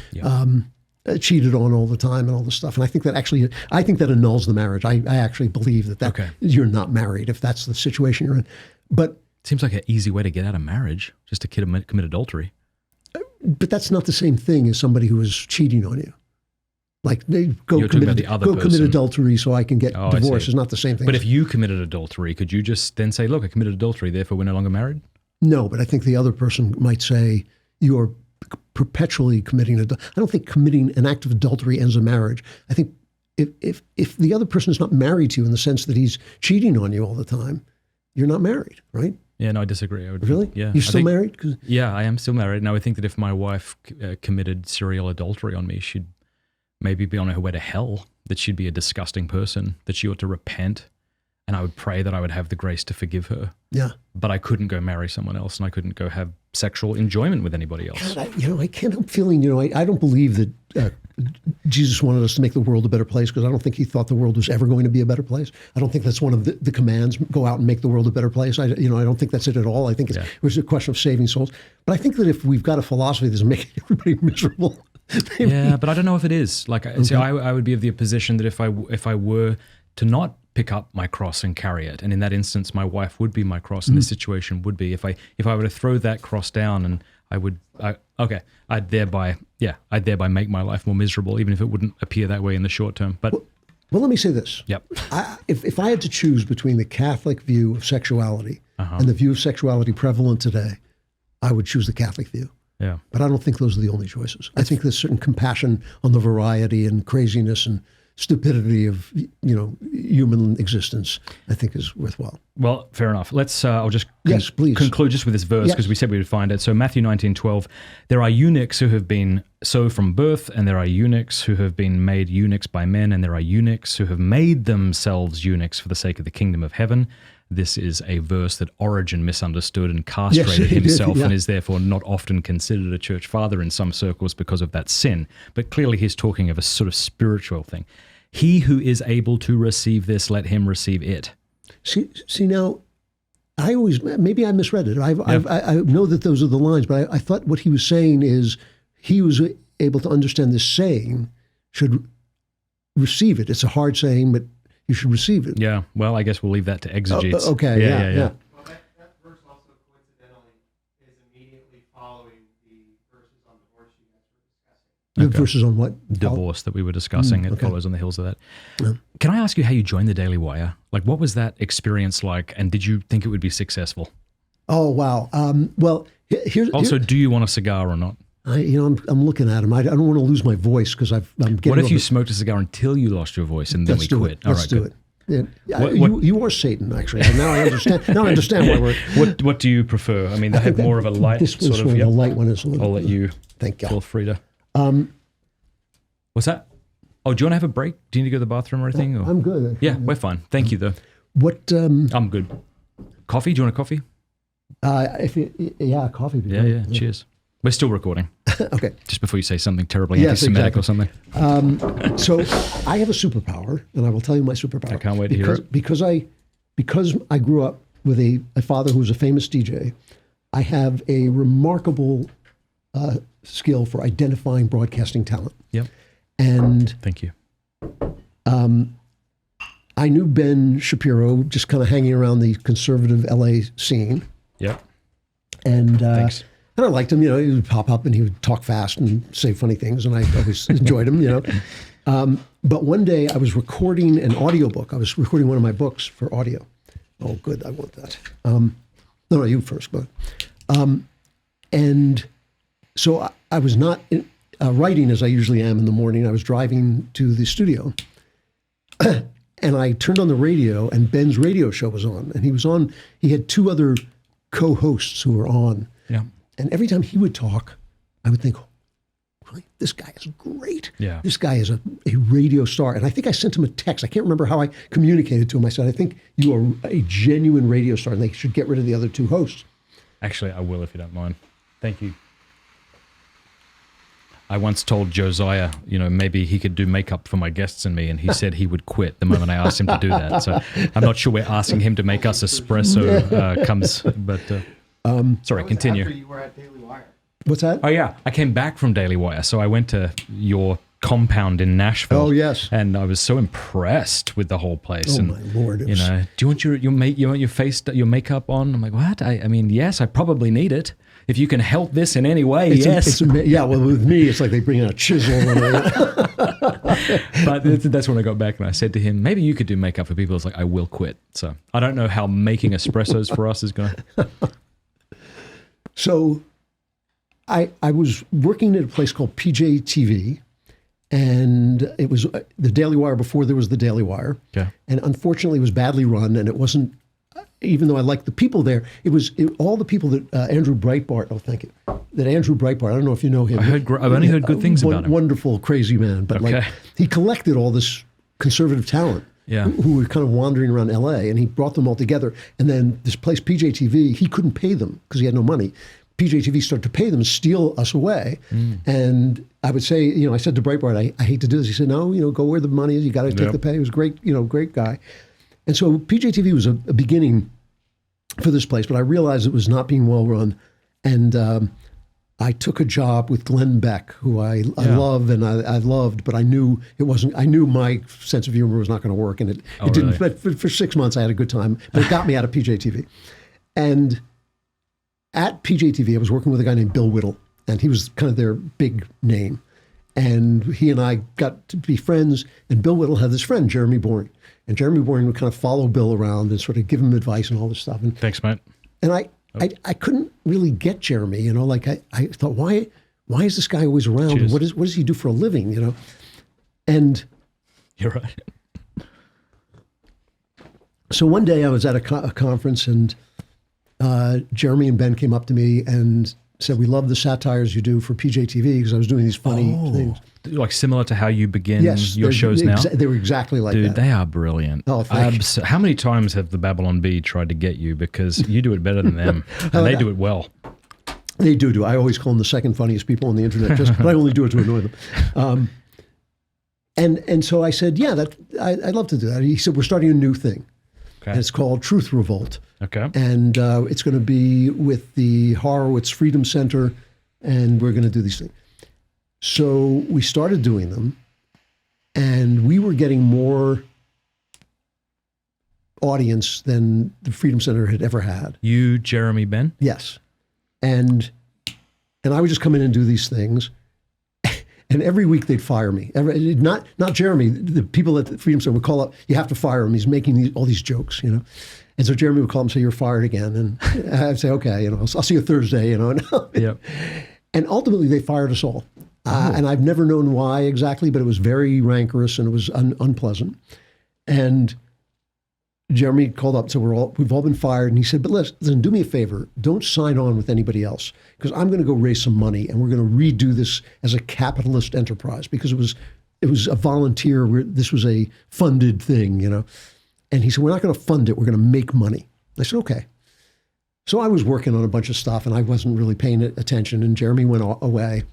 B: cheated on all the time and all this stuff. And I think that annuls the marriage. I actually believe that you're not married if that's the situation you're in. But
C: it seems like an easy way to get out of marriage, just to commit adultery.
B: But that's not the same thing as somebody who is cheating on you. Like go commit adultery so I can get divorced is not the same thing.
C: But if you committed adultery, could you just then say, look, I committed adultery, therefore we're no longer married?
B: No, but I think the other person might say, you are perpetually committing I don't think committing an act of adultery ends a marriage. I think if the other person is not married to you in the sense that he's cheating on you all the time, you're not married, right?
C: Yeah, no, I disagree.
B: Really?
C: Yeah.
B: You're still married?
C: Yeah, I am still married. And I would think that if my wife committed serial adultery on me, she'd maybe be on her way to hell, that she'd be a disgusting person, that she ought to repent. And I would pray that I would have the grace to forgive her.
B: Yeah.
C: But I couldn't go marry someone else, and I couldn't go have sexual enjoyment with anybody else.
B: God, I can't help feeling, I don't believe that Jesus wanted us to make the world a better place, because I don't think he thought the world was ever going to be a better place. I don't think that's one of the commands, go out and make the world a better place. I don't think that's it at all. I think it was a question of saving souls. But I think that if we've got a philosophy that's making everybody miserable, maybe.
C: Yeah, but I don't know if it is. Like, see, I would be of the position that if I were to not pick up my cross and carry it, and in that instance, my wife would be my cross, and the situation would be if I were to throw that cross down, and I'd thereby make my life more miserable, even if it wouldn't appear that way in the short term. But
B: well, let me say this.
C: Yep.
B: If I had to choose between the Catholic view of sexuality and the view of sexuality prevalent today, I would choose the Catholic view.
C: Yeah.
B: But I don't think those are the only choices. I think there's certain compassion on the variety and craziness and stupidity of human existence, I think, is worthwhile.
C: Well, fair enough. Let's. I'll just
B: please
C: conclude just with this verse, because we said we would find it. So Matthew 19:12, there are eunuchs who have been so from birth, and there are eunuchs who have been made eunuchs by men, and there are eunuchs who have made themselves eunuchs for the sake of the kingdom of heaven. This is a verse that Origen misunderstood and castrated himself, and is therefore not often considered a church father in some circles because of that sin. But clearly he's talking of a sort of spiritual thing. He who is able to receive this, let him receive it.
B: See now, maybe I misread it. I know that those are the lines, but I thought what he was saying is he was able to understand this saying should receive it. It's a hard saying, but you should receive it.
C: Yeah, well, I guess we'll leave that to exegetes.
B: Okay, yeah.
E: Well, that verse also coincidentally is immediately following the verses on divorce you guys were discussing.
B: The verses on what?
C: Divorce that we were discussing. It follows on the heels of that. Yeah. Can I ask you how you joined the Daily Wire? Like, what was that experience like, and did you think it would be successful?
B: Oh, wow. Well, here's...
C: do you want a cigar or not?
B: I'm looking at him. I don't want to lose my voice because I'm getting...
C: What if you smoked a cigar until you lost your voice and then we quit?
B: Let's do it. Yeah. You are Satan, actually. Now I understand. Now I understand why we're...
C: What do you prefer? I mean, they have more of a light
B: this
C: sort of...
B: The light one is a little...
C: I'll let you feel free to... What's that? Oh, do you want to have a break? Do you need to go to the bathroom or anything? Or?
B: I'm good.
C: Yeah, we're fine. Thank you, though.
B: What...
C: I'm good. Coffee? Do you want a coffee?
B: Coffee.
C: Yeah. Cheers. We're still recording.
B: Okay.
C: Just before you say something terribly anti-Semitic or something.
B: So I have a superpower, and I will tell you my superpower.
C: I can't wait to hear it.
B: Because I grew up with a father who was a famous DJ, I have a remarkable skill for identifying broadcasting talent.
C: Yep.
B: And
C: thank you.
B: I knew Ben Shapiro just kind of hanging around the conservative LA scene.
C: Yep.
B: And
C: thanks.
B: And I liked him, he would pop up and he would talk fast and say funny things, and I always enjoyed him, But one day I was recording an audiobook. I was recording one of my books for audio. Oh, good, I want that. No, you first, go ahead. And so I was not writing as I usually am in the morning. I was driving to the studio, and I turned on the radio, and Ben's radio show was on. And he had two other co-hosts who were on.
C: Yeah.
B: And every time he would talk, I would think, really, this guy is great.
C: Yeah.
B: This guy is a radio star. And I think I sent him a text. I can't remember how I communicated to him. I said, I think you are a genuine radio star, and they should get rid of the other two hosts.
C: Actually, I will if you don't mind. Thank you. I once told Josiah, maybe he could do makeup for my guests and me, and he said he would quit the moment I asked him to do that. So I'm not sure we're asking him to make us espresso comes, but... sorry, continue.
E: After you were at Daily Wire.
B: What's that?
C: Oh, yeah. I came back from Daily Wire. So I went to your compound in Nashville.
B: Oh, yes.
C: And I was so impressed with the whole place.
B: Oh,
C: and,
B: my Lord.
C: do you want your makeup on? I'm like, what? I mean, yes, I probably need it. If you can help this in any way, yes.
B: Well, with me, it's like they bring out a chisel.
C: But that's when I got back and I said to him, maybe you could do makeup for people. It's like, I will quit. So I don't know how making espressos for us is going to...
B: So I was working at a place called PJ TV, and it was the Daily Wire before there was the Daily Wire.
C: Okay.
B: And unfortunately, it was badly run, and it wasn't, even though I liked the people there, all the people that Andrew Breitbart, Andrew Breitbart, I don't know if you know him.
C: I've only heard good things about him.
B: Wonderful, crazy man. But he collected all this conservative talent.
C: Yeah.
B: Who were kind of wandering around LA, and he brought them all together. And then this place, PJ TV, he couldn't pay them because he had no money. PJTV started to pay them, steal us away. And I would say, I said to Breitbart, I hate to do this. He said, no, go where the money is. You got to take the pay. He was great, great guy. And so PJTV was a beginning for this place, but I realized it was not being well run. And I took a job with Glenn Beck, who I love and I loved, but I knew it wasn't. I knew my sense of humor was not going to work, and it didn't.
C: Really?
B: But for 6 months, I had a good time. But it got me out of PJTV. And at PJTV, I was working with a guy named Bill Whittle, and he was kind of their big name. And he and I got to be friends. And Bill Whittle had this friend, Jeremy Boring, and Jeremy Boring would kind of follow Bill around and sort of give him advice and all this stuff. And
C: Thanks, mate.
B: and I couldn't really get Jeremy, like I thought, why is this guy always around?
C: Cheers.
B: What does he do for a living, And
C: You're right.
B: so one day I was at a conference, and Jeremy and Ben came up to me and said, we love the satires you do for PJTV, because I was doing these funny things.
C: Like similar to how you begin
B: Yes,
C: your shows now?
B: They were exactly like
C: Dude,
B: that.
C: they are brilliant.
B: Oh, thank you.
C: How many times have the Babylon Bee tried to get you? Because you do it better than them, and they do it well.
B: They do. I always call them the second funniest people on the internet, but I only do it to annoy them. And so I said, yeah, I'd love to do that. He said, we're starting a new thing.
C: Okay.
B: And it's called Truth Revolt.
C: Okay.
B: And it's going to be with the Horowitz Freedom Center, and we're going to do these things. So we started doing them, and we were getting more audience than the Freedom Center had ever had.
C: You, Jeremy, Ben?
B: Yes. And I would just come in and do these things. And every week they'd fire me. Not Jeremy. The people at the Freedom Center would call up, you have to fire him. He's making all these jokes, And so Jeremy would call him and say, you're fired again. And I'd say, okay, I'll see you Thursday,
C: Yep.
B: And ultimately they fired us all. And I've never known why exactly, but it was very rancorous and it was unpleasant. And Jeremy called up and said, we've all been fired. And he said, but listen, do me a favor. Don't sign on with anybody else, because I'm going to go raise some money and we're going to redo this as a capitalist enterprise, because it was a volunteer. This was a funded thing, And he said, we're not going to fund it. We're going to make money. I said, okay. So I was working on a bunch of stuff and I wasn't really paying attention. And Jeremy went away,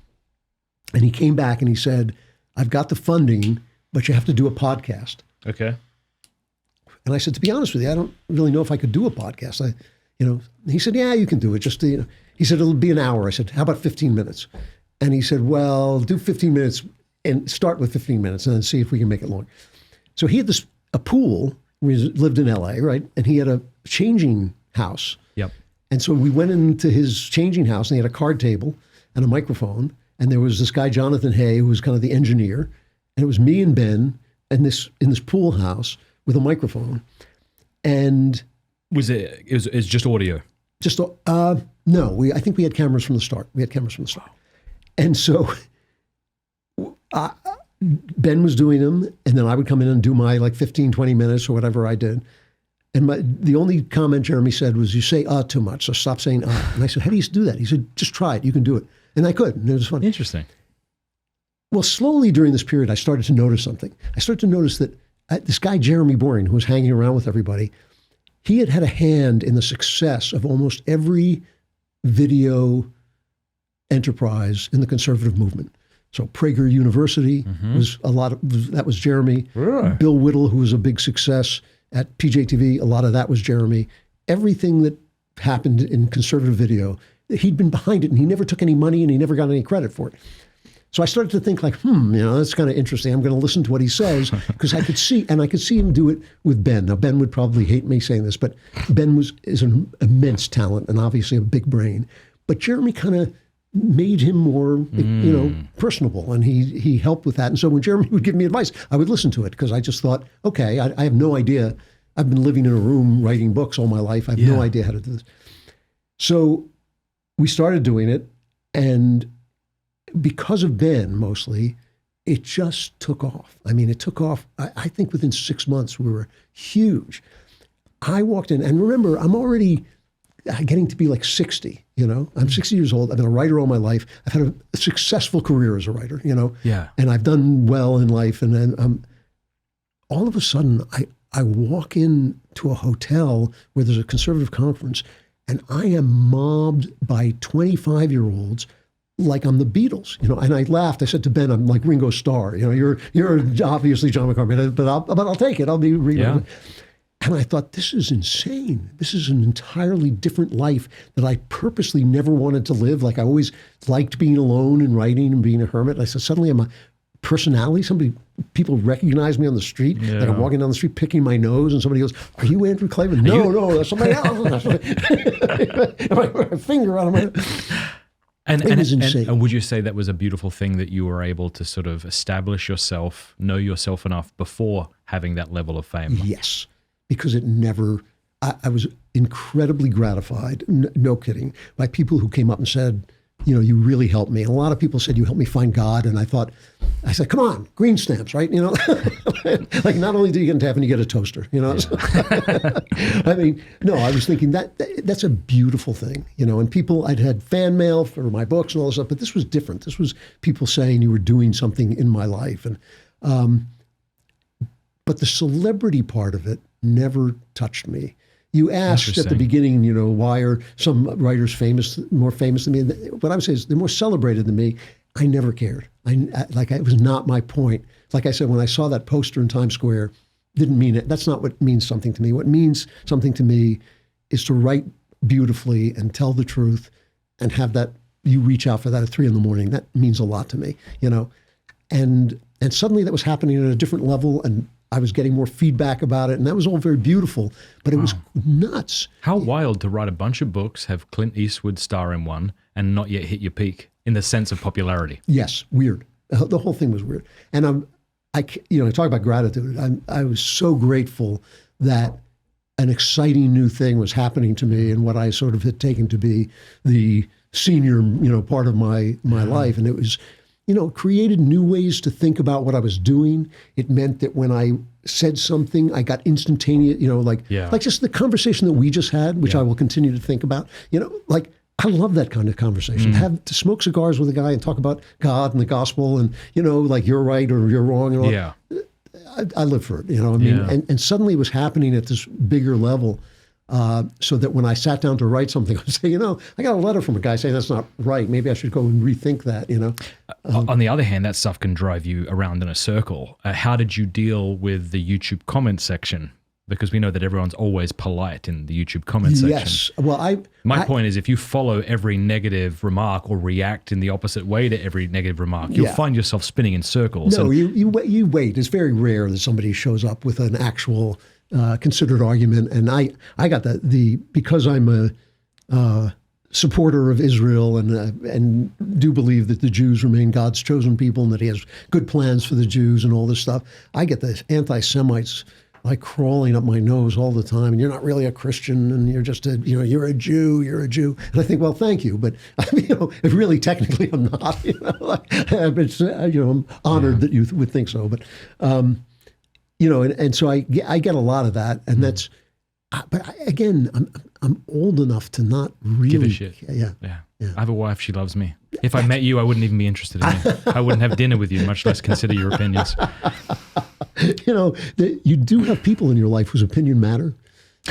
B: and he came back and he said, I've got the funding, but you have to do a podcast.
C: Okay.
B: And I said, to be honest with you, I don't really know if I could do a podcast. He said, yeah, you can do it. He said, it'll be an hour. I said, how about 15 minutes? And he said, well, do 15 minutes and start with 15 minutes and then see if we can make it long. So he had a pool. We lived in LA, right? And he had a changing house.
C: Yep.
B: And so we went into his changing house, and he had a card table and a microphone. And there was this guy, Jonathan Hay, who was kind of the engineer. And it was me and Ben in this pool house with a microphone. And
C: It's just audio?
B: just, no, I think we had cameras from the start. And so Ben was doing them, and then I would come in and do my 15, 20 minutes or whatever I did. And the only comment Jeremy said was, you say too much, so stop saying And I said, how do you do that? He said, just try it. You can do it. And I could. And it was fun.
C: Interesting.
B: Well, slowly during this period, I started to notice something. I started to notice that this guy, Jeremy Boring, who was hanging around with everybody, he had a hand in the success of almost every video enterprise in the conservative movement. So Prager University was that was Jeremy.
C: Really?
B: Bill Whittle, who was a big success at PJTV, a lot of that was Jeremy. Everything that happened in conservative video, he'd been behind it, and he never took any money and he never got any credit for it. So I started to think that's kind of interesting. I'm going to listen to what he says, because I could see him do it with Ben. Now, Ben would probably hate me saying this, but Ben is an immense talent and obviously a big brain. But Jeremy kind of made him more, personable, and he helped with that. And so when Jeremy would give me advice, I would listen to it, because I just thought, okay, I have no idea. I've been living in a room writing books all my life. I have no idea how to do this. So we started doing it, and because of Ben, mostly, it just took off. I mean, it took off. I think within 6 months, we were huge. I walked in, and remember, I'm already getting to be 60, I'm 60 years old. I've been a writer all my life. I've had a successful career as a writer,
C: Yeah.
B: and I've done well in life. And then all of a sudden, I walk into a hotel where there's a conservative conference, and I am mobbed by 25-year-olds like I'm the Beatles, And I laughed. I said to Ben, "I'm like Ringo Starr. You're obviously John McCartney, but I'll take it. I'll be Ringo." Yeah. And I thought, this is insane. This is an entirely different life that I purposely never wanted to live. Like I always liked being alone and writing and being a hermit. And I said, suddenly I'm a personality. People recognize me on the street. Yeah. Like I'm walking down the street picking my nose and somebody goes, "Are you Andrew Klavan?" No, that's somebody else. My finger out of my...
C: And would you say that was a beautiful thing that you were able to sort of establish yourself, know yourself enough before having that level of fame?
B: Yes. Because it never, I was incredibly gratified, no kidding, by people who came up and said, you really helped me. And a lot of people said, you helped me find God. And I said, come on, green stamps, right? Like not only do you get into heaven, you get a toaster, Yeah. I mean, no, I was thinking that's a beautiful thing, and people, I'd had fan mail for my books and all this stuff, but this was different. This was people saying you were doing something in my life. And, but the celebrity part of it never touched me. You asked at the beginning, why are some writers more famous than me? What I would say is they're more celebrated than me. I never cared. It was not my point. Like I said, when I saw that poster in Times Square, didn't mean it. That's not what means something to me. What means something to me is to write beautifully and tell the truth and have that, you reach out for that at 3 a.m. That means a lot to me, And suddenly that was happening at a different level, and I was getting more feedback about it, and that was all very beautiful, but it was nuts.
C: How wild to write a bunch of books, have Clint Eastwood star in one, and not yet hit your peak in the sense of popularity.
B: Yes, weird. The whole thing was weird. And I talk about gratitude. I was so grateful that an exciting new thing was happening to me, and what I sort of had taken to be the senior, part of my life, and it was. Created new ways to think about what I was doing. It meant that when I said something, I got instantaneous, like just the conversation that we just had, which I will continue to think about. I love that kind of conversation. To smoke cigars with a guy and talk about God and the gospel and, like you're right or you're wrong and all.
C: Yeah.
B: I live for it, and suddenly it was happening at this bigger level. So that when I sat down to write something, I would say, I got a letter from a guy saying that's not right. Maybe I should go and rethink that,
C: On the other hand, that stuff can drive you around in a circle. How did you deal with the YouTube comment section? Because we know that everyone's always polite in the YouTube comment section.
B: Yes. Well,
C: my point is, if you follow every negative remark or react in the opposite way to every negative remark, you'll find yourself spinning in circles.
B: No, you wait. It's very rare that somebody shows up with an actual considered argument, and I got because I'm a supporter of Israel and do believe that the Jews remain God's chosen people and that He has good plans for the Jews and all this stuff. I get the anti-Semites like crawling up my nose all the time, and you're not really a Christian, and you're just you're a Jew, and I think, well, thank you, but if really technically I'm not, I'm honored that you would think so, but. And so I get a lot of that, and that's. But again, I'm old enough to not really
C: give a shit. Yeah. I have a wife; she loves me. If I met you, I wouldn't even be interested in you. I wouldn't have dinner with you, much less consider your opinions.
B: You do have people in your life whose opinion matter.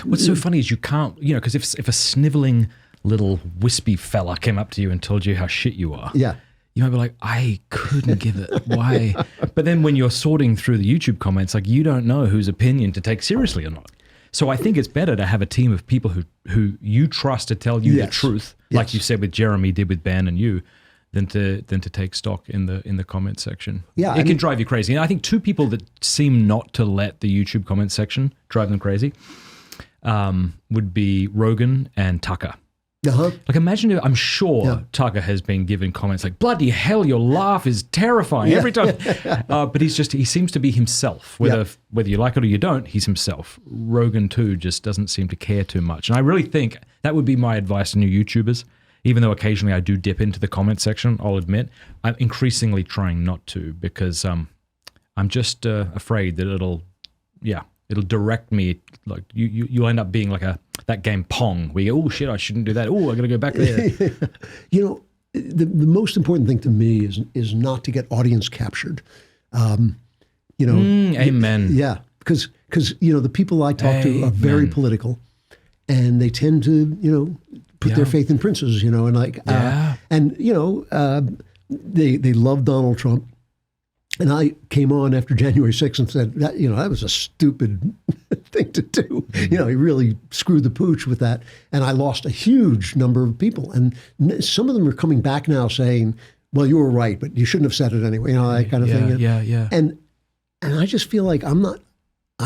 C: What's so funny is you can't, because if a sniveling little wispy fella came up to you and told you how shit you are.
B: Yeah.
C: You might be like, I couldn't give it. Why? But then when you're sorting through the YouTube comments, like you don't know whose opinion to take seriously or not. So I think it's better to have a team of people who you trust to tell you the truth, like you said with Jeremy did with Ben and you, than to take stock in the comment section.
B: Yeah,
C: it can drive you crazy. And I think two people that seem not to let the YouTube comment section drive them crazy would be Rogan and Tucker.
B: Uh-huh.
C: Like imagine if, I'm sure Tucker has been given comments like, bloody hell, your laugh is terrifying every time. But he seems to be himself. Whether you like it or you don't, he's himself. Rogan too just doesn't seem to care too much. And I really think that would be my advice to new YouTubers. Even though occasionally I do dip into the comment section, I'll admit, I'm increasingly trying not to because I'm just afraid that it'll direct me. Like you'll end up being like that game Pong where you go, oh shit, I shouldn't do that. Oh, I got to go back there.
B: The most important thing to me is not to get audience captured.
C: Amen.
B: Yeah, because the people I talk to are very political, and they tend to, put their faith in princes, and like, they love Donald Trump. And I came on after January 6th and said, that was a stupid thing to do. He really screwed the pooch with that. And I lost a huge number of people. And some of them are coming back now saying, well, you were right, but you shouldn't have said it anyway, that kind of thing.
C: Yeah.
B: And I just feel like I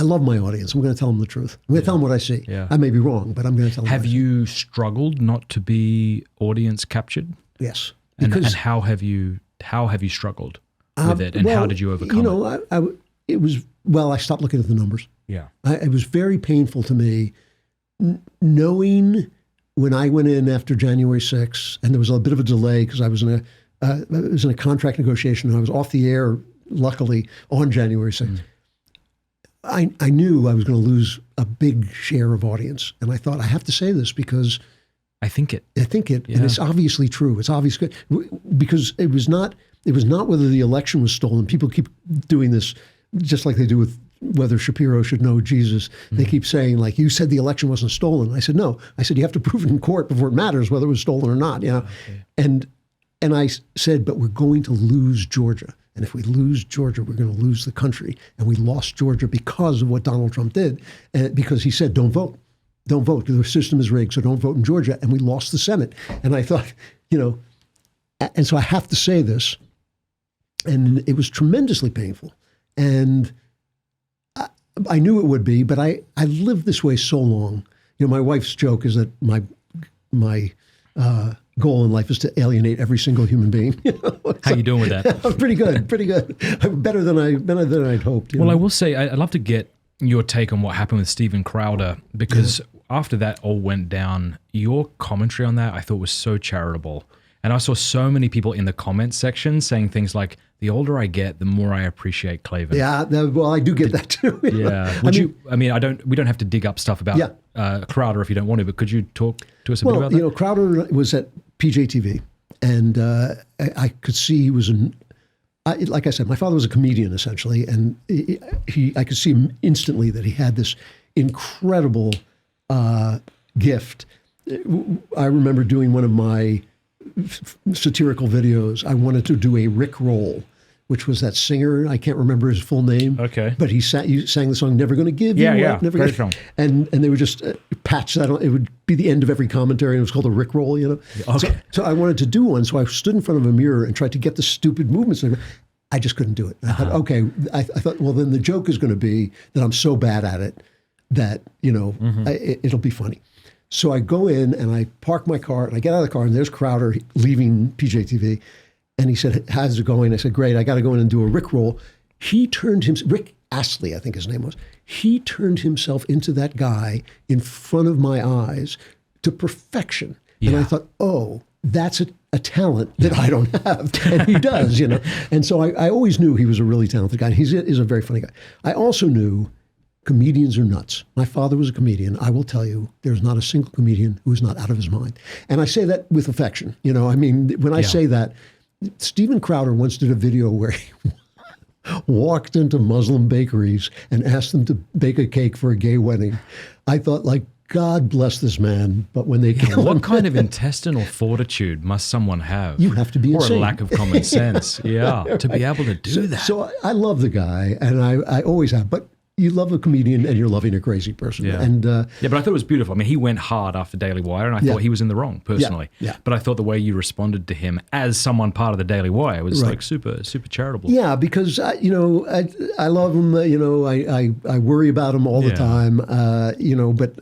B: love my audience. I'm going to tell them the truth. I'm going to tell them what I see.
C: Yeah.
B: I may be wrong, but I'm going to tell them.
C: Have you struggled not to be audience captured?
B: Yes.
C: And how have you struggled with it, and how did you overcome it?
B: I stopped looking at the numbers.
C: Yeah.
B: It was very painful to me knowing when I went in after January 6th, and there was a bit of a delay because I was in a contract negotiation, and I was off the air, luckily, on January 6th. I knew I was going to lose a big share of audience, and I thought, I have to say this because
C: I think it,
B: and it's obviously true. It's obvious because it was not whether the election was stolen. People keep doing this just like they do with whether Shapiro should know Jesus. They keep saying, like, you said the election wasn't stolen. I said, no. I said, you have to prove it in court before it matters whether it was stolen or not.
C: Okay.
B: And I said, but we're going to lose Georgia. And if we lose Georgia, we're going to lose the country. And we lost Georgia because of what Donald Trump did. And because he said, don't vote. Don't vote. The system is rigged, so don't vote in Georgia. And we lost the Senate. And I thought, and so I have to say this. And it was tremendously painful. And I knew it would be, but I lived this way so long. My wife's joke is that my goal in life is to alienate every single human being.
C: How you doing with that?
B: Pretty good. Better than I'd hoped.
C: Well, I will say, I'd love to get your take on what happened with Steven Crowder, because after that all went down, your commentary on that I thought was so charitable. And I saw so many people in the comments section saying things like, the older I get, the more I appreciate Klavan.
B: Yeah, well, I do get that too.
C: Yeah. We don't have to dig up stuff about Crowder if you don't want to, but could you talk to us a bit about that?
B: Crowder was at PJTV, and I could see he was like I said, my father was a comedian essentially, and I could see him instantly that he had this incredible gift. I remember doing one of my satirical videos. I wanted to do a Rick Roll, which was that singer. I can't remember his full name.
C: Okay.
B: But he sang the song "Never Gonna Give You Up." Never
C: great song.
B: And they would just patch that on. It would be the end of every commentary, and it was called a Rick Roll.
C: Okay.
B: So I wanted to do one. So I stood in front of a mirror and tried to get the stupid movements. I just couldn't do it. I thought, okay. I thought, well, then the joke is going to be that I'm so bad at it that it'll be funny. So I go in and I park my car and I get out of the car and there's Crowder leaving PJTV. And he said, how's it going? I said, great. I got to go in and do a Rick Roll. He turned Rick Astley, I think his name was. He turned himself into that guy in front of my eyes to perfection. Yeah. And I thought, oh, that's a talent that I don't have. And he does, And so I always knew he was a really talented guy. And he's a very funny guy. I also knew comedians are nuts. My father was a comedian. I will tell you, there's not a single comedian who is not out of his mind. And I say that with affection. When I say that, Steven Crowder once did a video where he walked into Muslim bakeries and asked them to bake a cake for a gay wedding. I thought, God bless this man, but when they kill him...
C: What kind of intestinal fortitude must someone have?
B: You have to be insane.
C: Or a lack of common sense, to be able to do that.
B: So I love the guy, and I always have, but you love a comedian and you're loving a crazy person.
C: Yeah.
B: And
C: but I thought it was beautiful. I mean, he went hard after Daily Wire, and I thought he was in the wrong, personally.
B: Yeah.
C: But I thought the way you responded to him as someone part of the Daily Wire was super, super charitable.
B: Yeah, because I love him. I worry about him all the time. But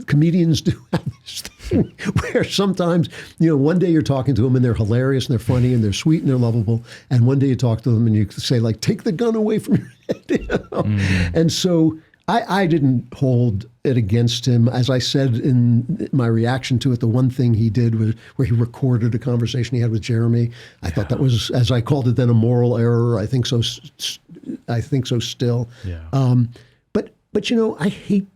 B: comedians do have this thing where sometimes, one day you're talking to them and they're hilarious and they're funny and they're sweet and they're lovable. And one day you talk to them and you say, take the gun away from your head. And so I didn't hold it against him. As I said in my reaction to it, the one thing he did was where he recorded a conversation he had with Jeremy. I thought that was, as I called it then, a moral error. I think so still.
C: Yeah.
B: But I hate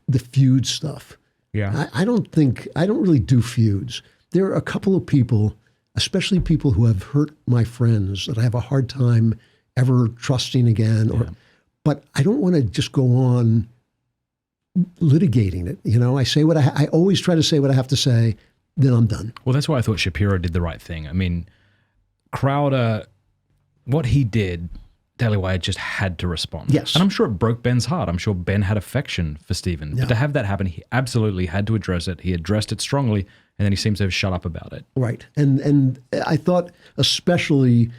B: the feud stuff.
C: Yeah.
B: I don't really do feuds. There are a couple of people, especially people who have hurt my friends, that I have a hard time ever trusting again. But I don't want to just go on litigating it. You know, I say what I always try to say what I have to say, then I'm done.
C: Well, that's why I thought Shapiro did the right thing. I mean, Crowder, what he did, Daily Wire just had to respond.
B: Yes.
C: And I'm sure it broke Ben's heart. I'm sure Ben had affection for Stephen.
B: Yeah.
C: But to have that happen, he absolutely had to address it. He addressed it strongly, and then he seems to have shut up about it.
B: Right. And I thought especially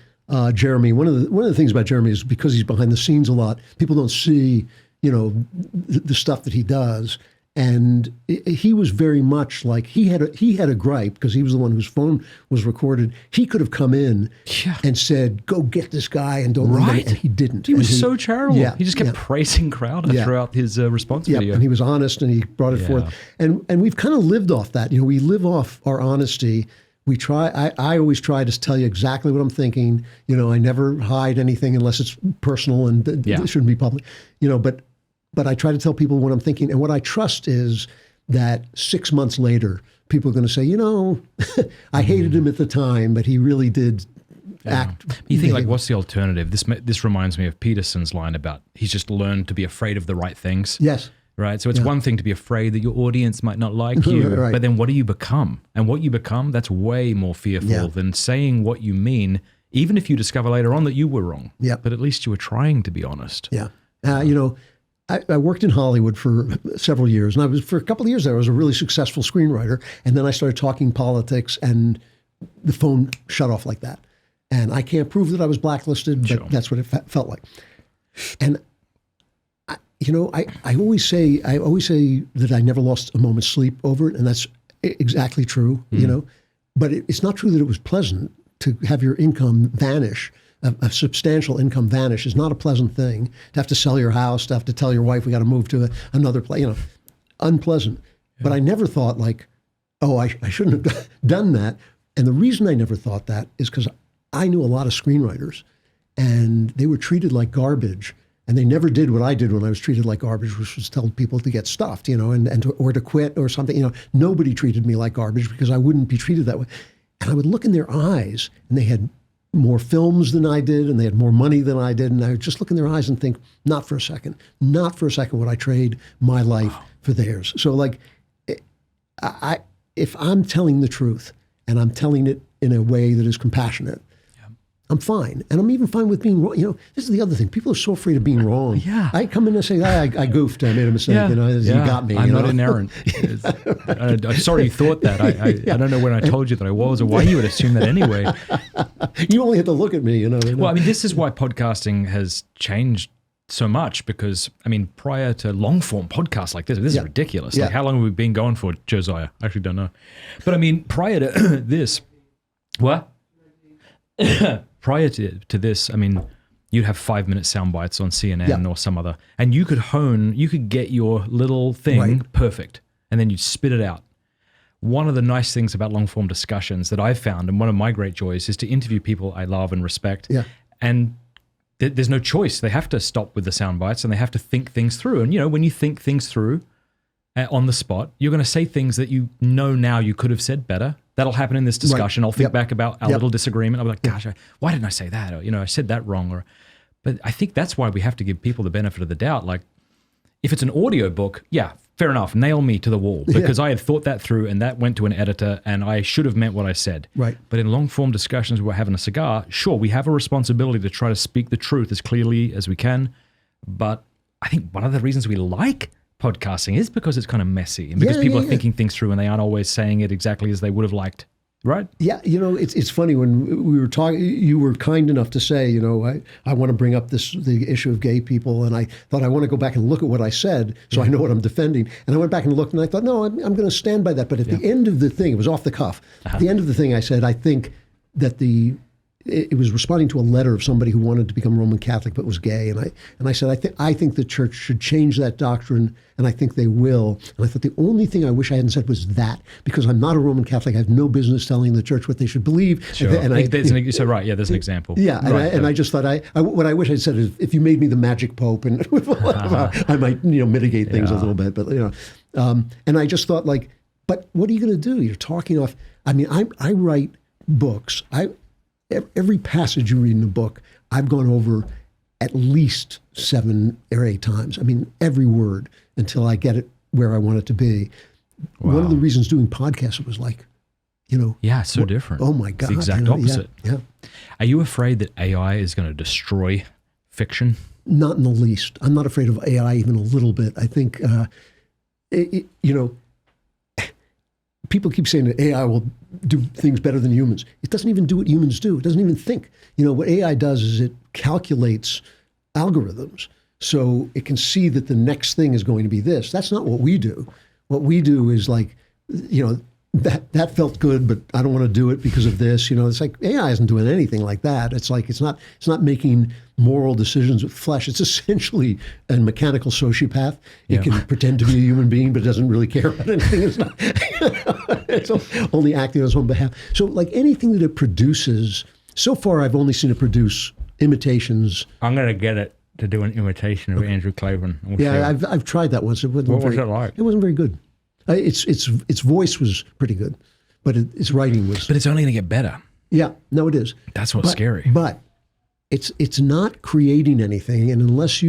B: Jeremy, one of the things about Jeremy is because he's behind the scenes a lot, people don't see, you know, the stuff that he does. And he was very much like he had a gripe because he was the one whose phone was recorded. He could have come in and said, "Go get this guy," and don't leave it, and he didn't.
C: He was so charitable.
B: Yeah,
C: he just kept praising Crowder throughout his response video.
B: And he was honest, and he brought it forth. And we've kind of lived off that. You know, we live off our honesty. We try. I always try to tell you exactly what I'm thinking. You know, I never hide anything unless it's personal and it shouldn't be public. You know, but I try to tell people what I'm thinking. And what I trust is that 6 months later, people are going to say, you know, I hated him at the time, but he really did act.
C: You think, like, what's the alternative? This reminds me of Peterson's line about he's just learned to be afraid of the right things.
B: Yes.
C: Right? So it's one thing to be afraid that your audience might not like you,
B: Right.
C: but then what do you become? And what you become, that's way more fearful than saying what you mean, even if you discover later on that you were wrong.
B: Yeah.
C: But at least you were trying to be honest.
B: Yeah. You know, I worked in Hollywood for several years, and for a couple of years there, I was a really successful screenwriter. And then I started talking politics, and the phone shut off like that. And I can't prove that I was blacklisted, but that's what it felt like. And you know, I always say that I never lost a moment's sleep over it, and that's exactly true. You know, but it's not true that it was pleasant to have your income vanish. A substantial income vanish is not a pleasant thing. To have to sell your house, to have to tell your wife we got to move to another place, you know, unpleasant. Yeah. But I never thought like, oh, I shouldn't have done that. And the reason I never thought that is because I knew a lot of screenwriters, and they were treated like garbage. And they never did what I did when I was treated like garbage, which was tell people to get stuffed, you know, or to quit or something. You know, nobody treated me like garbage because I wouldn't be treated that way. And I would look in their eyes, and they had more films than I did, and they had more money than I did. And I would just look in their eyes and think, not for a second would I trade my life for theirs. So like, if I'm telling the truth and I'm telling it in a way that is compassionate, I'm fine. And I'm even fine with being wrong. You know, this is the other thing. People are so afraid of being wrong.
C: Yeah.
B: I come in and say, I goofed. I made a mistake. You know, you got me.
C: I'm not
B: know?
C: inerrant. I'm sorry you thought that. I don't know when I told you that I was or why you would assume that anyway.
B: You only had to look at me, you know.
C: Well, I mean, this is why podcasting has changed so much because, I mean, prior to long-form podcasts like this is ridiculous. Like, how long have we been going for, Josiah? I actually don't know. But, I mean, prior to this, what? Prior to this, I mean, you'd have 5-minute sound bites on CNN or some other, and you could get your little thing perfect, and then you'd spit it out. One of the nice things about long-form discussions that I've found, and one of my great joys, is to interview people I love and respect, and there's no choice. They have to stop with the sound bites, and they have to think things through. And, you know, when you think things through on the spot, you're going to say things that you know now you could have said better. That'll happen in this discussion. I'll think back about our little disagreement. I'll be like, gosh, why didn't I say that? Or, you know, I said that wrong. But I think that's why we have to give people the benefit of the doubt. Like, if it's an audio book, fair enough, nail me to the wall because I had thought that through and that went to an editor and I should have meant what I said. Right. But in long-form discussions where we're having a cigar, sure, we have a responsibility to try to speak the truth as clearly as we can. But I think one of the reasons we like podcasting is because it's kind of messy and because people are thinking things through and they aren't always saying it exactly as they would have liked. Right. Yeah. You know, it's funny when we were talking, you were kind enough to say, you know, I want to bring up the issue of gay people. And I thought I want to go back and look at what I said so I know what I'm defending. And I went back and looked and I thought, no, I'm going to stand by that. But at the end of the thing, it was off the cuff. At the end of the thing, I said, I think that it was responding to a letter of somebody who wanted to become Roman Catholic but was gay, and I said I think the church should change that doctrine, and I think they will. And I thought the only thing I wish I hadn't said was that, because I'm not a Roman Catholic, I have no business telling the church what they should believe. Sure. There's an example. Yeah,
B: and I just thought what I wish I'd said is if you made me the magic pope, and I might mitigate things a little bit, but and I just thought like, but what are you going to do? You're talking off. I mean, I write books. Every passage you read in a book, I've gone over at least 7 or 8 times. I mean, every word until I get it where I want it to be.
C: Wow.
B: One of the reasons doing podcasts was like,
C: Yeah, so different.
B: Oh my God.
C: It's the exact opposite.
B: Yeah.
C: Are you afraid that AI is going to destroy fiction?
B: Not in the least. I'm not afraid of AI even a little bit. I think, people keep saying that AI will do things better than humans. It doesn't even do what humans do. It doesn't even think. What AI does is it calculates algorithms. So it can see that the next thing is going to be this. That's not what we do. What we do is like, that felt good, but I don't want to do it because of this. It's like AI isn't doing anything like that. It's like it's not making moral decisions with flesh. It's essentially a mechanical sociopath. It can pretend to be a human being, but it doesn't really care about anything. It's not. It's only acting on its own behalf. So, like anything that it produces, so far I've only seen it produce imitations.
C: I'm going to get it to do an imitation of Andrew Klavan.
B: I've tried that once.
C: What was it like?
B: It wasn't very good. Its voice was pretty good, but its writing was.
C: But it's only going to get better.
B: Yeah, no, it is.
C: That's what's scary.
B: But it's not creating anything, and unless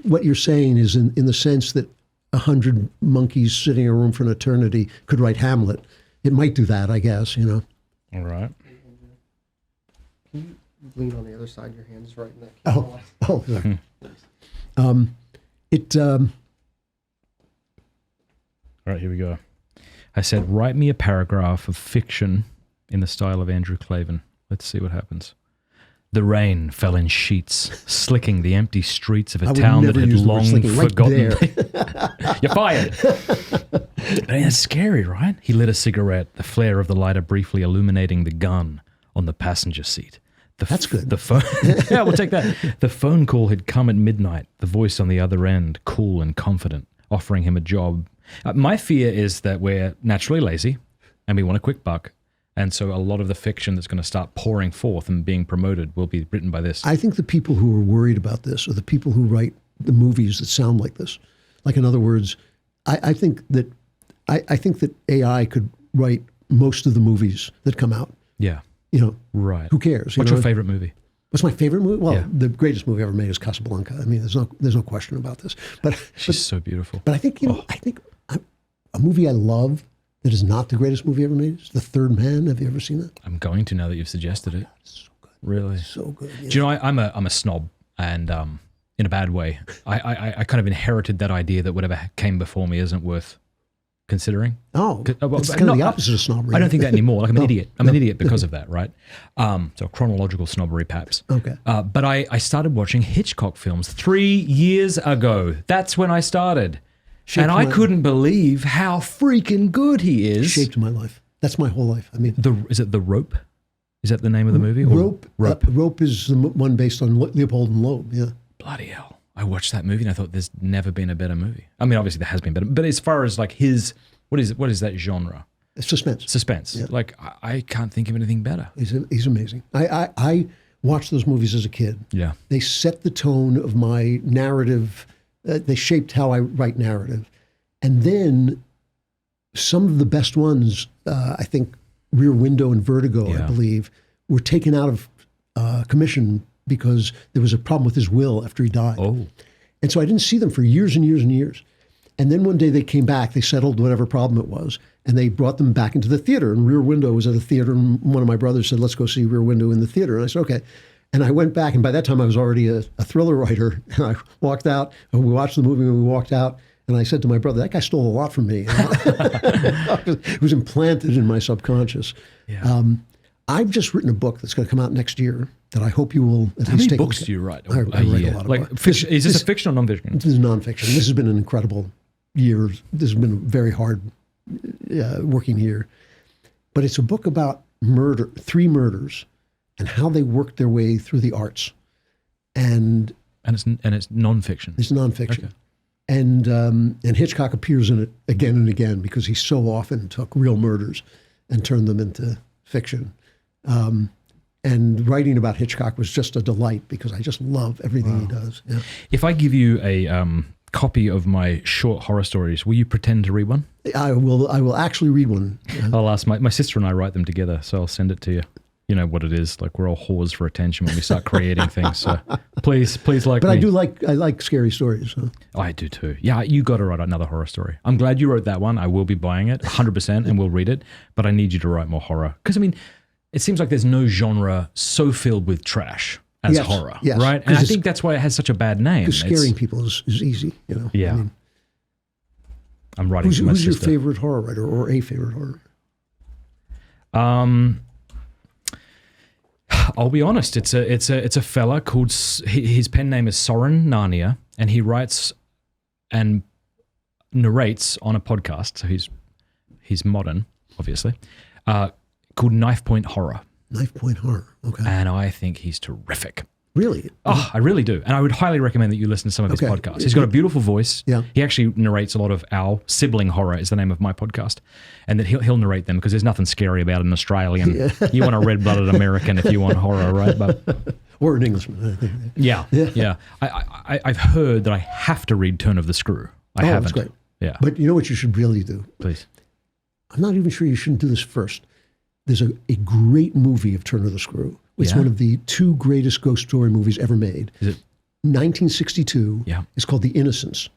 B: what you're saying is in the sense that 100 monkeys sitting in a room for an eternity could write Hamlet, it might do that, I guess.
C: All right.
D: Can you lean on the other side? Your hand's right in that.
B: Sorry.
C: All right, here we go. I said, write me a paragraph of fiction in the style of Andrew Klavan. Let's see what happens. The rain fell in sheets, slicking the empty streets of a town that had long forgotten. You're fired. I mean, that's scary, right? He lit a cigarette, the flare of the lighter briefly illuminating the gun on the passenger seat.
B: That's good.
C: The phone, yeah, we'll take that. The phone call had come at midnight, the voice on the other end, cool and confident, offering him a job. My fear is that we're naturally lazy and we want a quick buck. And so a lot of the fiction that's going to start pouring forth and being promoted will be written by this.
B: I think the people who are worried about this are the people who write the movies that sound like this. Like, in other words, I think that AI could write most of the movies that come out.
C: Yeah. Right.
B: Who cares?
C: What's your favorite movie?
B: What's my favorite movie? Well,
C: Yeah.
B: the greatest movie ever made is Casablanca. I mean, there's no question about this. But
C: She's so beautiful.
B: But I think a movie I love that is not the greatest movie ever made is The Third Man. Have you ever seen that?
C: I'm going to now that you've suggested it.
B: It's so good.
C: Really?
B: So good. Yeah.
C: Do you know, I'm a snob, and in a bad way. I kind of inherited that idea that whatever came before me isn't worth considering.
B: Oh, it's kind of the opposite of snobbery.
C: I don't think that anymore. Like, I'm an idiot. I'm an idiot because of that, right? So chronological snobbery, perhaps.
B: Okay.
C: But I started watching Hitchcock films 3 years ago. That's when I started. I couldn't believe how freaking good he is.
B: Shaped my life. That's my whole life. I mean,
C: is it The Rope? Is that the name of the movie?
B: Rope.
C: Rope.
B: Rope is the one based on Leopold and Loeb. Yeah.
C: Bloody hell. I watched that movie and I thought there's never been a better movie. I mean, obviously there has been better, but as far as like what is that genre?
B: Suspense.
C: Suspense. Yeah. Like, I can't think of anything better.
B: He's amazing. I watched those movies as a kid.
C: Yeah.
B: They set the tone of my narrative. They shaped how I write narrative. And then some of the best ones, I think Rear Window and Vertigo, I believe, were taken out of commission because there was a problem with his will after he died.
C: Oh.
B: And so I didn't see them for years and years and years. And then one day they came back, they settled whatever problem it was, and they brought them back into the theater. And Rear Window was at a theater, and one of my brothers said, let's go see Rear Window in the theater. And I said, okay. And I went back, and by that time I was already a thriller writer. And I walked out, and we watched the movie, and we walked out. And I said to my brother, that guy stole a lot from me. It was implanted in my subconscious.
C: Yeah.
B: I've just written a book that's going to come out next year that I hope you will at
C: How
B: least
C: many
B: take
C: books
B: a look at.
C: do you write?
B: I write a lot of books.
C: Fiction, is this a fiction or nonfiction?
B: This is nonfiction. This has been an incredible year. This has been a very hard working year. But it's a book about murder, 3 murders, and how they worked their way through the arts. And
C: it's nonfiction.
B: It's nonfiction.
C: Okay.
B: And Hitchcock appears in it again and again because he so often took real murders and turned them into fiction. And writing about Hitchcock was just a delight because I just love everything he does. Yeah.
C: If I give you a copy of my short horror stories, will you pretend to read one?
B: I will actually read one.
C: I'll ask my sister and I write them together, so I'll send it to you. you know what it is. Like we're all whores for attention when we start creating things. So please like
B: But
C: me.
B: I like scary stories. Huh?
C: Oh, I do too. Yeah, you got to write another horror story. I'm glad you wrote that one. I will be buying it 100% and we'll read it. But I need you to write more horror. Because, I mean, it seems like there's no genre so filled with trash as
B: Yes,
C: horror,
B: yes.
C: right? And I think that's why it has such a bad name.
B: Because scaring people is easy, you know.
C: Yeah.
B: I mean,
C: I'm writing to my
B: who's your
C: sister.
B: favorite horror writer or a favorite horror writer?
C: I'll be honest. It's a fella called, his pen name is Soren Narnia, and he writes and narrates on a podcast. So he's modern, obviously, called Knife Point Horror.
B: Knife Point Horror. Okay.
C: And I think he's terrific.
B: Really?
C: Oh, I really do. And I would highly recommend that you listen to some of his
B: Okay.
C: podcasts. He's got a beautiful voice.
B: Yeah.
C: He actually narrates a lot of our Sibling Horror is the name of my podcast. And that he'll narrate them because there's nothing scary about an Australian.
B: Yeah.
C: You want a red-blooded American if you want horror, right? But
B: Or an Englishman, I think.
C: yeah. I've heard that I have to read Turn of the Screw. I haven't.
B: That's great.
C: Yeah.
B: But you know what you should really do?
C: Please.
B: I'm not even sure you shouldn't do this first. There's a great movie of Turn of the Screw. It's
C: Yeah?
B: one of the two greatest ghost story movies ever made.
C: Is it?
B: 1962.
C: Yeah.
B: It's called The Innocents.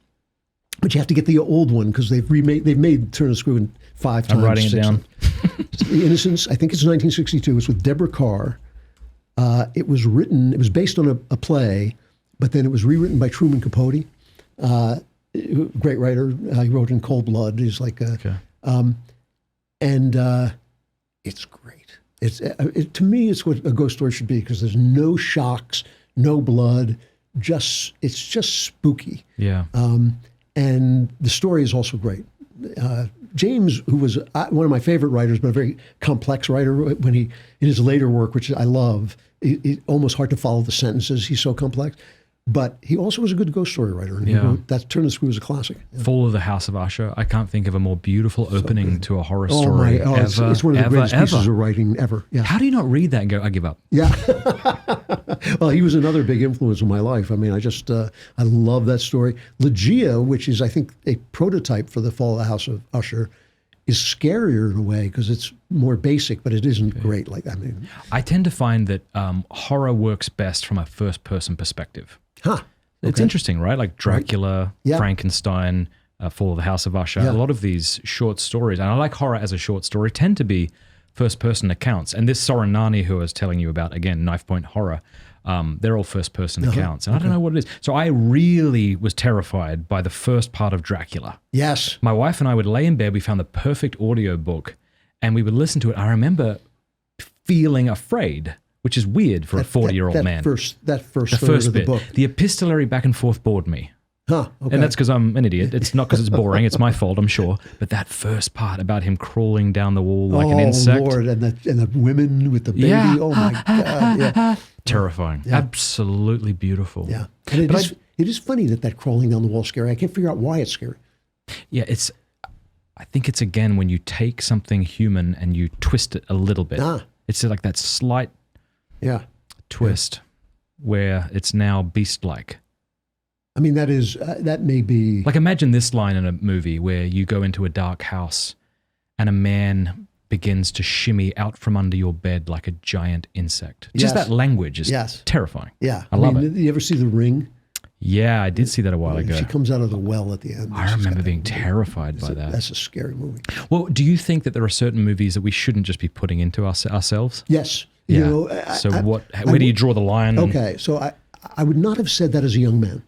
B: But you have to get the old one because they've made Turn of the Screw in 5 times.
C: I'm writing it
B: 6
C: down.
B: The Innocents, I think it's 1962. It's with Deborah Carr. It was based on a play, but then it was rewritten by Truman Capote, great writer. He wrote in Cold Blood. He's like, it's great. To me, it's what a ghost story should be because there's no shocks, no blood. It's just spooky.
C: Yeah.
B: And the story is also great. James, who was one of my favorite writers, but a very complex writer, when in his later work, which I love, it's almost hard to follow the sentences. He's so complex. But he also was a good ghost story writer. And he wrote that Turn of the Screw is a classic. Yeah.
C: Fall of the House of Usher. I can't think of a more beautiful opening to a horror story ever.
B: It's one of the greatest pieces of writing ever. Yeah.
C: How do you not read that and go, I give up?
B: Yeah. Well, he was another big influence in my life. I mean, I love that story. Ligeia, which is, I think, a prototype for the Fall of the House of Usher, is scarier in a way because it's more basic, but it isn't great.
C: I tend to find that horror works best from a first-person perspective.
B: Huh.
C: It's interesting, right? Like Dracula,
B: Yeah.
C: Frankenstein, Fall of the House of Usher.
B: Yeah.
C: A lot of these short stories, and I like horror as a short story, tend to be first-person accounts. And this Soren Narnia, who I was telling you about, again, Knife Point Horror, they're all first-person accounts. And I don't know what it is. So I really was terrified by the first part of Dracula.
B: Yes.
C: My wife and I would lay in bed. We found the perfect audio book, and we would listen to it. I remember feeling afraid, which is weird for a 40-year-old man.
B: That first
C: The
B: third
C: first
B: of the
C: bit.
B: book.
C: The epistolary back and forth bored me.
B: Huh. Okay.
C: And that's because I'm an idiot. It's not because it's boring. It's my fault, I'm sure. But that first part about him crawling down the wall like an insect.
B: Oh, Lord. And the women with the baby.
C: Yeah.
B: Oh, my God. Yeah.
C: Terrifying.
B: Yeah.
C: Absolutely beautiful.
B: Yeah. And it is funny that crawling down the wall is scary. I can't figure out why it's scary.
C: Yeah, I think it's, again, when you take something human and you twist it a little bit. It's like that slight twist where it's now beast-like.
B: I mean, that may be...
C: Like, imagine this line in a movie where you go into a dark house and a man begins to shimmy out from under your bed like a giant insect. Just that language is terrifying.
B: Yeah.
C: I love it.
B: Did you ever see The Ring?
C: Yeah, I did see that a while ago.
B: She comes out of the well at the end.
C: I remember being terrified by that.
B: That's a scary movie.
C: Well, do you think that there are certain movies that we shouldn't just be putting into ourselves?
B: Yes.
C: Yeah.
B: You know,
C: where do you draw the line?
B: Okay, so I would not have said that as a young man.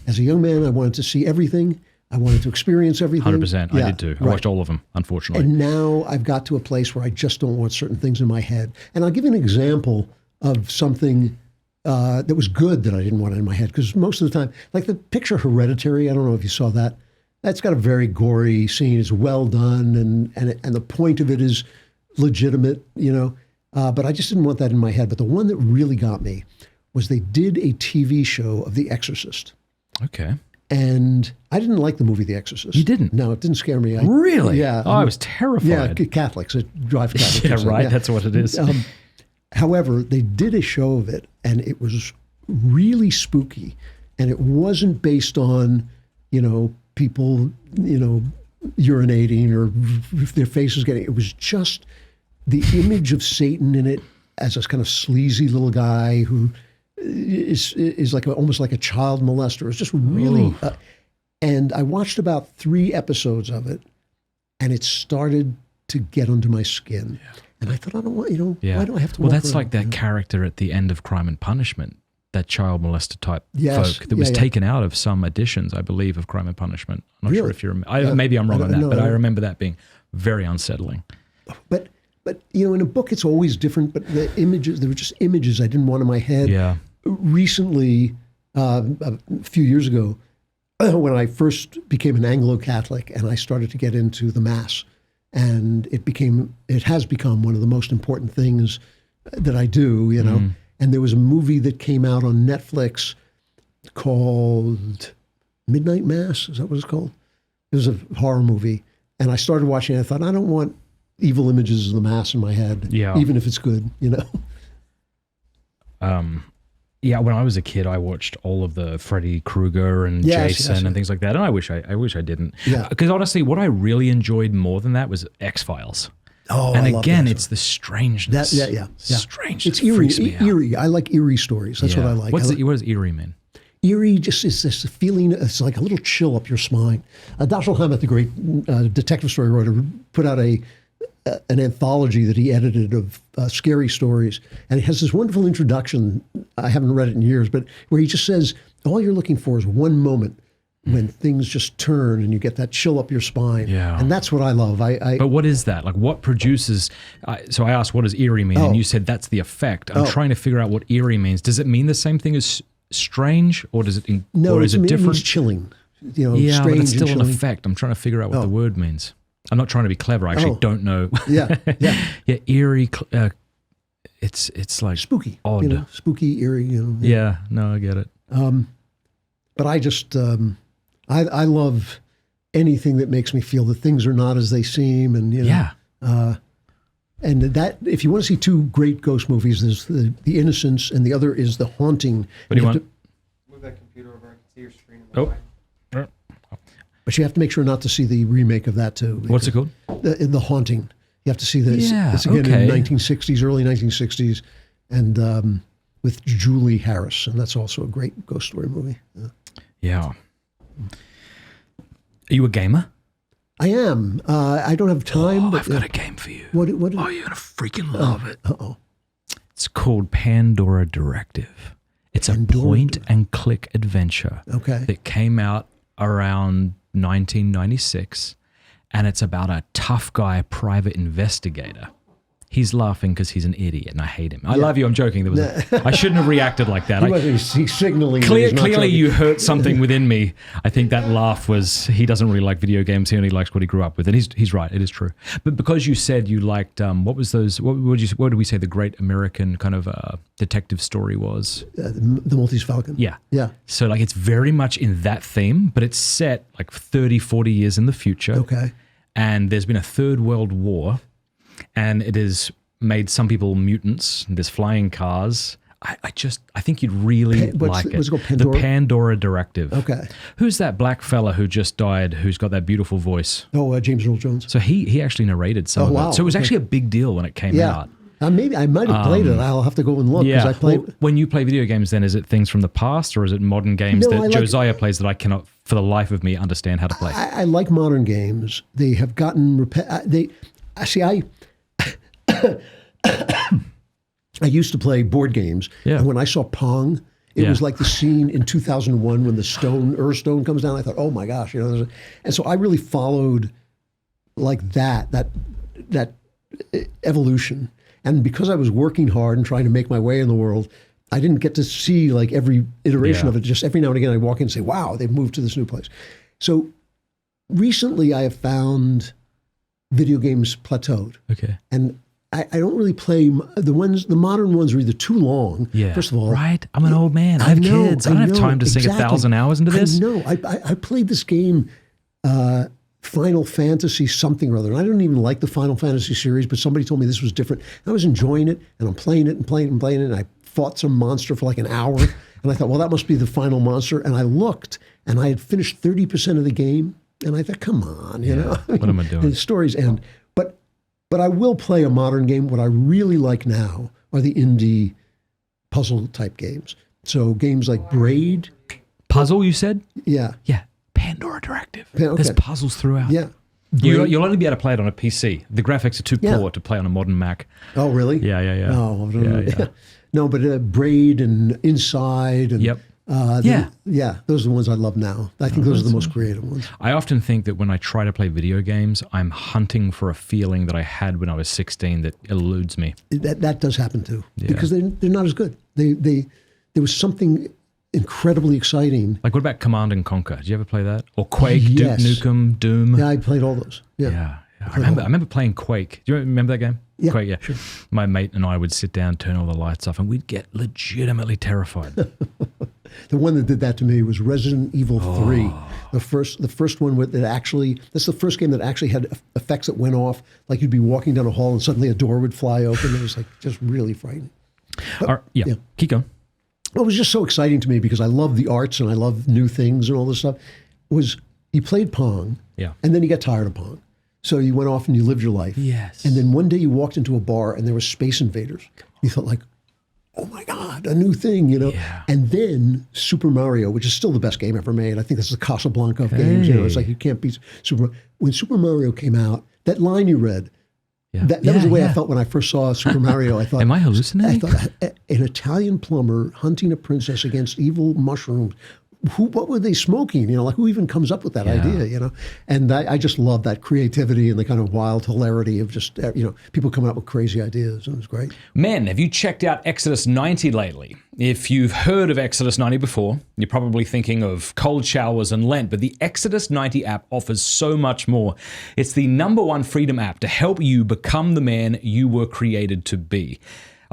B: As a young man, I wanted to see everything. I wanted to experience everything.
C: 100%. I did too. I watched all of them, unfortunately.
B: And now I've got to a place where I just don't want certain things in my head. And I'll give you an example of something that was good that I didn't want in my head. Because most of the time, like the picture Hereditary, I don't know if you saw that. That's got a very gory scene. It's well done, and the point of it is legitimate, you know. But I just didn't want that in my head. But the one that really got me was they did a TV show of The Exorcist.
C: Okay.
B: And I didn't like the movie The Exorcist.
C: You didn't?
B: No, it didn't scare me.
C: Really?
B: Yeah.
C: Oh, I was terrified.
B: Yeah, Catholics. It drives Catholics.
C: Yeah, right. That's what it is.
B: However, they did a show of it, and it was really spooky. And it wasn't based on, people, urinating or their faces getting. It was just the image of Satan in it. as a kind of sleazy little guy who is like almost like a child molester. It's just really, and I watched about 3 episodes of it, and it started to get under my skin. Yeah. And I thought, I don't want, why do I have to?
C: Well, that's like that character at the end of Crime and Punishment, that child molester type folk that was taken out of some editions, I believe, of Crime and Punishment. I'm not sure if you remember. Maybe I'm wrong on that, but I remember that being very unsettling.
B: But in a book, it's always different. But the images, there were just images I didn't want in my head.
C: Yeah.
B: Recently, a few years ago, when I first became an Anglo-Catholic and I started to get into the Mass, and it has become one of the most important things that I do, And there was a movie that came out on Netflix called Midnight Mass. Is that what it's called? It was a horror movie. And I started watching it. I thought, I don't want evil images of the Mass in my head, even if it's good,
C: Yeah, when I was a kid, I watched all of the Freddy Krueger and Jason and things like that, and I wish I didn't. Yeah, because honestly, what I really enjoyed more than that was X-Files.
B: Oh,
C: and again, it's the strangeness. Strangeness.
B: It's eerie. I like eerie stories. That's what I like.
C: What does eerie mean?
B: Eerie just is this feeling. It's like a little chill up your spine. Dashiell Hammett, the great detective story writer, put out an anthology that he edited of scary stories. And it has this wonderful introduction. I haven't read it in years, but where he just says, all you're looking for is one moment when things just turn and you get that chill up your spine. Yeah. And that's what I love.
C: But what is that? Like what produces, so I asked, what does eerie mean? And you said that's the effect. I'm trying to figure out what eerie means. Does it mean the same thing as strange, or does it, or is it different?
B: It means chilling.
C: Strange, but it's still an
B: chilling.
C: effect. I'm trying to figure out what the word means. I'm not trying to be clever. I actually don't know.
B: Yeah.
C: Eerie. It's like
B: spooky,
C: odd,
B: spooky, eerie.
C: Yeah. No, I get it.
B: But I just, I love anything that makes me feel that things are not as they seem, and and that if you want to see 2 great ghost movies, there's the Innocents, and the other is The Haunting.
C: What do you want?
E: Move that computer over. I can see your screen.
B: But you have to make sure not to see the remake of that too.
C: What's it called?
B: The Haunting. You have to see this. It's again in the 1960s, early 1960s, and with Julie Harris, and that's also a great ghost story movie.
C: Yeah. Are you a gamer?
B: I am. I don't have time. But
C: I've got a game for you.
B: What
C: you're going to freaking love it. It's called Pandora Directive. It's a point-and-click adventure that came out around 1996, and it's about a tough guy private investigator. He's laughing because he's an idiot, and I hate him. I love you. I'm joking. I shouldn't have reacted like that.
B: He's signaling.
C: Clearly, you hurt something within me. I think that laugh was, he doesn't really like video games. He only likes what he grew up with, and he's right. It is true. But because you said you liked, what was those? What did we say the great American kind of detective story was?
B: The Maltese Falcon.
C: Yeah. So like it's very much in that theme, but it's set like 30, 40 years in the future.
B: Okay.
C: And there's been a third world war. And it has made some people mutants. There's flying cars. I think you'd really like it.
B: What's it called? Pandora?
C: The Pandora Directive.
B: Okay.
C: Who's that black fella who just died, who's got that beautiful voice?
B: Oh, James Earl Jones.
C: So he actually narrated some of it. So it was actually a big deal when it came out.
B: Maybe I might have played it. I'll have to go and look. I played.
C: When you play video games, then is it things from the past, or is it modern games that Josiah plays that I cannot, for the life of me, understand how to play?
B: I like modern games. They have gotten I used to play board games, and when I saw Pong, it was like the scene in 2001 when the Earth Stone comes down. I thought, oh my gosh, and so I really followed like that evolution. And because I was working hard and trying to make my way in the world, I didn't get to see like every iteration of it. Just every now and again, I walk in and say, wow, they've moved to this new place. So recently, I have found video games plateaued.
C: Okay,
B: and I don't really play the modern ones are either too long.
C: Yeah.
B: First of all,
C: right. I'm an old man. I have kids. I don't have time to sink 1,000 hours into this.
B: No, I played this game, Final Fantasy something or other. And I don't even like the Final Fantasy series, but somebody told me this was different. I was enjoying it, and I'm playing it and playing it and playing it. And I fought some monster for like an hour, and I thought, well, that must be the final monster. And I looked, and I had finished 30% of the game, and I thought, come on, you know,
C: what am I doing?
B: And the stories end. But I will play a modern game. What I really like now, are the indie puzzle type games. So games like Braid.
C: Puzzle, you said?
B: Yeah.
C: Yeah. Pandora Interactive.
B: Okay.
C: There's puzzles throughout.
B: Yeah.
C: You'll only be able to play it on a PC. The graphics are too
B: Yeah.
C: poor to play on a modern Mac.
B: Oh, really?
C: Yeah.
B: Oh, I don't know.
C: Yeah.
B: No, but Braid and Inside and
C: Yep.
B: Those are the ones I love now. I think those are the most creative ones.
C: I often think that when I try to play video games, I'm hunting for a feeling that I had when I was 16 that eludes me.
B: That does happen too, because they're not as good. There was something incredibly exciting.
C: Like, what about Command and Conquer? Did you ever play that? Or Quake,
B: Yes.
C: Duke Nukem, Doom?
B: Yeah, I played all those.
C: Yeah. I remember playing Quake. Do you remember that game?
B: Yeah,
C: Quake, yeah.
B: sure.
C: My mate and I would sit down, turn all the lights off, and we'd get legitimately terrified.
B: The one that did that to me was Resident Evil 3. The first one that's the first game that actually had effects that went off. Like you'd be walking down a hall and suddenly a door would fly open. It was like just really frightening.
C: Yeah, keep going.
B: What was just so exciting to me, because I love the arts and I love new things and all this stuff, was you played Pong, and then you got tired of Pong. So you went off and you lived your life.
C: Yes.
B: And then one day you walked into a bar and there were Space Invaders. You thought like, oh my God, a new thing,
C: Yeah.
B: And then Super Mario, which is still the best game ever made. I think this is the Casablanca of games. It's like you can't beat Super Mario. When Super Mario came out, that line you read, that was the way I felt when I first saw Super Mario. I thought,
C: am I hallucinating?
B: I thought an Italian plumber hunting a princess against evil mushrooms. What were they smoking? Like who even comes up with that idea? And I just love that creativity and the kind of wild hilarity of just people coming up with crazy ideas, and it was great.
C: Men, have you checked out Exodus 90 lately? If you've heard of Exodus 90 before, you're probably thinking of cold showers and Lent, but the Exodus 90 app offers so much more. It's the #1 freedom app to help you become the man you were created to be.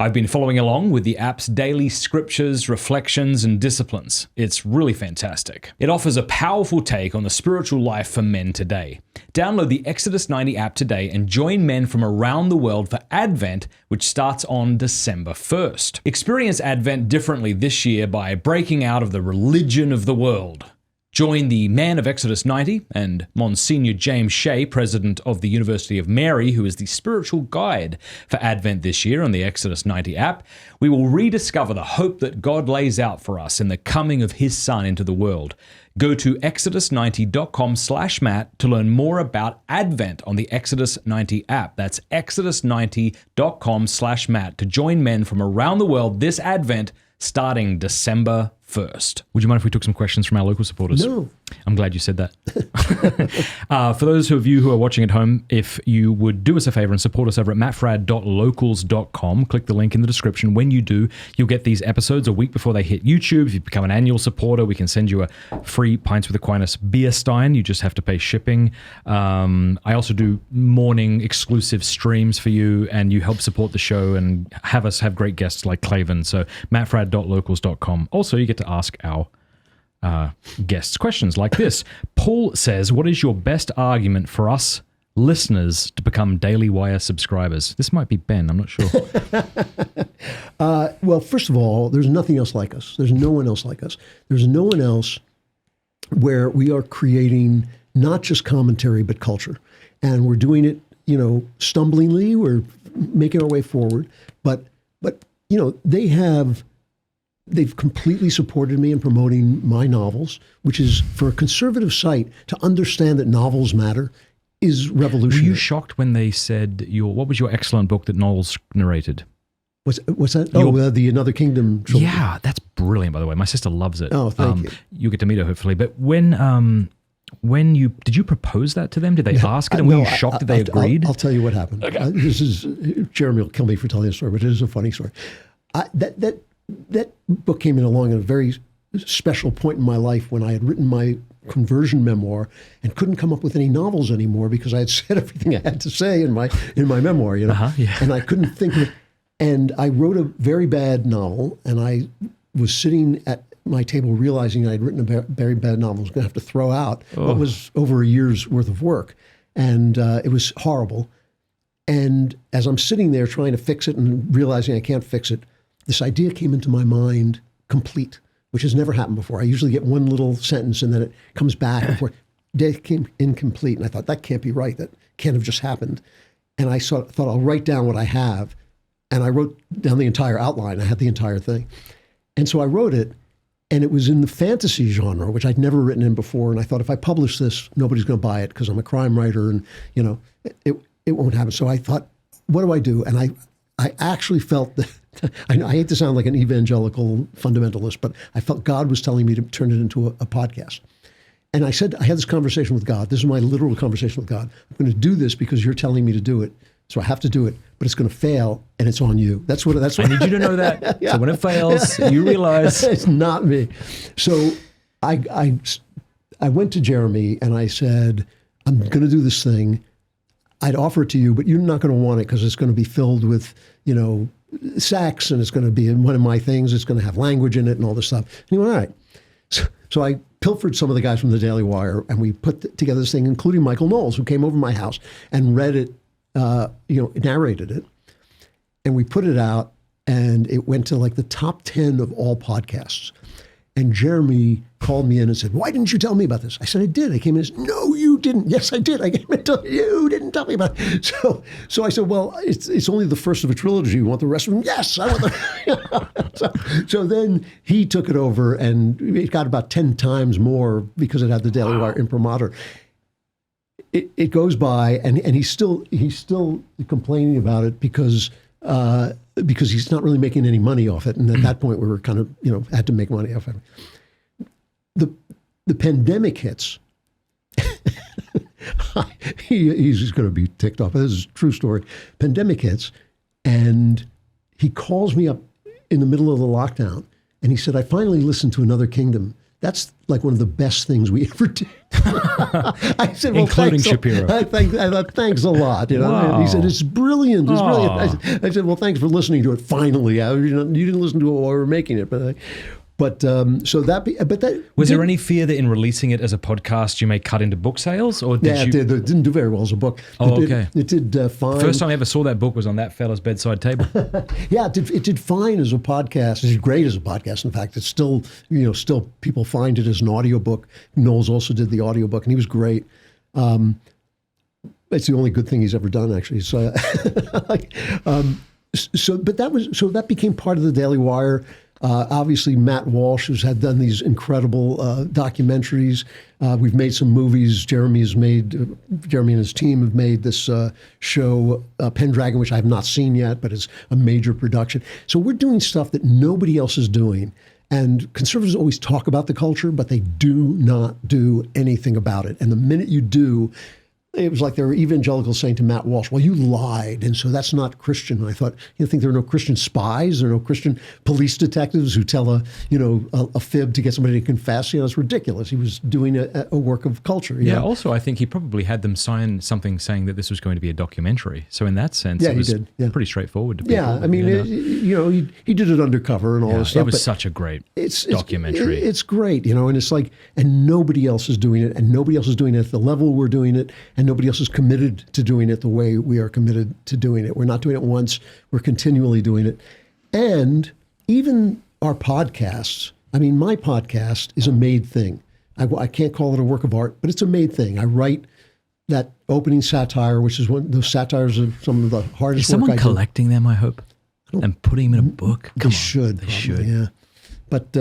C: I've been following along with the app's daily scriptures, reflections, and disciplines. It's really fantastic. It offers a powerful take on the spiritual life for men today. Download the Exodus 90 app today and join men from around the world for Advent, which starts on December 1st. Experience Advent differently this year by breaking out of the religion of the world. Join the man of Exodus 90 and Monsignor James Shea, president of the University of Mary, who is the spiritual guide for Advent this year on the Exodus 90 app. We will rediscover the hope that God lays out for us in the coming of his son into the world. Go to exodus90.com/Matt to learn more about Advent on the Exodus 90 app. That's exodus90.com/Matt to join men from around the world this Advent starting December 1st. Would you mind if we took some questions from our local supporters?
B: No.
C: I'm glad you said that. For those of you who are watching at home, if you would do us a favor and support us over at mattfradd.locals.com, click the link in the description. When you do, you'll get these episodes a week before they hit YouTube. If you become an annual supporter, we can send you a free Pints with Aquinas beer stein. You just have to pay shipping. I also do morning exclusive streams for you, and you help support the show and have us have great guests like Klavan. So mattfradd.locals.com. Also, you get to ask our guests questions like this. Paul says, what is your best argument for us listeners to become Daily Wire subscribers? This might be Ben, I'm not sure.
B: Well, first of all, there's nothing else like us. There's no one else like us. There's no one else where we are creating not just commentary, but culture. And we're doing it, stumblingly. We're making our way forward. But they've completely supported me in promoting my novels, which is, for a conservative site, to understand that novels matter is revolutionary.
C: Were you shocked when they said what was your excellent book that Knowles narrated?
B: What's that? The Another Kingdom trilogy.
C: Yeah, that's brilliant, by the way. My sister loves it.
B: Oh, thank you.
C: You'll get to meet her, hopefully. But when did you propose that to them? Did they ask it? And were you shocked that they agreed?
B: I'll tell you what happened.
C: Okay.
B: Jeremy will kill me for telling a story, but it is a funny story. That book came in along at a very special point in my life when I had written my conversion memoir and couldn't come up with any novels anymore because I had said everything I had to say in my memoir, and I couldn't think of it. And I wrote a very bad novel, and I was sitting at my table realizing I had written a very bad novel. I was going to have to throw out what was over a year's worth of work, and it was horrible. And as I'm sitting there trying to fix it and realizing I can't fix it, this idea came into my mind, complete, which has never happened before. I usually get one little sentence and then it comes back before it came incomplete. And I thought, that can't be right. That can't have just happened. And I thought, I'll write down what I have. And I wrote down the entire outline. I had the entire thing. And so I wrote it, and it was in the fantasy genre, which I'd never written in before. And I thought, if I publish this, nobody's going to buy it because I'm a crime writer, and it won't happen. So I thought, what do I do? And I actually felt that, I hate to sound like an evangelical fundamentalist, but I felt God was telling me to turn it into a podcast. And I said, I had this conversation with God. This is my literal conversation with God. I'm going to do this because you're telling me to do it. So I have to do it, but it's going to fail, and it's on you. That's what.
C: I need you to know that. Yeah. So when it fails, you realize
B: it's not me. So I went to Jeremy and I said, I'm going to do this thing. I'd offer it to you, but you're not going to want it because it's going to be filled with, sex, and it's going to be in one of my things. It's going to have language in it and all this stuff. And he went, all right. So I pilfered some of the guys from the Daily Wire, and we put together this thing, including Michael Knowles, who came over to my house and read it. Narrated it, and we put it out, and it went to like the top 10 of all podcasts. And Jeremy called me in and said, "Why didn't you tell me about this?" I said, "I did." I came in and said, "No, you didn't." "Yes, I did. I came in and told you. You didn't tell me about it." So I said, "Well, it's only the first of a trilogy. You want the rest of them?" "Yes, I want the." So then he took it over, and it got about 10 times more because it had the Daily Wire imprimatur. It goes by, and he's still complaining about it because he's not really making any money off it. And at that point, we were kind of had to make money off it. The pandemic hits. He's going to be ticked off. This is a true story. Pandemic hits, and he calls me up in the middle of the lockdown, and he said, "I finally listened to Another Kingdom. That's like one of the best things we ever did." I said, "Well,
C: including
B: thanks
C: Shapiro."
B: I thought, "Thanks a lot."
C: Wow.
B: And he said, "It's brilliant. It's brilliant." I said, "Well, thanks for listening to it. Finally, you didn't listen to it while we were making it, but so that
C: was there any fear that in releasing it as a podcast you may cut into book sales, or did you?
B: It didn't do very well as a book.
C: Okay.
B: It did fine.
C: First time I ever saw that book was on that fella's bedside table.
B: Yeah, it did fine as a podcast. It did great as a podcast. In fact, it's still people find it as an audiobook. Knowles also did the audiobook, and he was great. It's the only good thing he's ever done, actually. So, that became part of the Daily Wire. Obviously, Matt Walsh has done these incredible documentaries. We've made some movies. Jeremy and his team have made this show, Pendragon, which I have not seen yet, but it's a major production. So we're doing stuff that nobody else is doing. And conservatives always talk about the culture, but they do not do anything about it. And the minute you do, it was like there were evangelicals saying to Matt Walsh, "Well, you lied, and so that's not Christian." And I thought, you think there are no Christian spies? There are no Christian police detectives who tell a fib to get somebody to confess? It's ridiculous. He was doing a work of culture.
C: Yeah. Also, I think he probably had them sign something saying that this was going to be a documentary. So in that sense, it was pretty straightforward to people.
B: Yeah, I mean, he did it undercover and all this stuff.
C: It was such a great documentary.
B: It's great, and it's like, and nobody else is doing it, and nobody else is doing it at the level we're doing it. And nobody else is committed to doing it the way we are committed to doing it. We're not doing it once. We're continually doing it. And even our podcasts, my podcast is a made thing. I can't call it a work of art, but it's a made thing. I write that opening satire, which is those satires are some of the hardest work I do.
C: Is someone collecting them, I hope, and putting them in a book?
B: They should. Yeah. But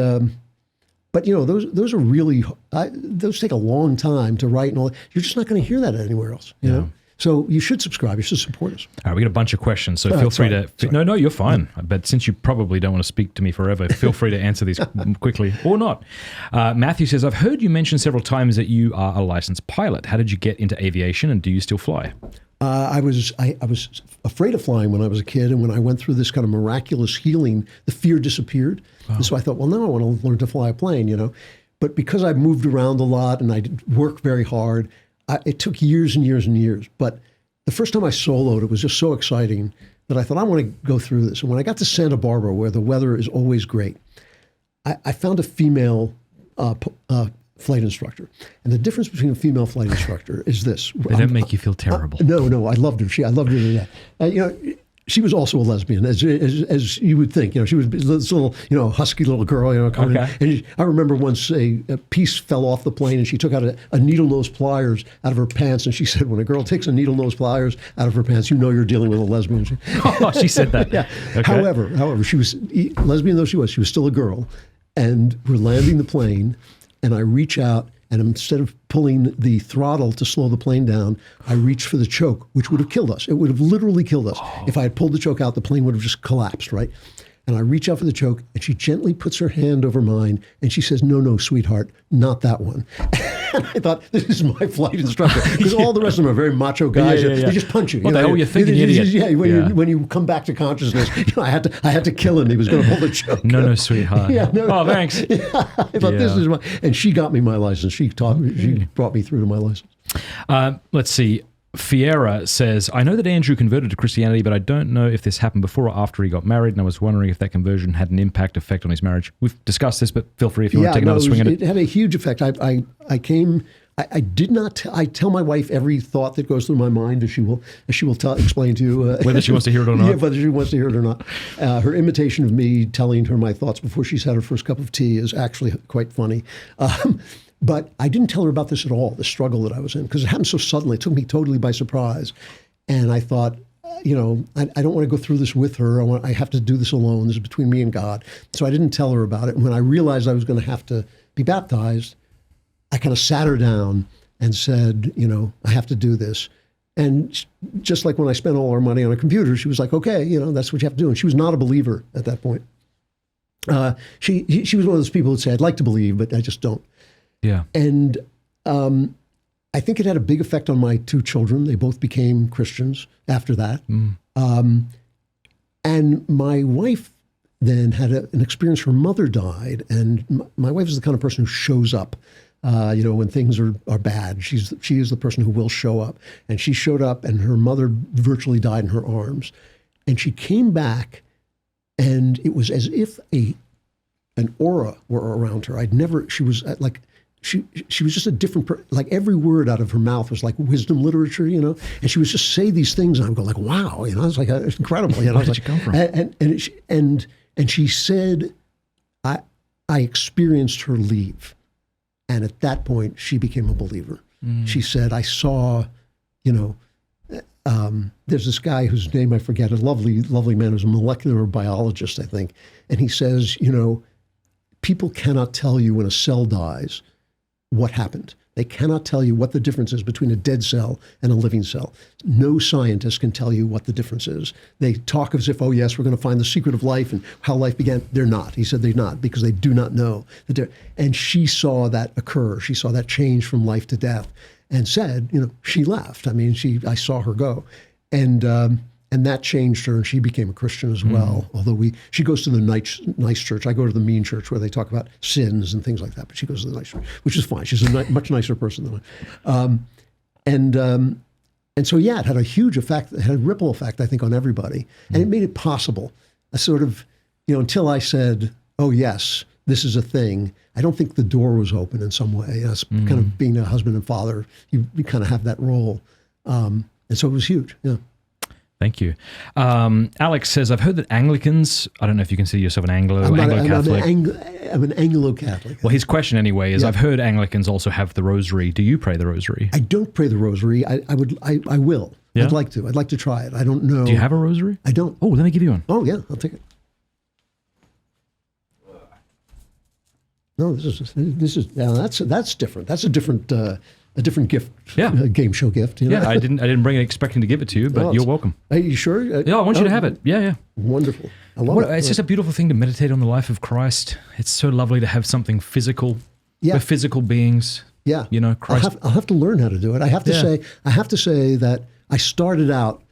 B: those are really, those take a long time to write and all that. You're just not going to hear that anywhere else, you know? So you should subscribe. You should support us.
C: All right, we got a bunch of questions, so feel free to... No, you're fine. But since you probably don't want to speak to me forever, feel free to answer these quickly or not. Matthew says, "I've heard you mention several times that you are a licensed pilot. How did you get into aviation, and do you still fly?"
B: I was afraid of flying when I was a kid, and when I went through this kind of miraculous healing, the fear disappeared. Wow. And so I thought, well, now I want to learn to fly a plane, But because I moved around a lot and I worked very hard, it took years and years and years. But the first time I soloed, it was just so exciting that I thought, I want to go through this. And when I got to Santa Barbara, where the weather is always great, I found a female flight instructor. And the difference between a female flight instructor is this.
C: They don't make you feel terrible.
B: No, I loved her. I loved her to death. she was also a lesbian, as you would think. She was this little, husky little girl, coming in. And I remember once a piece fell off the plane, and she took out a needle-nose pliers out of her pants, and she said, when a girl takes a needle-nose pliers out of her pants, you're dealing with a lesbian.
C: She said that.
B: Yeah.
C: Okay.
B: However, she was, lesbian though she was still a girl. And we're landing the plane, and I reach out, and instead of pulling the throttle to slow the plane down, I reached for the choke, which would have killed us. It would have literally killed us. If I had pulled the choke out, the plane would have just collapsed, right? And I reach out for the choke, and she gently puts her hand over mine, and she says, no, sweetheart, not that one. And I thought, this is my flight instructor. Because all the rest of them are very macho guys.
C: Yeah.
B: They just punch you.
C: What the hell were you thinking, idiot?
B: Yeah, when you come back to consciousness, I had to kill him. He was going to pull the choke.
C: No, sweetheart.
B: Yeah, no.
C: Oh, thanks.
B: Yeah, I thought this is my, and she got me my license. She brought me through to my license.
C: Let's see. Fiera says, I know that Andrew converted to Christianity, but I don't know if this happened before or after he got married, and I was wondering if that conversion had an effect on his marriage. We've discussed this, but feel free if you want to take another swing at it.
B: It had a huge effect. I did not. I tell my wife every thought that goes through my mind, as she will explain to you
C: whether she wants to hear it or not.
B: Yeah, whether she wants to hear it or not. Her imitation of me telling her my thoughts before she's had her first cup of tea is actually quite funny. But I didn't tell her about this at all, the struggle that I was in, because it happened so suddenly. It took me totally by surprise, and I thought, I don't want to go through this with her. I have to do this alone. This is between me and God. So I didn't tell her about it. And when I realized I was going to have to be baptized, I kind of sat her down and said, I have to do this. And just like when I spent all our money on a computer, she was like, okay, that's what you have to do. And she was not a believer at that point. She was one of those people who say, I'd like to believe, but I just don't.
C: Yeah.
B: And I think it had a big effect on my two children. They both became Christians after that. And my wife then had an experience. Her mother died, and my wife is the kind of person who shows up. When things are bad, she is the person who will show up. And she showed up, and her mother virtually died in her arms. And she came back, and it was as if an aura were around her. She was like, she was just a different, like every word out of her mouth was like wisdom literature, and she would just say these things, and I would go like, wow, it's like it's incredible.
C: Where did she come from?
B: And she said, I experienced her leave. And at that point, she became a believer. She said, I saw, there's this guy whose name I forget, a lovely, lovely man who's a molecular biologist, I think. And he says, people cannot tell you when a cell dies what happened. They cannot tell you what the difference is between a dead cell and a living cell. No scientist can tell you what the difference is. They talk as if, oh yes, we're going to find the secret of life and how life began. They're not. He said they're not, because they do not know. And she saw that occur. She saw that change from life to death, and said, she left. I mean, I saw her go. And that changed her, and she became a Christian as well. Although she goes to the nice church. I go to the mean church where they talk about sins and things like that. But she goes to the nice church, which is fine. She's a much nicer person than I. And so it had a huge effect. It had a ripple effect, I think, on everybody, and it made it possible. A sort of, until I said, "Oh yes, this is a thing." I don't think the door was open in some way. It's kind of being a husband and father. You kind of have that role, and so it was huge. Yeah.
C: Thank you. Alex says, I've heard that Anglicans, I don't know if you consider yourself an Anglo-Catholic.
B: I'm an Anglo-Catholic.
C: Well, his question anyway is, I've heard Anglicans also have the rosary. Do you pray the rosary?
B: I don't pray the rosary. I will. Yeah? I'd like to. I'd like to try it. I don't know.
C: Do you have a rosary?
B: I don't.
C: Oh, let me give you one.
B: Oh, yeah. I'll take it. No, that's different. That's a different gift.
C: Yeah.
B: Game show gift.
C: Yeah, I didn't bring it expecting to give it to you, but you're welcome.
B: Are you sure?
C: Yeah, I want you to have it. Yeah.
B: Wonderful. I love it.
C: It's just a beautiful thing to meditate on the life of Christ. It's so lovely to have something physical. Yeah. We're physical beings.
B: Yeah.
C: Christ.
B: I'll have to learn how to do it. I have to say that I started out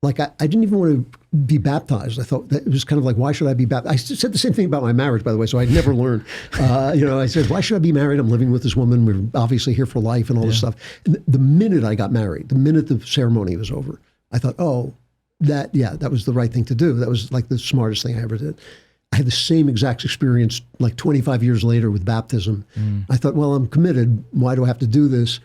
B: like I didn't even want to be baptized. I thought that it was kind of like, why should I be baptized? I said the same thing about my marriage, by the way, so I'd never learned. I said, why should I be married? I'm living with this woman. We're obviously here for life and all this stuff. And the minute I got married, the minute the ceremony was over, I thought, that was the right thing to do. That was like the smartest thing I ever did. I had the same exact experience like 25 years later with baptism. I thought, well, I'm committed. Why do I have to do this?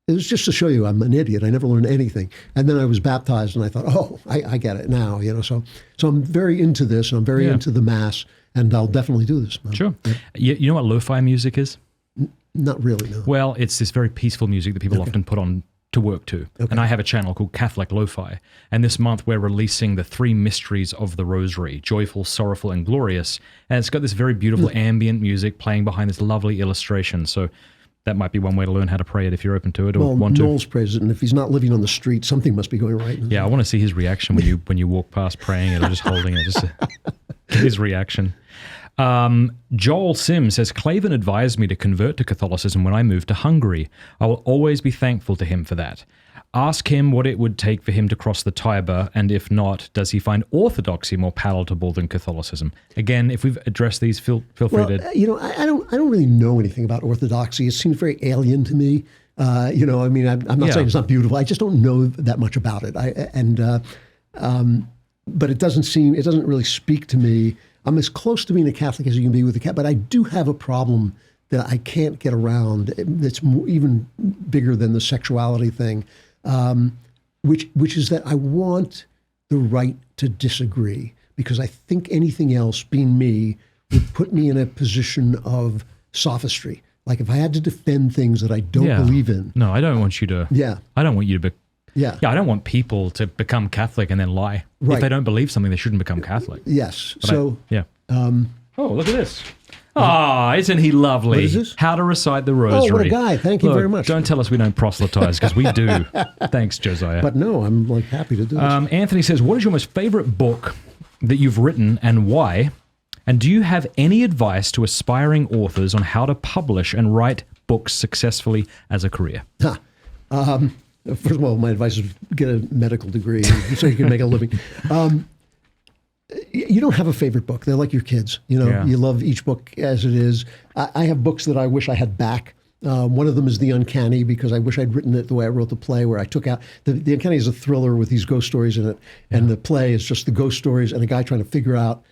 B: It was just to show you I'm an idiot. I never learned anything. And then I was baptized, and I thought, oh, I get it now. So I'm very into this, and I'm very into the Mass, and I'll definitely do this.
C: Sure. Yeah. You know what lo-fi music is?
B: Not really, no.
C: Well, it's this very peaceful music that people often put on to work to.
B: Okay.
C: And I have a channel called Catholic Lo-Fi. And this month we're releasing the 3 mysteries of the Rosary, joyful, sorrowful, and glorious. And it's got this very beautiful ambient music playing behind this lovely illustration. So that might be one way to learn how to pray it if you're open to it or want to.
B: Noel's prays it, and if he's not living on the street, something must be going right.
C: Yeah, I want to see his reaction when you walk past praying it or just holding it. Just his reaction. Joel Sim says, Klavan advised me to convert to Catholicism when I moved to Hungary. I will always be thankful to him for that. Ask him what it would take for him to cross the Tiber, and if not, does he find Orthodoxy more palatable than Catholicism? Again, if we've addressed these, feel free to...
B: I don't really know anything about Orthodoxy. It seems very alien to me. I'm not saying it's not beautiful. I just don't know that much about it. But it doesn't really speak to me. I'm as close to being a Catholic as you can be with a Catholic, but I do have a problem that I can't get around that's even bigger than the sexuality thing, which is that I want the right to disagree, because I think anything else, being me, would put me in a position of sophistry. Like if I had to defend things that I don't believe in.
C: No, I don't want you to.
B: Yeah.
C: I don't want you to be.
B: Yeah.
C: Yeah, I don't want people to become Catholic and then lie.
B: Right.
C: If they don't believe something, they shouldn't become Catholic.
B: Yes.
C: But oh, look at this. Ah, isn't he lovely?
B: What is this?
C: How to recite the Rosary.
B: Oh, what a guy. Thank you very much.
C: Don't tell us we don't proselytize, because we do. Thanks, Josiah.
B: But no, I'm happy to do this.
C: Anthony says, what is your most favorite book that you've written and why? And do you have any advice to aspiring authors on how to publish and write books successfully as a career?
B: First of all, my advice is get a medical degree so you can make a living. You don't have a favorite book. They're like your kids. You love each book as it is. I have books that I wish I had back. One of them is The Uncanny, because I wish I'd written it the way I wrote the play, where I took out the Uncanny is a thriller with these ghost stories in it, and the play is just the ghost stories and a guy trying to figure out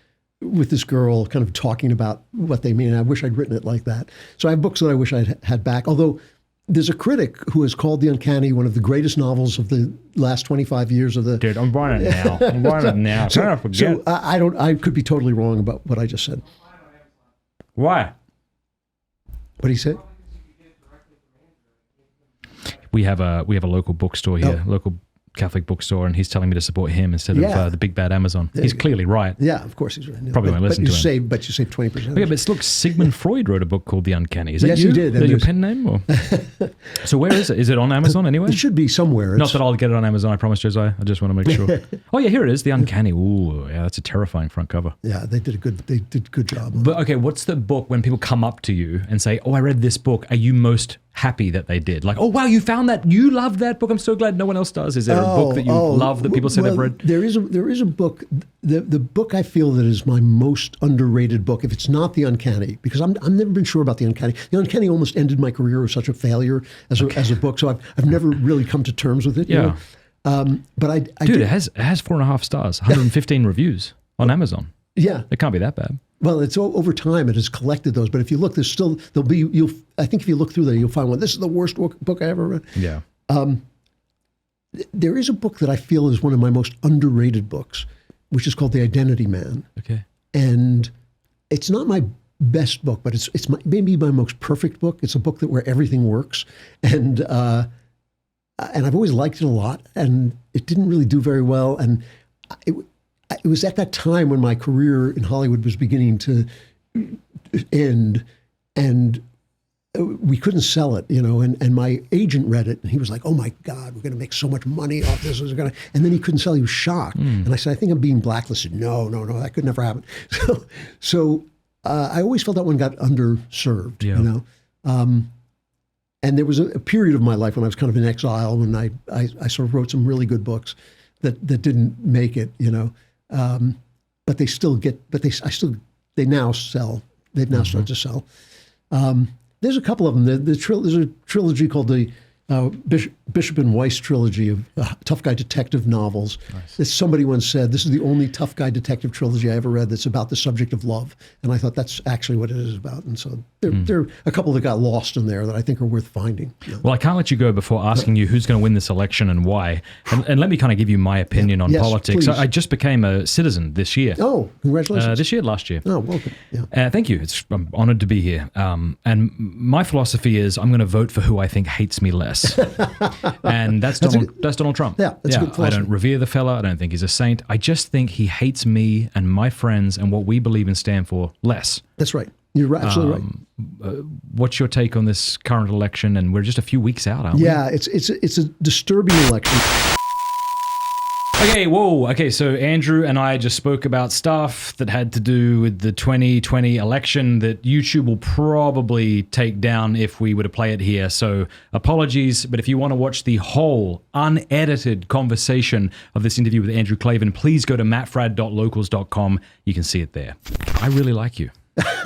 B: with this girl, kind of talking about what they mean. And I wish I'd written it like that. So I have books that I wish I'd had back. Although there's a critic who has called The Uncanny one of the greatest novels of the last 25 years of the...
C: Dude, I'm buying it now.
B: So I could be totally wrong about what I just said.
C: Why?
B: What did he say?
C: We have a local bookstore here, local Catholic bookstore, and he's telling me to support him instead of the big bad Amazon. He's clearly right.
B: Yeah, of course he's right. Yeah.
C: Probably won't listen to him.
B: But you saved 20%.
C: Okay, but look, Sigmund Freud wrote a book called The Uncanny. Is that you?
B: He did.
C: Is that your pen name? Or? So where is it? Is it on Amazon anyway?
B: It should be somewhere.
C: Not that I'll get it on Amazon, I promise, Josiah. I just want to make sure. Oh yeah, here it is, The Uncanny. Ooh, yeah, that's a terrifying front cover.
B: Yeah, they did a good job.
C: But okay, what's the book when people come up to you and say, "Oh, I read this book," are you most happy that they did? Like, "Oh wow, you found that. You loved that book. I'm so glad no one else does." Is there a book that you love that people say they've read?
B: There is a book. The book I feel that is my most underrated book, if it's not The Uncanny, because I've never been sure about The Uncanny. The Uncanny almost ended my career. It was such a failure as a book, so I've never really come to terms with it.
C: Yeah.
B: But
C: it has 4.5 stars, 115 reviews on Amazon.
B: Yeah.
C: It can't be that bad.
B: Well, it's over time it has collected those. But if you look, I think if you look through there, you'll find one. This is the worst book I ever read.
C: Yeah.
B: There is a book that I feel is one of my most underrated books, which is called The Identity Man.
C: Okay.
B: And it's not my best book, but it's maybe my most perfect book. It's a book where everything works. And I've always liked it a lot, and it didn't really do very well. And it was at that time when my career in Hollywood was beginning to end, and we couldn't sell it, and my agent read it, and he was like, "Oh my God, we're going to make so much money off this." And then he couldn't sell it. He was shocked. And I said, "I think I'm being blacklisted." No, that could never happen. So I always felt that one got underserved, and there was a period of my life when I was kind of in exile, when I sort of wrote some really good books that didn't make it, but they now sell. They've now started to sell. There's a couple of them. There's a trilogy called the Bishop and Weiss trilogy of tough guy detective novels. Nice. Somebody once said, this is the only tough guy detective trilogy I ever read that's about the subject of love. And I thought that's actually what it is about. And so there are a couple that got lost in there that I think are worth finding. Yeah.
C: Well, I can't let you go before asking you who's going to win this election and why. And let me kind of give you my opinion on politics. I just became a citizen this year.
B: Oh, congratulations.
C: This year, last year.
B: Oh, welcome. Yeah.
C: Thank you. I'm honored to be here. And my philosophy is I'm going to vote for who I think hates me less. And that's Donald Trump.
B: Yeah, that's a good philosophy.
C: I don't revere the fella. I don't think he's a saint. I just think he hates me and my friends and what we believe and stand for less.
B: That's right. You're absolutely right.
C: What's your take on this current election? And we're just a few weeks out, aren't we?
B: Yeah, it's a disturbing election.
C: Okay, so Andrew and I just spoke about stuff that had to do with the 2020 election that YouTube will probably take down if we were to play it here. So apologies, but if you want to watch the whole unedited conversation of this interview with Andrew Klavan, please go to mattfradd.locals.com. You can see it there. I really like you.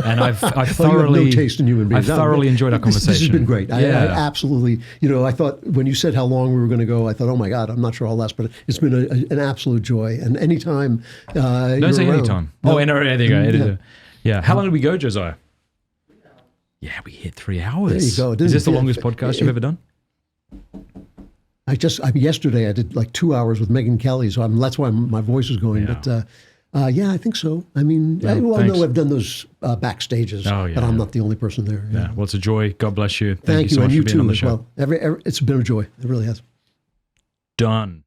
C: And I've thoroughly,
B: you have no taste in human beings.
C: I've thoroughly enjoyed our conversation.
B: This has been great. I absolutely, I thought when you said how long we were going to go, I thought, oh my God, I'm not sure how last, but it's been an absolute joy. And anytime,
C: don't say anytime. No. Oh, there you go. Yeah. How long did we go, Josiah? Yeah, we hit 3 hours.
B: There you go.
C: Is this the longest podcast you've ever done?
B: Yesterday I did like 2 hours with Megyn Kelly, so that's why my voice is going.
C: Yeah.
B: But I think so. I mean, I know I've done those backstages, but I'm not the only person there.
C: Yeah. Well, it's a joy. God bless you.
B: Thank you
C: so much
B: and you
C: for being on
B: too
C: the
B: as
C: show.
B: well. It's been a joy. It really has.
C: Done.